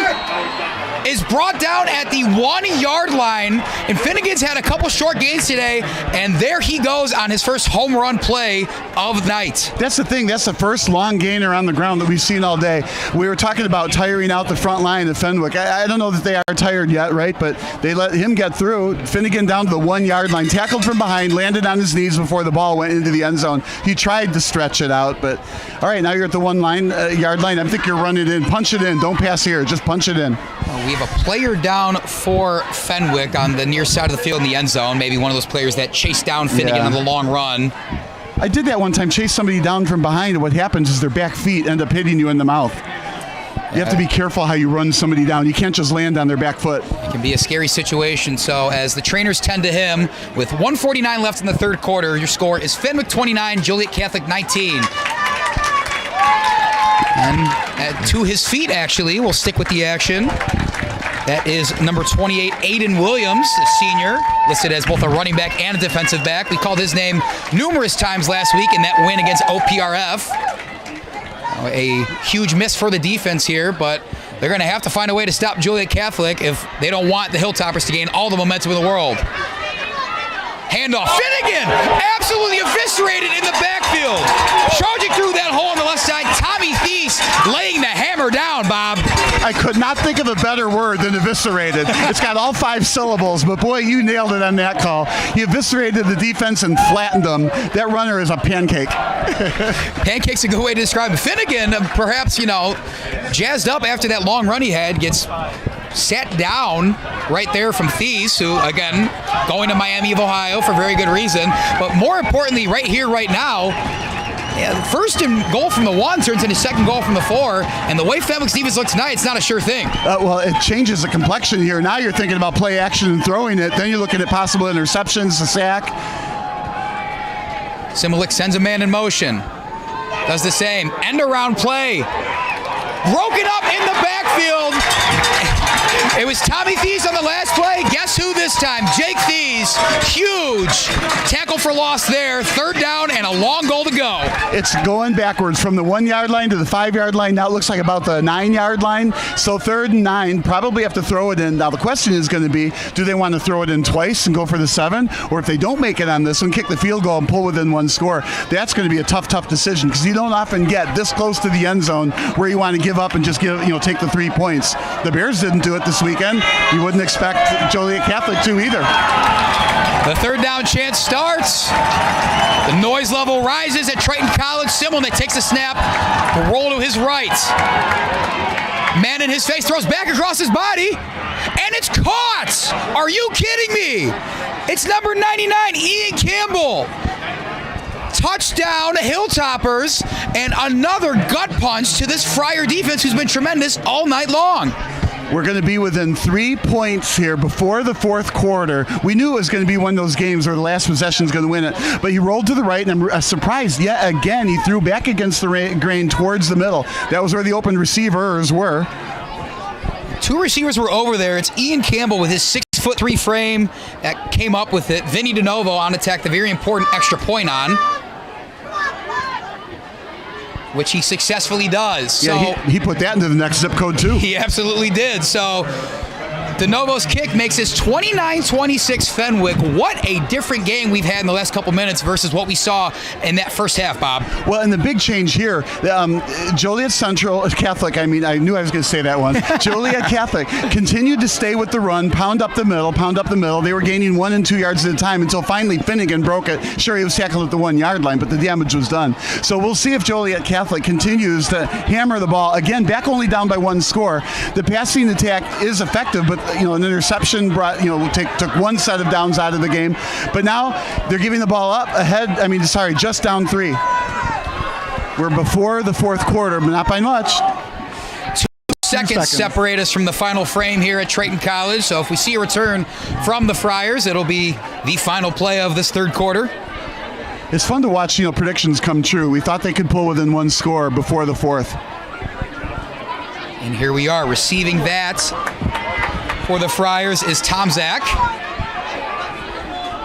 is brought down at the 1-yard line, and Finnegan's had a couple short gains today, and there he goes on his first home run play of the night. That's the thing. That's the first long gainer on the ground that we've seen all day. We were talking about tiring out the front line of Fenwick. I don't know that they are tired yet, right? But they let him get through. Finnegan down to the 1-yard line, tackled from behind, landed on his knees before the ball went into the end zone. He tried to stretch it out, but all right, now you're at the 1-yard line. I think you're running it in. Punch it in. Don't pass here. Just punch it in. We have a player down for Fenwick on the near side of the field in the end zone. Maybe one of those players that chased down Finnegan on the long run. I did that one time, chase somebody down from behind, and what happens is their back feet end up hitting you in the mouth. You have to be careful how you run somebody down. You can't just land on their back foot. It can be a scary situation. So as the trainers tend to him, with 1:49 left in the third quarter, your score is Fenwick 29, Joliet Catholic 19. And to his feet, actually, we'll stick with the action. That is number 28, Aiden Williams, a senior, listed as both a running back and a defensive back. We called his name numerous times last week in that win against OPRF. A huge miss for the defense here, but they're going to have to find a way to stop Joliet Catholic if they don't want the Hilltoppers to gain all the momentum in the world. Handoff. Finnegan absolutely eviscerated in the backfield. Charging through that hole on the left side. Tommy Thies laying the hammer down, Bob. I could not think of a better word than eviscerated. It's got all 5 syllables, but boy, you nailed it on that call. He eviscerated the defense and flattened them. That runner is a pancake. Pancake's a good way to describe it. Finnegan, perhaps, jazzed up after that long run he had, gets sat down right there from Thies, who, again, going to Miami of Ohio for very good reason. But more importantly, right here, right now, first and goal from the 1 turns into second goal from the 4. And the way Fenwick's defense looks tonight, it's not a sure thing. Well, it changes the complexion here. Now you're thinking about play action and throwing it. Then you're looking at possible interceptions, a sack. Similik sends a man in motion. Does the same. End around play. Broken up in the backfield. It was Tommy Thies on the last play. Guess who this time? Jake Thies. Huge tackle for loss there. Third down and a long goal to go. It's going backwards from the 1-yard line to the 5-yard line. Now it looks like about the 9-yard line. So 3rd and 9, probably have to throw it in. Now the question is going to be, do they want to throw it in twice and go for the 7? Or if they don't make it on this one, kick the field goal and pull within 1 score. That's going to be a tough decision because you don't often get this close to the end zone where you want to give up and just take the 3 points. The Bears didn't do it this weekend. You wouldn't expect Joliet Catholic to either. The third down chance starts. The noise level rises at Triton College. Simmelnick takes a snap. The roll to his right. Man in his face throws back across his body. And it's caught! Are you kidding me? It's number 99, Ian Campbell. Touchdown, Hilltoppers, and another gut punch to this Friar defense who's been tremendous all night long. We're going to be within 3 points here before the 4th quarter. We knew it was going to be one of those games where the last possession is going to win it. But he rolled to the right, and I'm surprised yet again. He threw back against the grain towards the middle. That was where the open receivers were. 2 receivers were over there. It's Ian Campbell with his 6'3" frame that came up with it. Vinny DeNovo on attack, the very important extra point on, which he successfully does. Yeah, so he put that into the next zip code too. He absolutely did. So DeNovo's kick makes this 29-26 Fenwick. What a different game we've had in the last couple minutes versus what we saw in that first half, Bob. Well, and the big change here, Joliet Central Catholic, I knew I was going to say that one. Joliet Catholic continued to stay with the run, pound up the middle. They were gaining 1 and 2 yards at a time until finally Finnegan broke it. Sure, he was tackled at the 1 yard line, but the damage was done. So we'll see if Joliet Catholic continues to hammer the ball. Again, back only down by 1 score. The passing attack is effective, but an interception brought took 1 set of downs out of the game. But now they're giving the ball up ahead. Just down 3. We're before the 4th quarter, but not by much. 2 seconds separate us from the final frame here at Triton College. So if we see a return from the Friars, it'll be the final play of this 3rd quarter. It's fun to watch, predictions come true. We thought they could pull within 1 score before the 4th. And here we are, receiving that for the Friars is Tom Zach.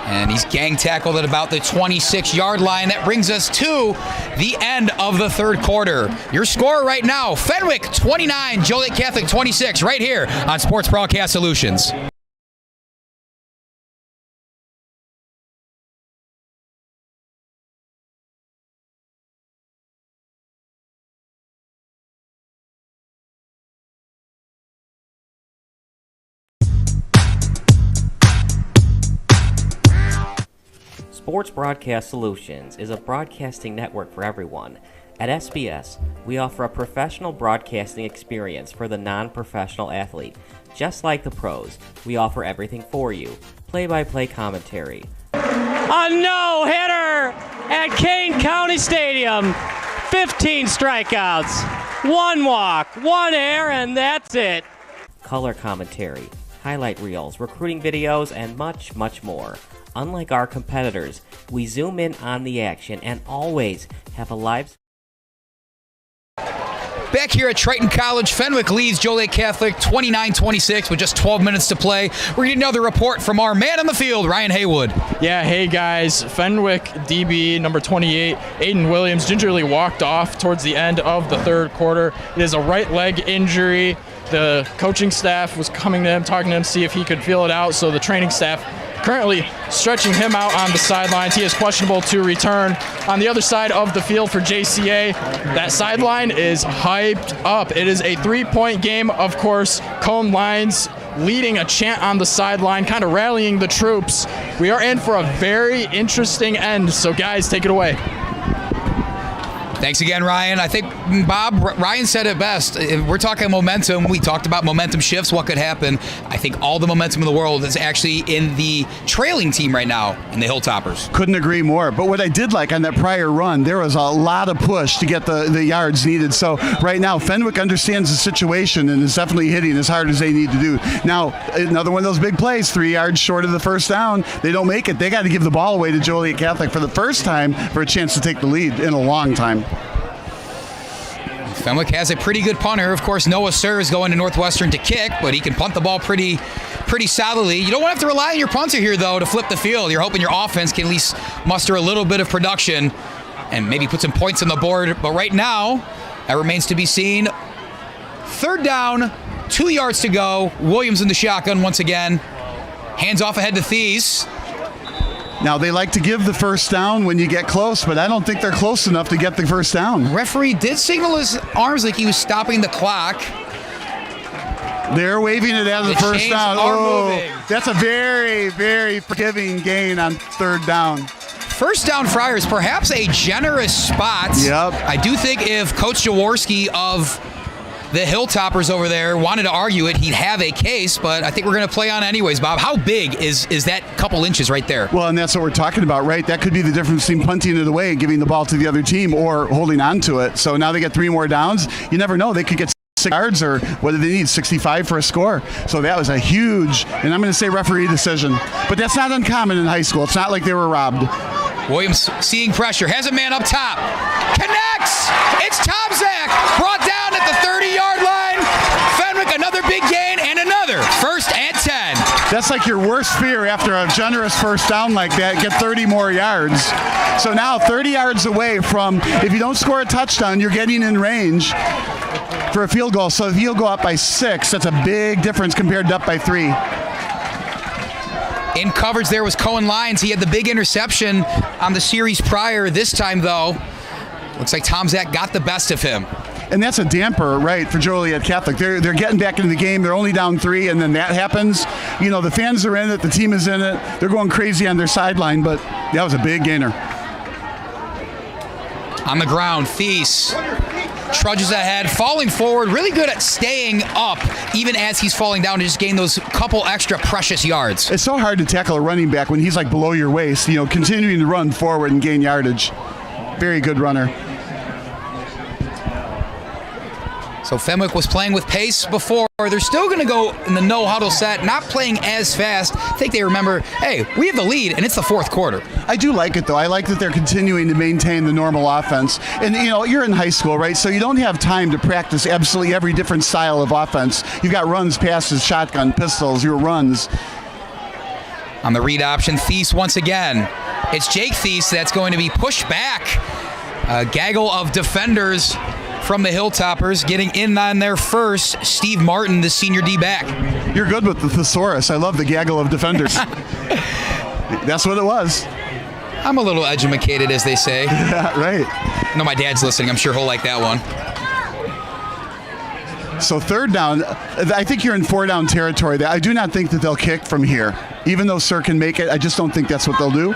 And he's gang tackled at about the 26-yard line. That brings us to the end of the 3rd quarter. Your score right now, Fenwick 29, Joliet Catholic 26, right here on Sports Broadcast Solutions. Sports Broadcast Solutions is a broadcasting network for everyone. At SBS, we offer a professional broadcasting experience for the non-professional athlete. Just like the pros, we offer everything for you. Play-by-play commentary. A no-hitter at Kane County Stadium. 15 strikeouts, 1 walk, 1 error, and that's it. Color commentary, highlight reels, recruiting videos, and much, much more. Unlike our competitors, we zoom in on the action and always have a live... Back here at Triton College, Fenwick leads Joliet Catholic 29-26 with just 12 minutes to play. We're getting another report from our man on the field, Ryan Haywood. Yeah, hey guys. Fenwick DB number 28, Aiden Williams, gingerly walked off towards the end of the 3rd quarter. It is a right leg injury. The coaching staff was coming to him, talking to him, see if he could feel it out. So the training staff currently stretching him out on the sidelines. He is questionable to return. On the other side of the field for JCA, that sideline is hyped up. It is a 3-point game, of course. Cone Lines leading a chant on the sideline, kind of rallying the troops. We are in for a very interesting end, so guys, take it away. Thanks again, Ryan. I think, Bob, Ryan said it best. If we're talking momentum. We talked about momentum shifts, what could happen. I think all the momentum in the world is actually in the trailing team right now in the Hilltoppers. Couldn't agree more. But what I did like on that prior run, there was a lot of push to get the yards needed. So right now, Fenwick understands the situation and is definitely hitting as hard as they need to do. Now, another one of those big plays, 3 yards short of the first down. They don't make it. They got to give the ball away to Joliet Catholic for the first time for a chance to take the lead in a long time. Fenwick has a pretty good punter. Of course, Noah Sir is going to Northwestern to kick, but he can punt the ball pretty solidly. You don't have to rely on your punter here, though, to flip the field. You're hoping your offense can at least muster a little bit of production and maybe put some points on the board. But right now, that remains to be seen. 3rd down, 2 yards to go. Williams in the shotgun once again. Hands off ahead to Thies. Now, they like to give the first down when you get close, but I don't think they're close enough to get the first down. Referee did signal his arms like he was stopping the clock. They're waving it out of the first down. That's a very, very forgiving gain on 3rd down. First down Friars, perhaps a generous spot. Yep. I do think if Coach Jaworski of the Hilltoppers over there wanted to argue it, he'd have a case, but I think we're going to play on anyways, Bob. How big is that couple inches right there? Well, and that's what we're talking about, right? That could be the difference between punting it away and giving the ball to the other team or holding on to it. So now they get 3 more downs. You never know. They could get 6 yards or what do they need, 65 for a score. So that was a huge, and I'm going to say referee decision. But that's not uncommon in high school. It's not like they were robbed. Williams seeing pressure, has a man up top, connects! It's Tom Zach, brought down at the 30-yard line. Fenwick, another big gain, and another 1st and 10. That's like your worst fear after a generous first down like that, get 30 more yards. So now 30 yards away from, if you don't score a touchdown, you're getting in range for a field goal. So if you'll go up by 6, that's a big difference compared to up by 3. In coverage there was Cohen Lyons. He had the big interception on the series prior. This time, though, looks like Tom Zach got the best of him. And that's a damper, right, for Joliet Catholic. They're getting back into the game. They're only down 3, and then that happens. You know, the fans are in it. The team is in it. They're going crazy on their sideline, but that was a big gainer. On the ground, Thies trudges ahead, falling forward, really good at staying up, even as he's falling down to just gain those couple extra precious yards. It's so hard to tackle a running back when he's like below your waist, you know, continuing to run forward and gain yardage. Very good runner. So Fenwick was playing with pace before. They're still going to go in the no-huddle set, not playing as fast. I think they remember, hey, we have the lead, and it's the fourth quarter. I do like it, though. I like that they're continuing to maintain the normal offense. And, you know, you're in high school, right? So you don't have time to practice absolutely every different style of offense. You've got runs, passes, shotgun, pistols, your runs. On the read option, Thies once again. It's Jake Thies that's going to be pushed back. A gaggle of defenders from the Hilltoppers getting in on their first. Steve Martin, the senior D-back. You're good with the thesaurus. I love the gaggle of defenders. That's what it was. I'm a little edumacated, as they say. Yeah, right. No, my dad's listening. I'm sure he'll like that one. So third down, I think you're in 4-down territory. I do not think that they'll kick from here. Even though Sir can make it, I just don't think that's what they'll do.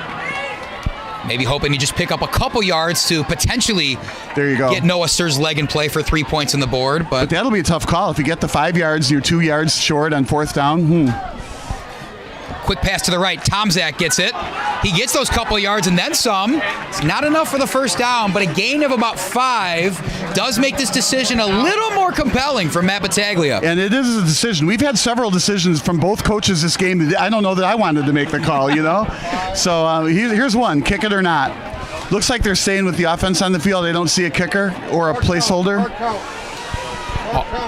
Maybe hoping to just pick up a couple yards to potentially get Noah Sir's leg in play for 3 points on the board. But that'll be a tough call. If you get the 5 yards, you're 2 yards short on fourth down. Quick pass to the right. Tom Zach gets it. He gets those couple yards and then some. It's not enough for the first down, but a gain of about 5 does make this decision a little more compelling for Matt Battaglia. And it is a decision. We've had several decisions from both coaches this game. I don't know that I wanted to make the call, you know? So here's one, kick it or not. Looks like they're staying with the offense on the field. They don't see a kicker or a placeholder.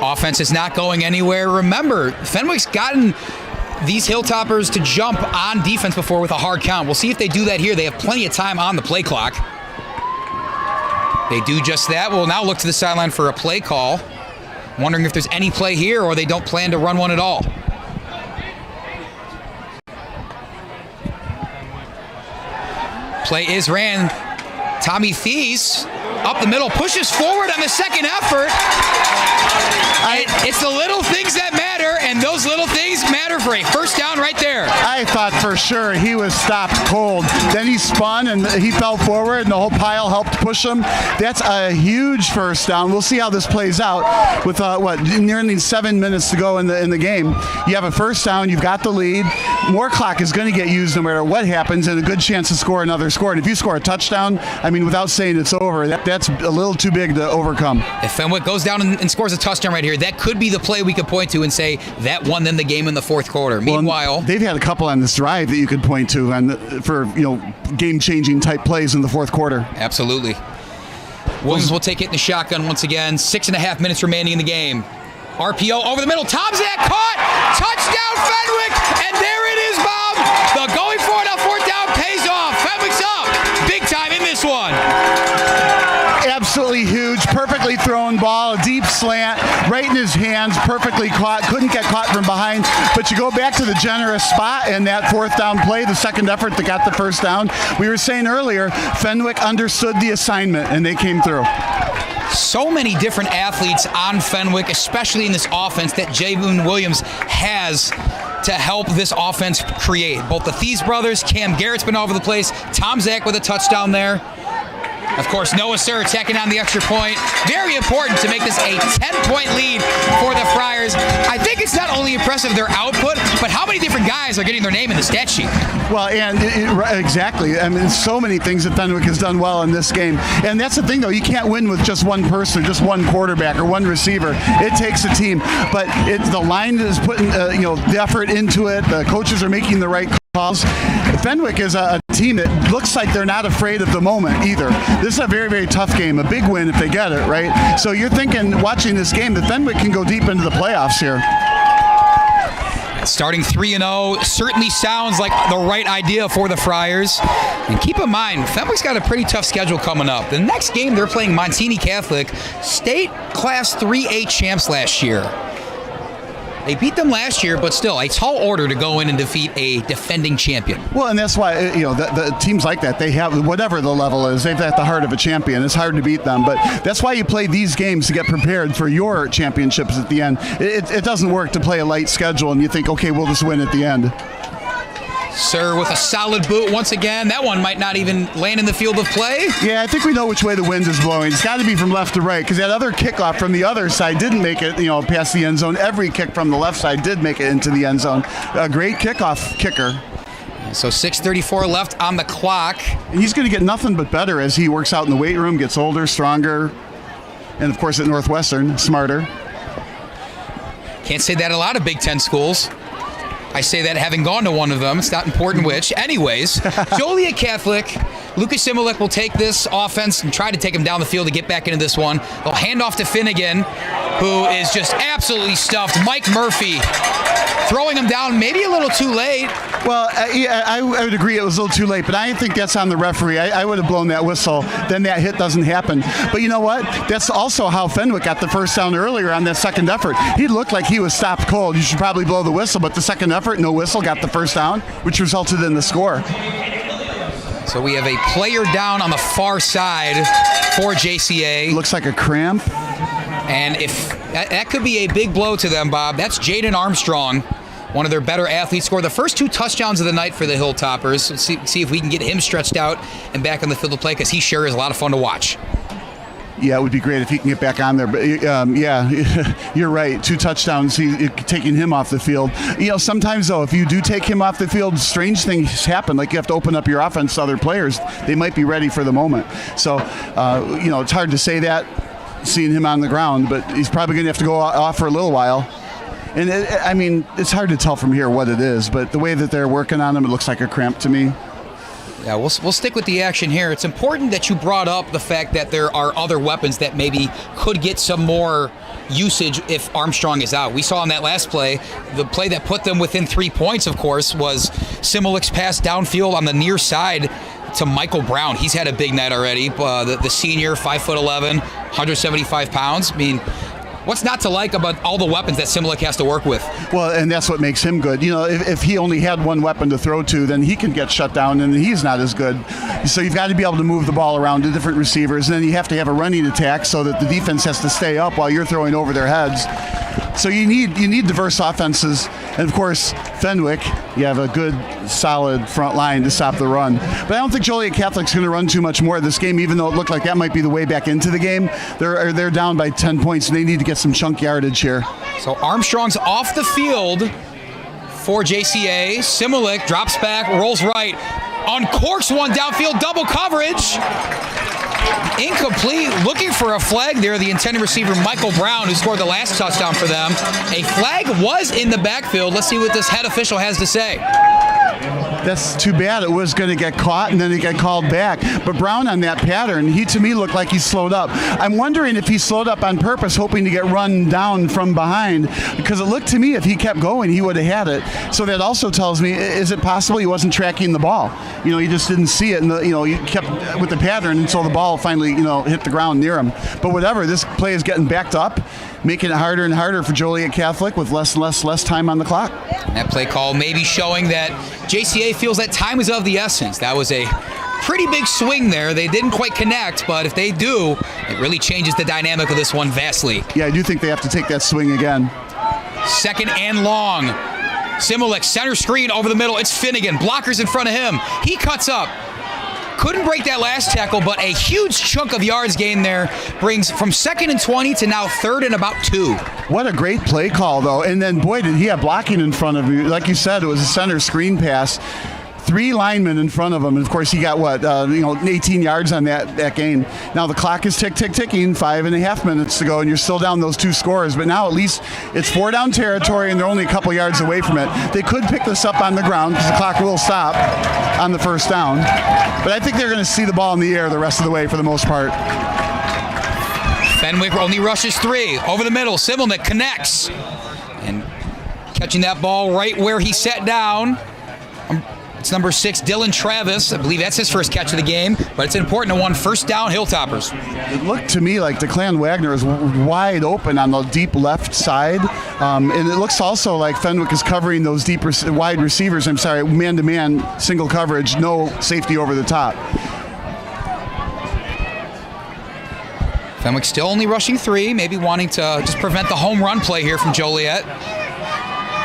Offense is not going anywhere. Remember, Fenwick's gotten these Hilltoppers to jump on defense before with a hard count. We'll see if they do that here. They have plenty of time on the play clock. They do just that. We'll now look to the sideline for a play call. Wondering if there's any play here or they don't plan to run one at all. Play is ran. Tommy Thies up the middle, pushes forward on the second effort. It's the little things that matter, and those little things matter for a first down right there. I thought for sure he was stopped cold. Then he spun and he fell forward, and the whole pile helped push him. That's a huge first down. We'll see how this plays out with nearly 7 minutes to go in the game. You have a first down. You've got the lead. More clock is going to get used no matter what happens, and a good chance to score another score. And if you score a touchdown, I mean, without saying it's over, that's a little too big to overcome. If Fenwick goes down and scores a touchdown right here, that could be the play we could point to and say that won them the game in the fourth quarter. Meanwhile, they've had a couple on this drive that you could point to for game-changing type plays in the fourth quarter. Absolutely. Williams will take it in the shotgun once again. 6.5 minutes remaining in the game. RPO over the middle. Tom Zach caught. Touchdown Fenwick. And there it is, Bob. The going for it on fourth down pays off. Fenwick's up. Big time in this one. Absolutely huge, perfectly thrown ball, a deep slant, right in his hands, perfectly caught, couldn't get caught from behind. But you go back to the generous spot in that fourth down play, the second effort that got the first down. We were saying earlier, Fenwick understood the assignment, and they came through. So many different athletes on Fenwick, especially in this offense that Javen Williams has to help this offense create. Both the Thies brothers, Cam Garrett's been all over the place, Tom Zach with a touchdown there. Of course, Noah Sir tacking on the extra point. Very important to make this a 10-point lead for the Friars. I think it's not only impressive their output, but how many different guys are getting their name in the stat sheet. Well, and exactly. I mean, so many things that Fenwick has done well in this game. And that's the thing, though. You can't win with just one person or just one quarterback or one receiver. It takes a team. But the line is putting the effort into it. The coaches are making the right calls. Fenwick is a team that looks like they're not afraid of the moment either. This is a very, very tough game, a big win if they get it, right? So you're thinking, watching this game, that Fenwick can go deep into the playoffs here. Starting 3-0 certainly sounds like the right idea for the Friars. And keep in mind, Fenwick's got a pretty tough schedule coming up. The next game, they're playing Montini Catholic, state Class 3A champs last year. They beat them last year, but still, a tall order to go in and defeat a defending champion. Well, and that's why, the teams like that, they have, whatever the level is, they've at the heart of a champion. It's hard to beat them, but that's why you play these games to get prepared for your championships at the end. It doesn't work to play a light schedule and you think, okay, we'll just win at the end. Sir with a solid boot once again. That one might not even land in the field of play. Yeah, I think we know which way the wind is blowing. It's got to be from left to right because that other kickoff from the other side didn't make it, past the end zone. Every kick from the left side did make it into the end zone. A great kickoff kicker. So 6:34 left on the clock. And he's going to get nothing but better as he works out in the weight room, gets older, stronger, and of course at Northwestern, smarter. Can't say that a lot of Big Ten schools. I say that having gone to one of them. It's not important which. Anyways, Joliet Catholic, Lucas Similek will take this offense and try to take him down the field to get back into this one. They'll hand off to Finnegan, who is just absolutely stuffed. Mike Murphy throwing him down maybe a little too late. Well, I would agree it was a little too late, but I think that's on the referee. I would have blown that whistle. Then that hit doesn't happen. But you know what? That's also how Fenwick got the first down earlier on that second effort. He looked like he was stopped cold. You should probably blow the whistle, but the second effort, no whistle, got the first down, which resulted in the score. So we have a player down on the far side for JCA. Looks like a cramp. And if that could be a big blow to them, Bob. That's Jaden Armstrong, one of their better athletes, scored the first 2 touchdowns of the night for the Hilltoppers. Let's see if we can get him stretched out and back on the field of play because he sure is a lot of fun to watch. Yeah, it would be great if he can get back on there. But, yeah, you're right. 2 touchdowns, taking him off the field. Sometimes, though, if you do take him off the field, strange things happen. Like you have to open up your offense to other players. They might be ready for the moment. So, it's hard to say that, seeing him on the ground. But he's probably going to have to go off for a little while. And, it's hard to tell from here what it is. But the way that they're working on him, it looks like a cramp to me. Yeah, we'll stick with the action here. It's important that you brought up the fact that there are other weapons that maybe could get some more usage if Armstrong is out. We saw on that last play, the play that put them within 3 points, of course, was Similek's pass downfield on the near side to Michael Brown. He's had a big night already. The senior, 5'11", 175 pounds. What's not to like about all the weapons that Similek has to work with? Well, and that's what makes him good. If he only had one weapon to throw to, then he can get shut down, and he's not as good. So you've got to be able to move the ball around to different receivers, and then you have to have a running attack so that the defense has to stay up while you're throwing over their heads. So you need diverse offenses, and of course, Fenwick, you have a good, solid front line to stop the run. But I don't think Joliet Catholic's going to run too much more of this game, even though it looked like that might be the way back into the game. They're down by 10 points, and they need to get some chunk yardage here. So Armstrong's off the field for JCA. Similek drops back, rolls right, uncorks one downfield, double coverage. Incomplete, looking for a flag there. The intended receiver, Michael Brown, who scored the last touchdown for them. A flag was in the backfield. Let's see what this head official has to say. That's too bad. It was going to get caught, and then it got called back. But Brown on that pattern, he to me looked like he slowed up. I'm wondering if he slowed up on purpose, hoping to get run down from behind, because it looked to me if he kept going, he would have had it. So that also tells me, is it possible he wasn't tracking the ball? He just didn't see it, and he kept with the pattern until the ball finally, hit the ground near him. But whatever, this play is getting backed up, making it harder and harder for Joliet Catholic with less time on the clock. That play call may be showing that JCA feels that time is of the essence. That was a pretty big swing there. They didn't quite connect, but if they do, it really changes the dynamic of this one vastly. Yeah, I do think they have to take that swing again. Second and long. Similek, center screen over the middle. It's Finnegan. Blockers in front of him. He cuts up. Couldn't break that last tackle, but a huge chunk of yards gained there brings from 2nd and 20 to now 3rd and about 2. What a great play call, though. And then, boy, did he have blocking in front of you. Like you said, it was a center screen pass. 3 linemen in front of him. And, of course, he got, 18 yards on that gain. Now the clock is ticking, 5.5 minutes to go, and you're still down those 2 scores. But now at least it's 4 down territory, and they're only a couple yards away from it. They could pick this up on the ground because the clock will stop on the first down. But I think they're going to see the ball in the air the rest of the way for the most part. Fenwick only rushes 3. Over the middle, Similek connects. And catching that ball right where he sat down. It's number 6, Dylan Travis. I believe that's his first catch of the game, but it's important to 1 first down, Hilltoppers. It looked to me like Declan Wagner is wide open on the deep left side, and it looks also like Fenwick is covering those deep wide receivers. I'm sorry, man-to-man, single coverage, no safety over the top. Fenwick still only rushing 3, maybe wanting to just prevent the home run play here from Joliet.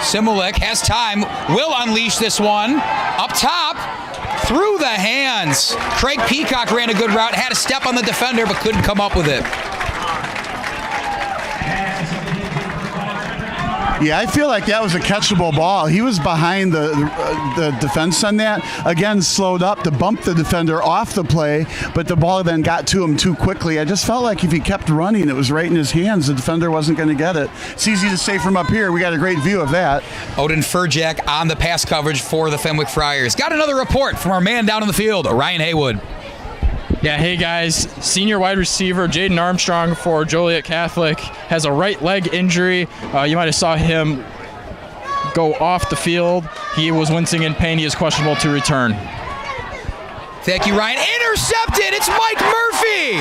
Simulek has time, will unleash this one. Up top, through the hands. Craig Peacock ran a good route, had a step on the defender, but couldn't come up with it. Yeah, I feel like that was a catchable ball. He was behind the defense on that. Again, slowed up to bump the defender off the play, but the ball then got to him too quickly. I just felt like if he kept running, it was right in his hands. The defender wasn't going to get it. It's easy to say from up here. We got a great view of that. Odin Furjak on the pass coverage for the Fenwick Friars. Got another report from our man down in the field, Ryan Haywood. Yeah, hey guys, senior wide receiver Jaden Armstrong for Joliet Catholic has a right leg injury. You might have saw him go off the field. He was wincing in pain. He is questionable to return. Thank you, Ryan. Intercepted! It's Mike Murphy!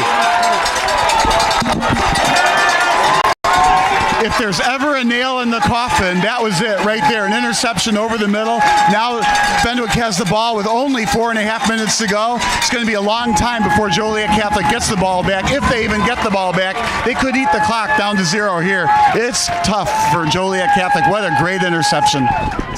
If there's ever a nail in the coffin, that was it right there. An interception over the middle. Now Fenwick has the ball with only 4.5 minutes to go. It's going to be a long time before Joliet Catholic gets the ball back. If they even get the ball back, they could eat the clock down to 0 here. It's tough for Joliet Catholic. What a great interception.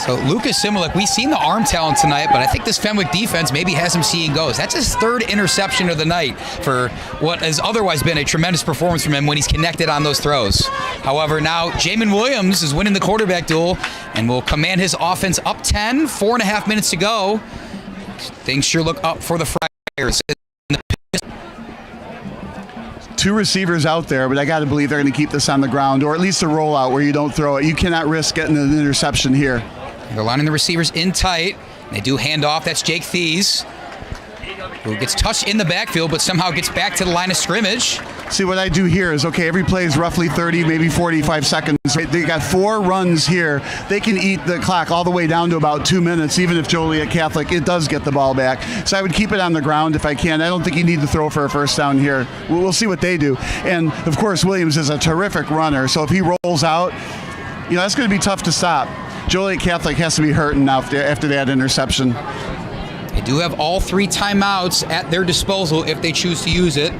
So Lucas Simulek, we've seen the arm talent tonight, but I think this Fenwick defense maybe has him seeing goes. That's his 3rd interception of the night for what has otherwise been a tremendous performance from him when he's connected on those throws. However, now Jamin Williams is winning the quarterback duel and will command his offense up 10, 4.5 minutes to go. Things sure look up for the Friars. 2 receivers out there, but I got to believe they're going to keep this on the ground, or at least a rollout where you don't throw it. You cannot risk getting an interception here. They're lining the receivers in tight. They do hand off. That's Jake Thies, who gets touched in the backfield, but somehow gets back to the line of scrimmage. See, what I do here is, okay, every play is roughly 30, maybe 45 seconds. They got 4 runs here. They can eat the clock all the way down to about 2 minutes, even if Joliet Catholic, it does get the ball back. So I would keep it on the ground if I can. I don't think you need to throw for a first down here. We'll see what they do. And, of course, Williams is a terrific runner, so if he rolls out, that's going to be tough to stop. Joliet Catholic has to be hurting now after that interception. They do have all 3 timeouts at their disposal if they choose to use it.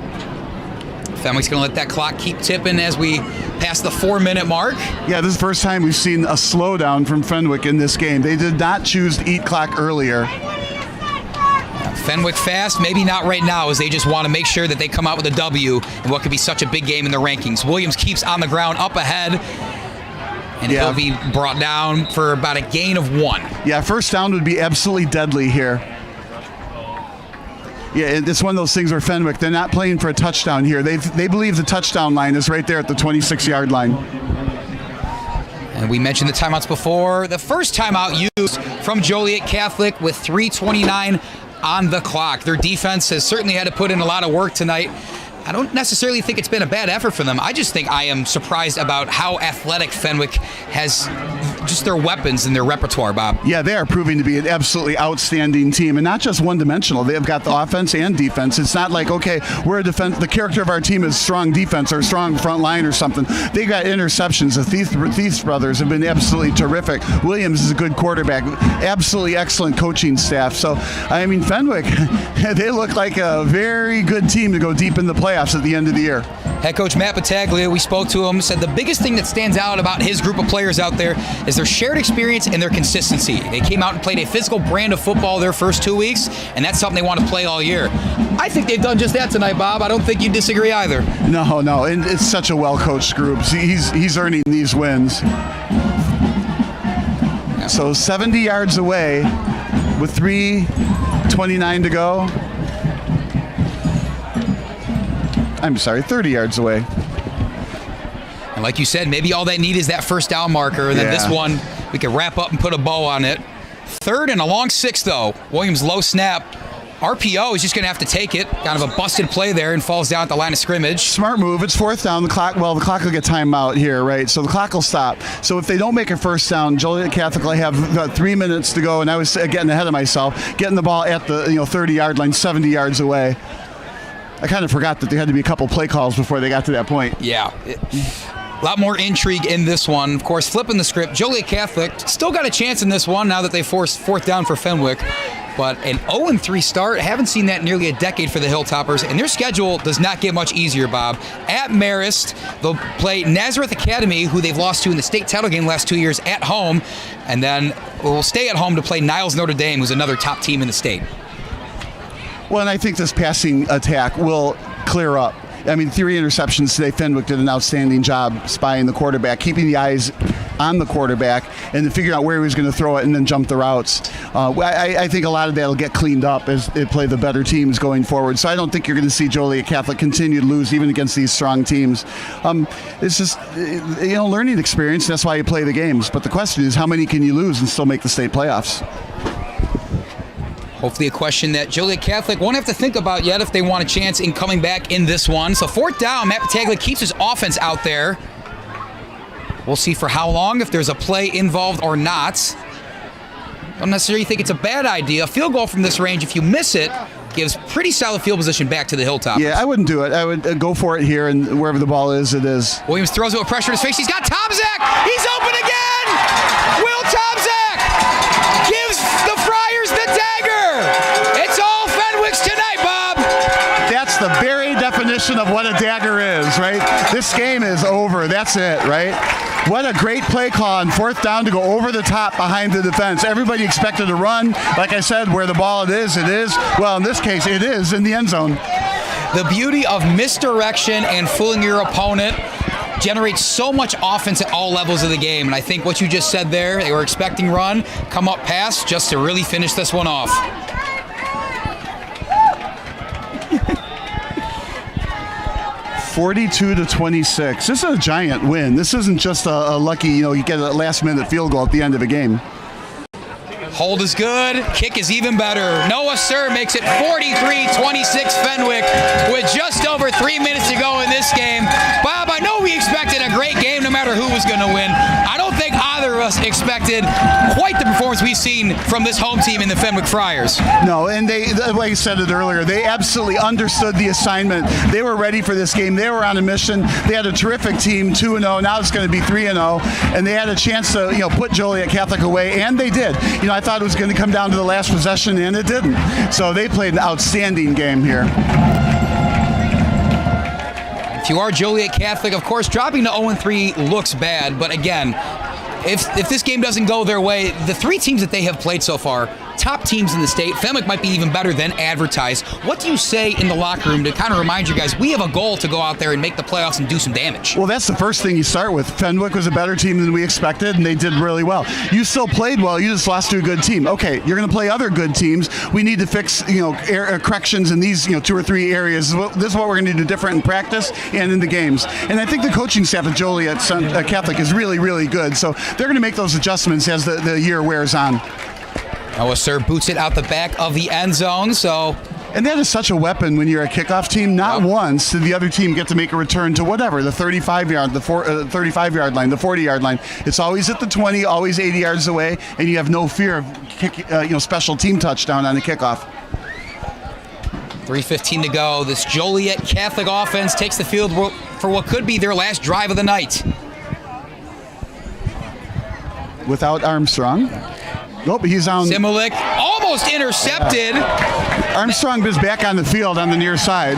Fenwick's going to let that clock keep tipping as we pass the 4-minute mark. Yeah, this is the first time we've seen a slowdown from Fenwick in this game. They did not choose to eat clock earlier. Fenwick fast, maybe not right now, as they just want to make sure that they come out with a W in what could be such a big game in the rankings. Williams keeps on the ground up ahead, and he'll be brought down for about a gain of 1. Yeah, first down would be absolutely deadly here. Yeah, it's one of those things where Fenwick, they're not playing for a touchdown here. They believe the touchdown line is right there at the 26-yard line. And we mentioned the timeouts before. The first timeout used from Joliet Catholic with 3:29 on the clock. Their defense has certainly had to put in a lot of work tonight. I don't necessarily think it's been a bad effort for them. I just think I am surprised about how athletic Fenwick has, just their weapons and their repertoire, Bob. Yeah, they are proving to be an absolutely outstanding team, and not just one-dimensional. They've got the offense and defense. It's not like, okay, we're a defense. The character of our team is strong defense or strong front line or something. They got interceptions. The Thies brothers have been absolutely terrific. Williams is a good quarterback. Absolutely excellent coaching staff. So, I mean, Fenwick, they look like a very good team to go deep in the playoffs at the end of the year. Head coach Matt Battaglia, we spoke to him, said the biggest thing that stands out about his group of players out there is their shared experience and their consistency. They came out and played a physical brand of football their first 2 weeks, and that's something they want to play all year. I think they've done just that tonight, Bob. I don't think you disagree either. No, and it's such a well-coached group. He's earning these wins. So 70 yards away with 3:29 to go. I'm sorry, 30 yards away. And like you said, maybe all they need is that first down marker, and then this one, we can wrap up and put a bow on it. 3rd and a long 6, though. Williams low snap. RPO is just going to have to take it. Kind of a busted play there and falls down at the line of scrimmage. Smart move. It's 4th down. The clock will get time out here, right? So the clock will stop. So if they don't make a first down, Joliet Catholic will have about 3 minutes to go, and I was getting ahead of myself, getting the ball at the 30-yard line, 70 yards away. I kind of forgot that there had to be a couple play calls before they got to that point. Yeah. A lot more intrigue in this one. Of course, flipping the script, Joliet Catholic still got a chance in this one now that they forced 4th down for Fenwick. But an 0-3 start, haven't seen that in nearly a decade for the Hilltoppers, and their schedule does not get much easier, Bob. At Marist, they'll play Nazareth Academy, who they've lost to in the state title game the last 2 years, at home, and then will stay at home to play Niles Notre Dame, who's another top team in the state. Well, and I think this passing attack will clear up. I mean, 3 interceptions today. Fenwick did an outstanding job spying the quarterback, keeping the eyes on the quarterback, and then figuring out where he was going to throw it and then jump the routes. I think a lot of that will get cleaned up as they play the better teams going forward. So I don't think you're going to see Joliet Catholic continue to lose even against these strong teams. It's just, learning experience. That's why you play the games. But the question is, how many can you lose and still make the state playoffs? Hopefully a question that Joliet Catholic won't have to think about yet if they want a chance in coming back in this one. So 4th down, Matt Pataglia keeps his offense out there. We'll see for how long, if there's a play involved or not. Don't necessarily think it's a bad idea. A field goal from this range, if you miss it, gives pretty solid field position back to the Hilltoppers. Yeah, I wouldn't do it. I would go for it here, and wherever the ball is, it is. Williams throws it with pressure in his face. He's got Tomzak. He's open again. Will Tomzak gives the Friars the dagger. It's all Fenwick's tonight, Bob. That's the very definition of what a dagger is, right? This game is over. That's it, right? What a great play call on 4th down to go over the top behind the defense. Everybody expected to run. Like I said, where the ball it is. Well, in this case, it is in the end zone. The beauty of misdirection and fooling your opponent generates so much offense at all levels of the game. And I think what you just said there, they were expecting run, come up pass, just to really finish this one off. 42-26. This is a giant win. This isn't just a lucky, you get a last-minute field goal at the end of a game. Hold is good. Kick is even better. Noah Sir makes it 43-26 Fenwick with just over 3 minutes to go in this game. Bob, I know we expected a great game no matter who was going to win. I don't think either of us expected quite the performance we've seen from this home team in the Fenwick Friars. No, and they, like I said it earlier, they absolutely understood the assignment. They were ready for this game. They were on a mission. They had a terrific team, 2-0. Now it's going to be 3-0, and they had a chance to, put Joliet Catholic away, and they did. I thought it was going to come down to the last possession, and it didn't. So they played an outstanding game here. If you are Joliet Catholic, of course, dropping to 0-3 looks bad. But again, if this game doesn't go their way, the 3 teams that they have played so far, top teams in the state, Fenwick might be even better than advertised. What do you say in the locker room to kind of remind you guys, we have a goal to go out there and make the playoffs and do some damage? Well, that's the first thing you start with. Fenwick was a better team than we expected, and they did really well. You still played well. You just lost to a good team. Okay, you're going to play other good teams. We need to fix, corrections in these, 2 or 3 areas. This is what we're going to do different in practice and in the games. And I think the coaching staff at Joliet Catholic is really, really good. So they're going to make those adjustments as the year wears on. Noah Sir boots it out the back of the end zone, And that is such a weapon when you're a kickoff team. Not once did the other team get to make a return to whatever, the 35-yard, the 35-yard line, the 40-yard line. It's always at the 20, always 80 yards away, and you have no fear of special team touchdown on the kickoff. 3:15 to go. This Joliet Catholic offense takes the field for what could be their last drive of the night. Without Armstrong. Nope, he's on. Similik almost intercepted. Armstrong is back on the field on the near side.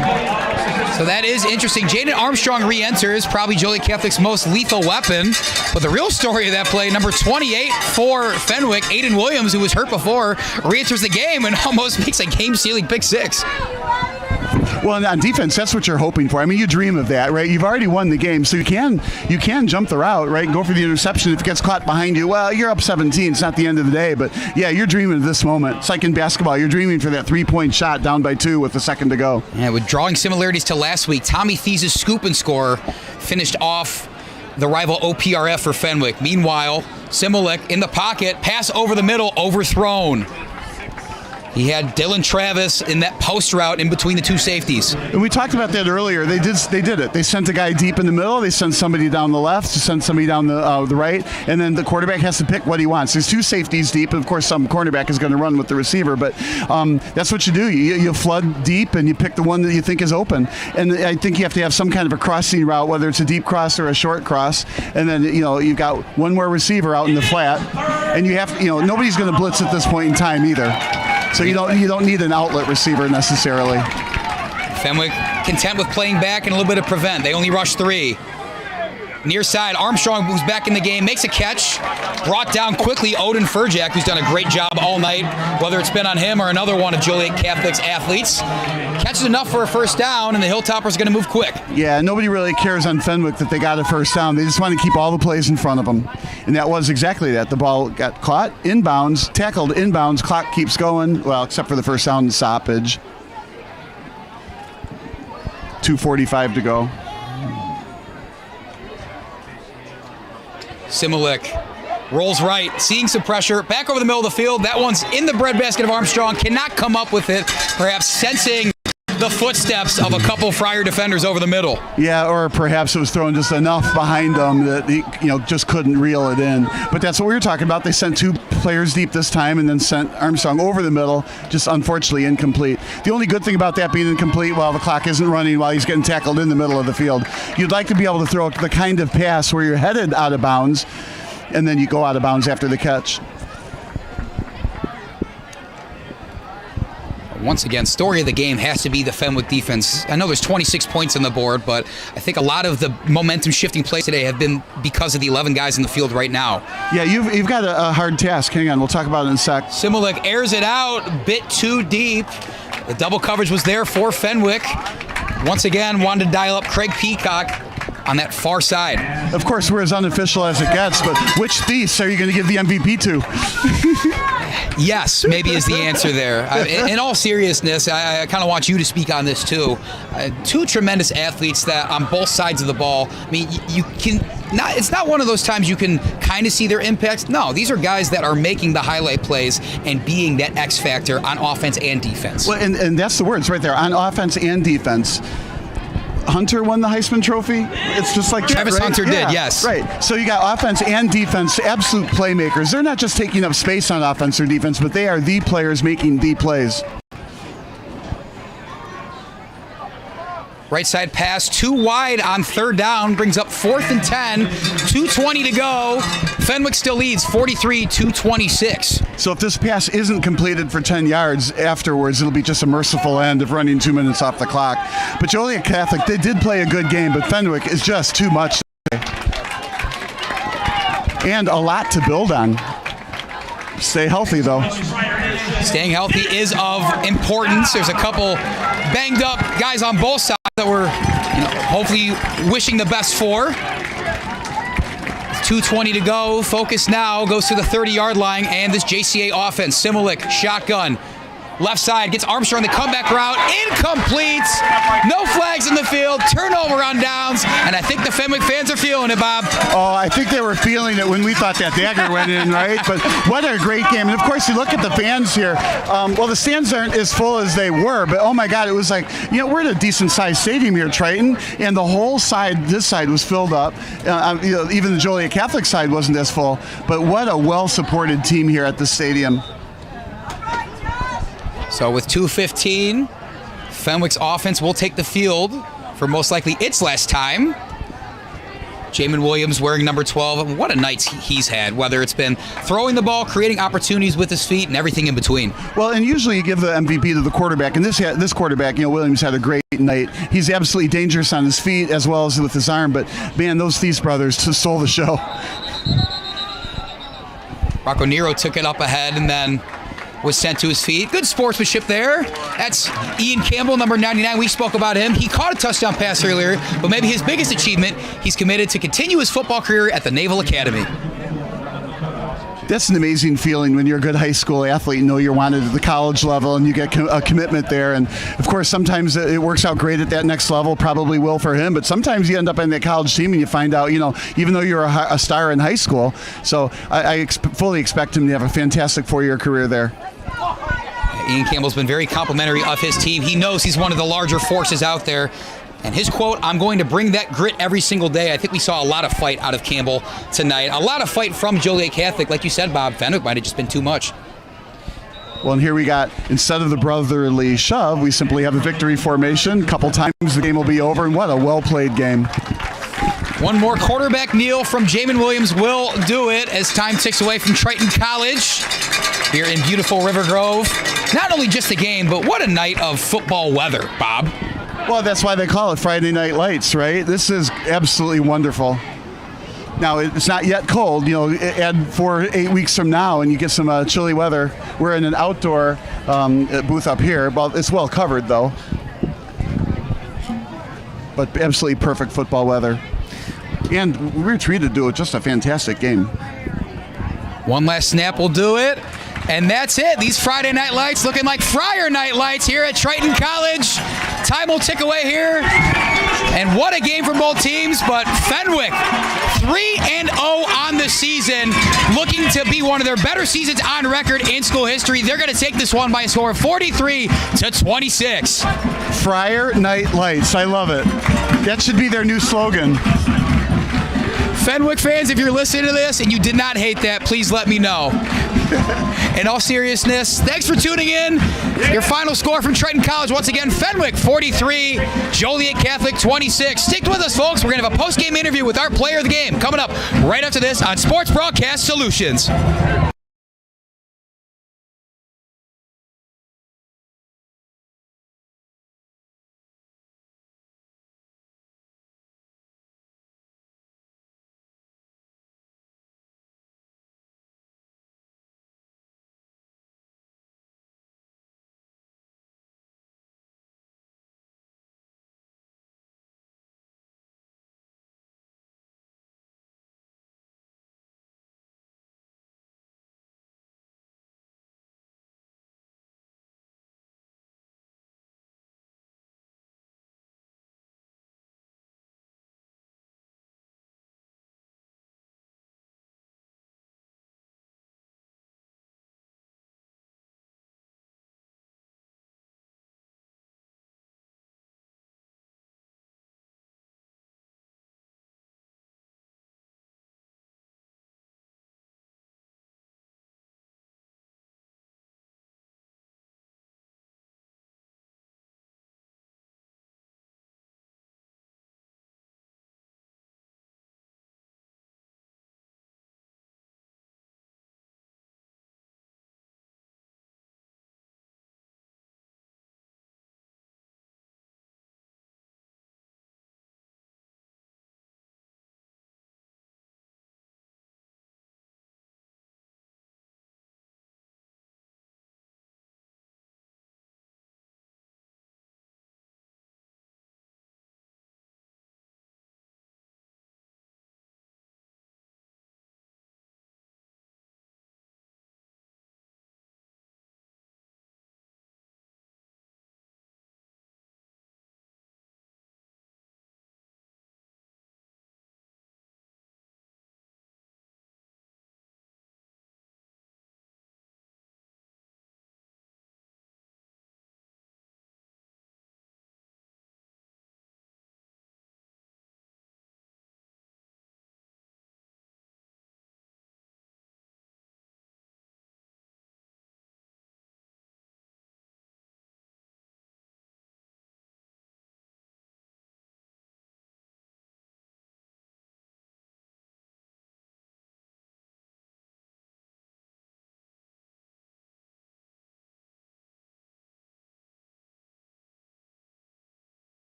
So that is interesting. Jaden Armstrong re-enters, probably Joliet Catholic's most lethal weapon. But the real story of that play, number 28 for Fenwick, Aiden Williams, who was hurt before, re-enters the game and almost makes a game-sealing pick 6. Well, on defense, that's what you're hoping for. I mean, you dream of that, right? You've already won the game, so you can jump the route, right, and go for the interception. If it gets caught behind you, well, you're up 17. It's not the end of the day, but yeah, you're dreaming of this moment. It's like in basketball. You're dreaming for that 3-point shot down by 2 with a second to go. Yeah, with drawing similarities to last week, Tommy Thies' scoop and score finished off the rival OPRF for Fenwick. Meanwhile, Similik in the pocket, pass over the middle, overthrown. He had Dylan Travis in that post route in between the two safeties. And we talked about that earlier. They did it. They sent a guy deep in the middle. They sent somebody down the left. They sent somebody down the right. And then the quarterback has to pick what he wants. There's two safeties deep, and of course some cornerback is going to run with the receiver. But that's what you do. You flood deep, and you pick the one that you think is open. And I think you have to have some kind of a crossing route, whether it's a deep cross or a short cross. And then you've got one more receiver out in the flat, and you have nobody's going to blitz at this point in time either. So you don't need an outlet receiver necessarily. Fenwick content with playing back and a little bit of prevent. They only rush 3. Near side, Armstrong, who's back in the game, makes a catch. Brought down quickly, Odin Furjak, who's done a great job all night, whether it's been on him or another one of Joliet Catholic's athletes. Catches enough for a first down, and the Hilltoppers are going to move quick. Yeah, nobody really cares on Fenwick that they got a first down. They just want to keep all the plays in front of them. And that was exactly that. The ball got caught, inbounds, tackled inbounds, clock keeps going, well, except for the first down and stoppage. 2:45 to go. Similik rolls right, seeing some pressure, back over the middle of the field. That one's in the breadbasket of Armstrong, cannot come up with it, perhaps sensing the footsteps of a couple Friar defenders over the middle. Yeah, or perhaps it was thrown just enough behind them that he just couldn't reel it in. But that's what we were talking about. They sent 2 players deep this time and then sent Armstrong over the middle, just unfortunately incomplete. The only good thing about that being incomplete, while the clock isn't running, while he's getting tackled in the middle of the field, you'd like to be able to throw the kind of pass where you're headed out of bounds and then you go out of bounds after the catch. Once again, story of the game has to be the Fenwick defense. I know there's 26 points on the board, but I think a lot of the momentum shifting plays today have been because of the 11 guys in the field right now. Yeah, you've got a hard task. Hang on, we'll talk about it in a sec. Similik airs it out, a bit too deep. The double coverage was there for Fenwick. Once again, wanted to dial up Craig Peacock on that far side. Of course, we're as unofficial as it gets, but which Thies are you going to give the MVP to? Yes, maybe is the answer there. In all seriousness, I kind of want you to speak on this too. 2 tremendous athletes that on both sides of the ball. I mean, you can not. It's not one of those times you can kind of see their impacts. No, these are guys that are making the highlight plays and being that X factor on offense and defense. Well, and that's the words right there, on offense and defense. Hunter won the Heisman Trophy. It's just like Travis right? Hunter yeah, did, yes. Right. So you got offense and defense, absolute playmakers. They're not just taking up space on offense or defense, but they are the players making the plays. Right side pass, too wide on 3rd down, brings up 4th and 10, 2:20 to go. Fenwick still leads 43-26. So if this pass isn't completed for 10 yards afterwards, it'll be just a merciful end of running 2 minutes off the clock. But Joliet Catholic, they did play a good game, but Fenwick is just too much today. And a lot to build on. Stay healthy, though. Staying healthy is of importance. There's a couple banged up guys on both sides that we're hopefully wishing the best for. 2:20 to go. Focus now goes to the 30-yard line, and this JCA offense. Similik, shotgun. Left side, gets Armstrong the comeback route. Incomplete. No flags in the field. Turnover on downs. And I think the Fenwick fans are feeling it, Bob. Oh, I think they were feeling it when we thought that dagger went in, right? But what a great game. And, of course, you look at the fans here. Well, the stands aren't as full as they were. But, oh, my God, it was like, we're at a decent-sized stadium here, Triton. And the whole side, this side, was filled up. Even the Joliet Catholic side wasn't as full. But what a well-supported team here at the stadium. So with 2:15, Fenwick's offense will take the field for most likely its last time. Jamin Williams wearing number 12. What a night he's had, whether it's been throwing the ball, creating opportunities with his feet, and everything in between. Well, and usually you give the MVP to the quarterback. And this quarterback, Williams had a great night. He's absolutely dangerous on his feet as well as with his arm. But, man, those Thies brothers just stole the show. Rocco Nero took it up ahead and then was sent to his feet. Good sportsmanship there. That's Ian Campbell, number 99. We spoke about him. He caught a touchdown pass earlier, but maybe his biggest achievement, he's committed to continue his football career at the Naval Academy. That's an amazing feeling when you're a good high school athlete, you're wanted at the college level and you get a commitment there. And, of course, sometimes it works out great at that next level, probably will for him. But sometimes you end up on that college team and you find out, even though you're a star in high school. So I fully expect him to have a fantastic 4-year career there. Ian Campbell's been very complimentary of his team. He knows he's one of the larger forces out there. And his quote, I'm going to bring that grit every single day. I think we saw a lot of fight out of Campbell tonight. A lot of fight from Joliet Catholic. Like you said, Bob, Fenwick might have just been too much. Well, and here we got, instead of the brotherly shove, we simply have the victory formation. Couple times the game will be over, and what a well-played game. One more quarterback kneel from Jamin Williams will do it as time ticks away from Triton College here in beautiful River Grove. Not only just the game, but what a night of football weather, Bob. Well, that's why they call it Friday Night Lights, right? This is absolutely wonderful. Now, it's not yet cold. You know, add 4 to 8 weeks from now, and you get some chilly weather. We're in an outdoor booth up here. Well, it's well covered, though. But absolutely perfect football weather. And we were treated to do just a fantastic game. One last snap will do it. And that's it. These Friday Night Lights looking like Friar Night Lights here at Triton College. Time will tick away here. And what a game from both teams. But Fenwick, 3-0 on the season, looking to be one of their better seasons on record in school history. They're going to take this one by a score of 43-26. Friar Night Lights. I love it. That should be their new slogan. Fenwick fans, if you're listening to this and you did not hate that, please let me know. In all seriousness, thanks for tuning in. Your final score from Triton College, once again, Fenwick 43, Joliet Catholic 26. Stick with us, folks. We're going to have a post-game interview with our player of the game coming up right after this on Sports Broadcast Solutions.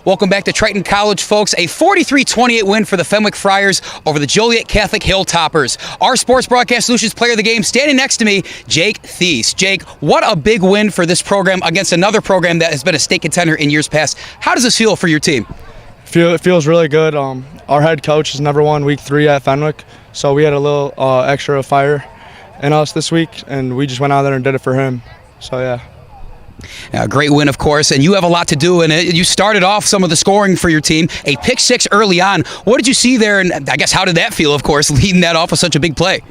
Welcome back to Triton College, folks. A 43-28 win for the Fenwick Friars over the Joliet Catholic Hilltoppers. Our Sports Broadcast Solutions player of the game standing next to me, Jake Thies. Jake, what a big win for this program against another program that has been a state contender in years past. How does this feel for your team? It feels really good. Our head coach has never won week 3 at Fenwick, so we had a little extra fire in us this week, and we just went out there and did it for him. So, yeah. A great win, of course, and you have a lot to do in it. You started off some of the scoring for your team, a pick 6 early on. What did you see there, and I guess how did that feel, of course, leading that off with such a big play?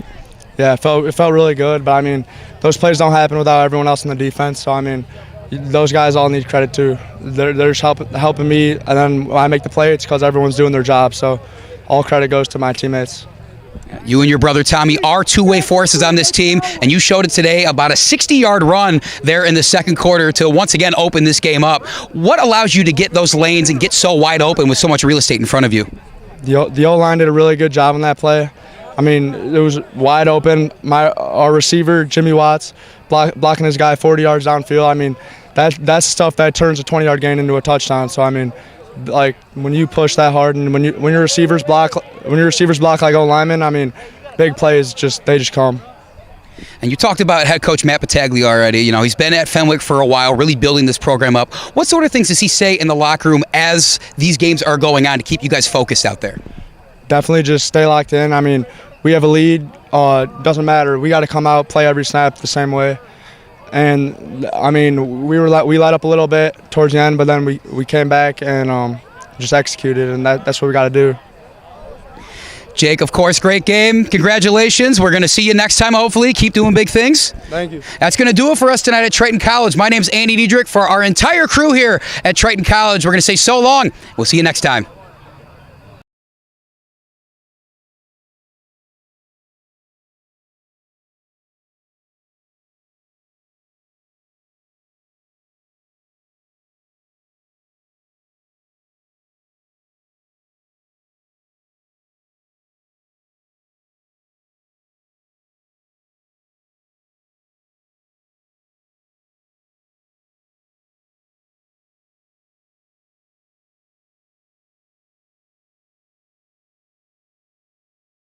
Yeah, it felt really good, but, I mean, those plays don't happen without everyone else in the defense, so, I mean, those guys all need credit, too. They're just helping me, and then when I make the play, it's because everyone's doing their job, so all credit goes to my teammates. You and your brother Tommy are two-way forces on this team, and you showed it today about a 60-yard run there in the second quarter to once again open this game up. What allows you to get those lanes and get so wide open with so much real estate in front of you? The O-line did a really good job on that play. I mean, it was wide open. Our receiver, Jimmy Watts, blocking his guy 40 yards downfield. I mean, that's stuff that turns a 20-yard gain into a touchdown. So, I mean, like when you push that hard and when your receivers block like O linemen, I mean, big plays they just come. And you talked about head coach Matt Battaglia already. You know, he's been at Fenwick for a while, really building this program up. What sort of things does he say in the locker room as these games are going on to keep you guys focused out there? Definitely just stay locked in. I mean, we have a lead. Doesn't matter. We got to come out, play every snap the same way. And I mean, we let up a little bit towards the end, but then we came back and just executed, and that's what we got to do. Jake, of course, great game. Congratulations. We're going to see you next time, hopefully. Keep doing big things. Thank you. That's going to do it for us tonight at Triton College. My name's Andy Diedrich. For our entire crew here at Triton College, we're going to say so long. We'll see you next time.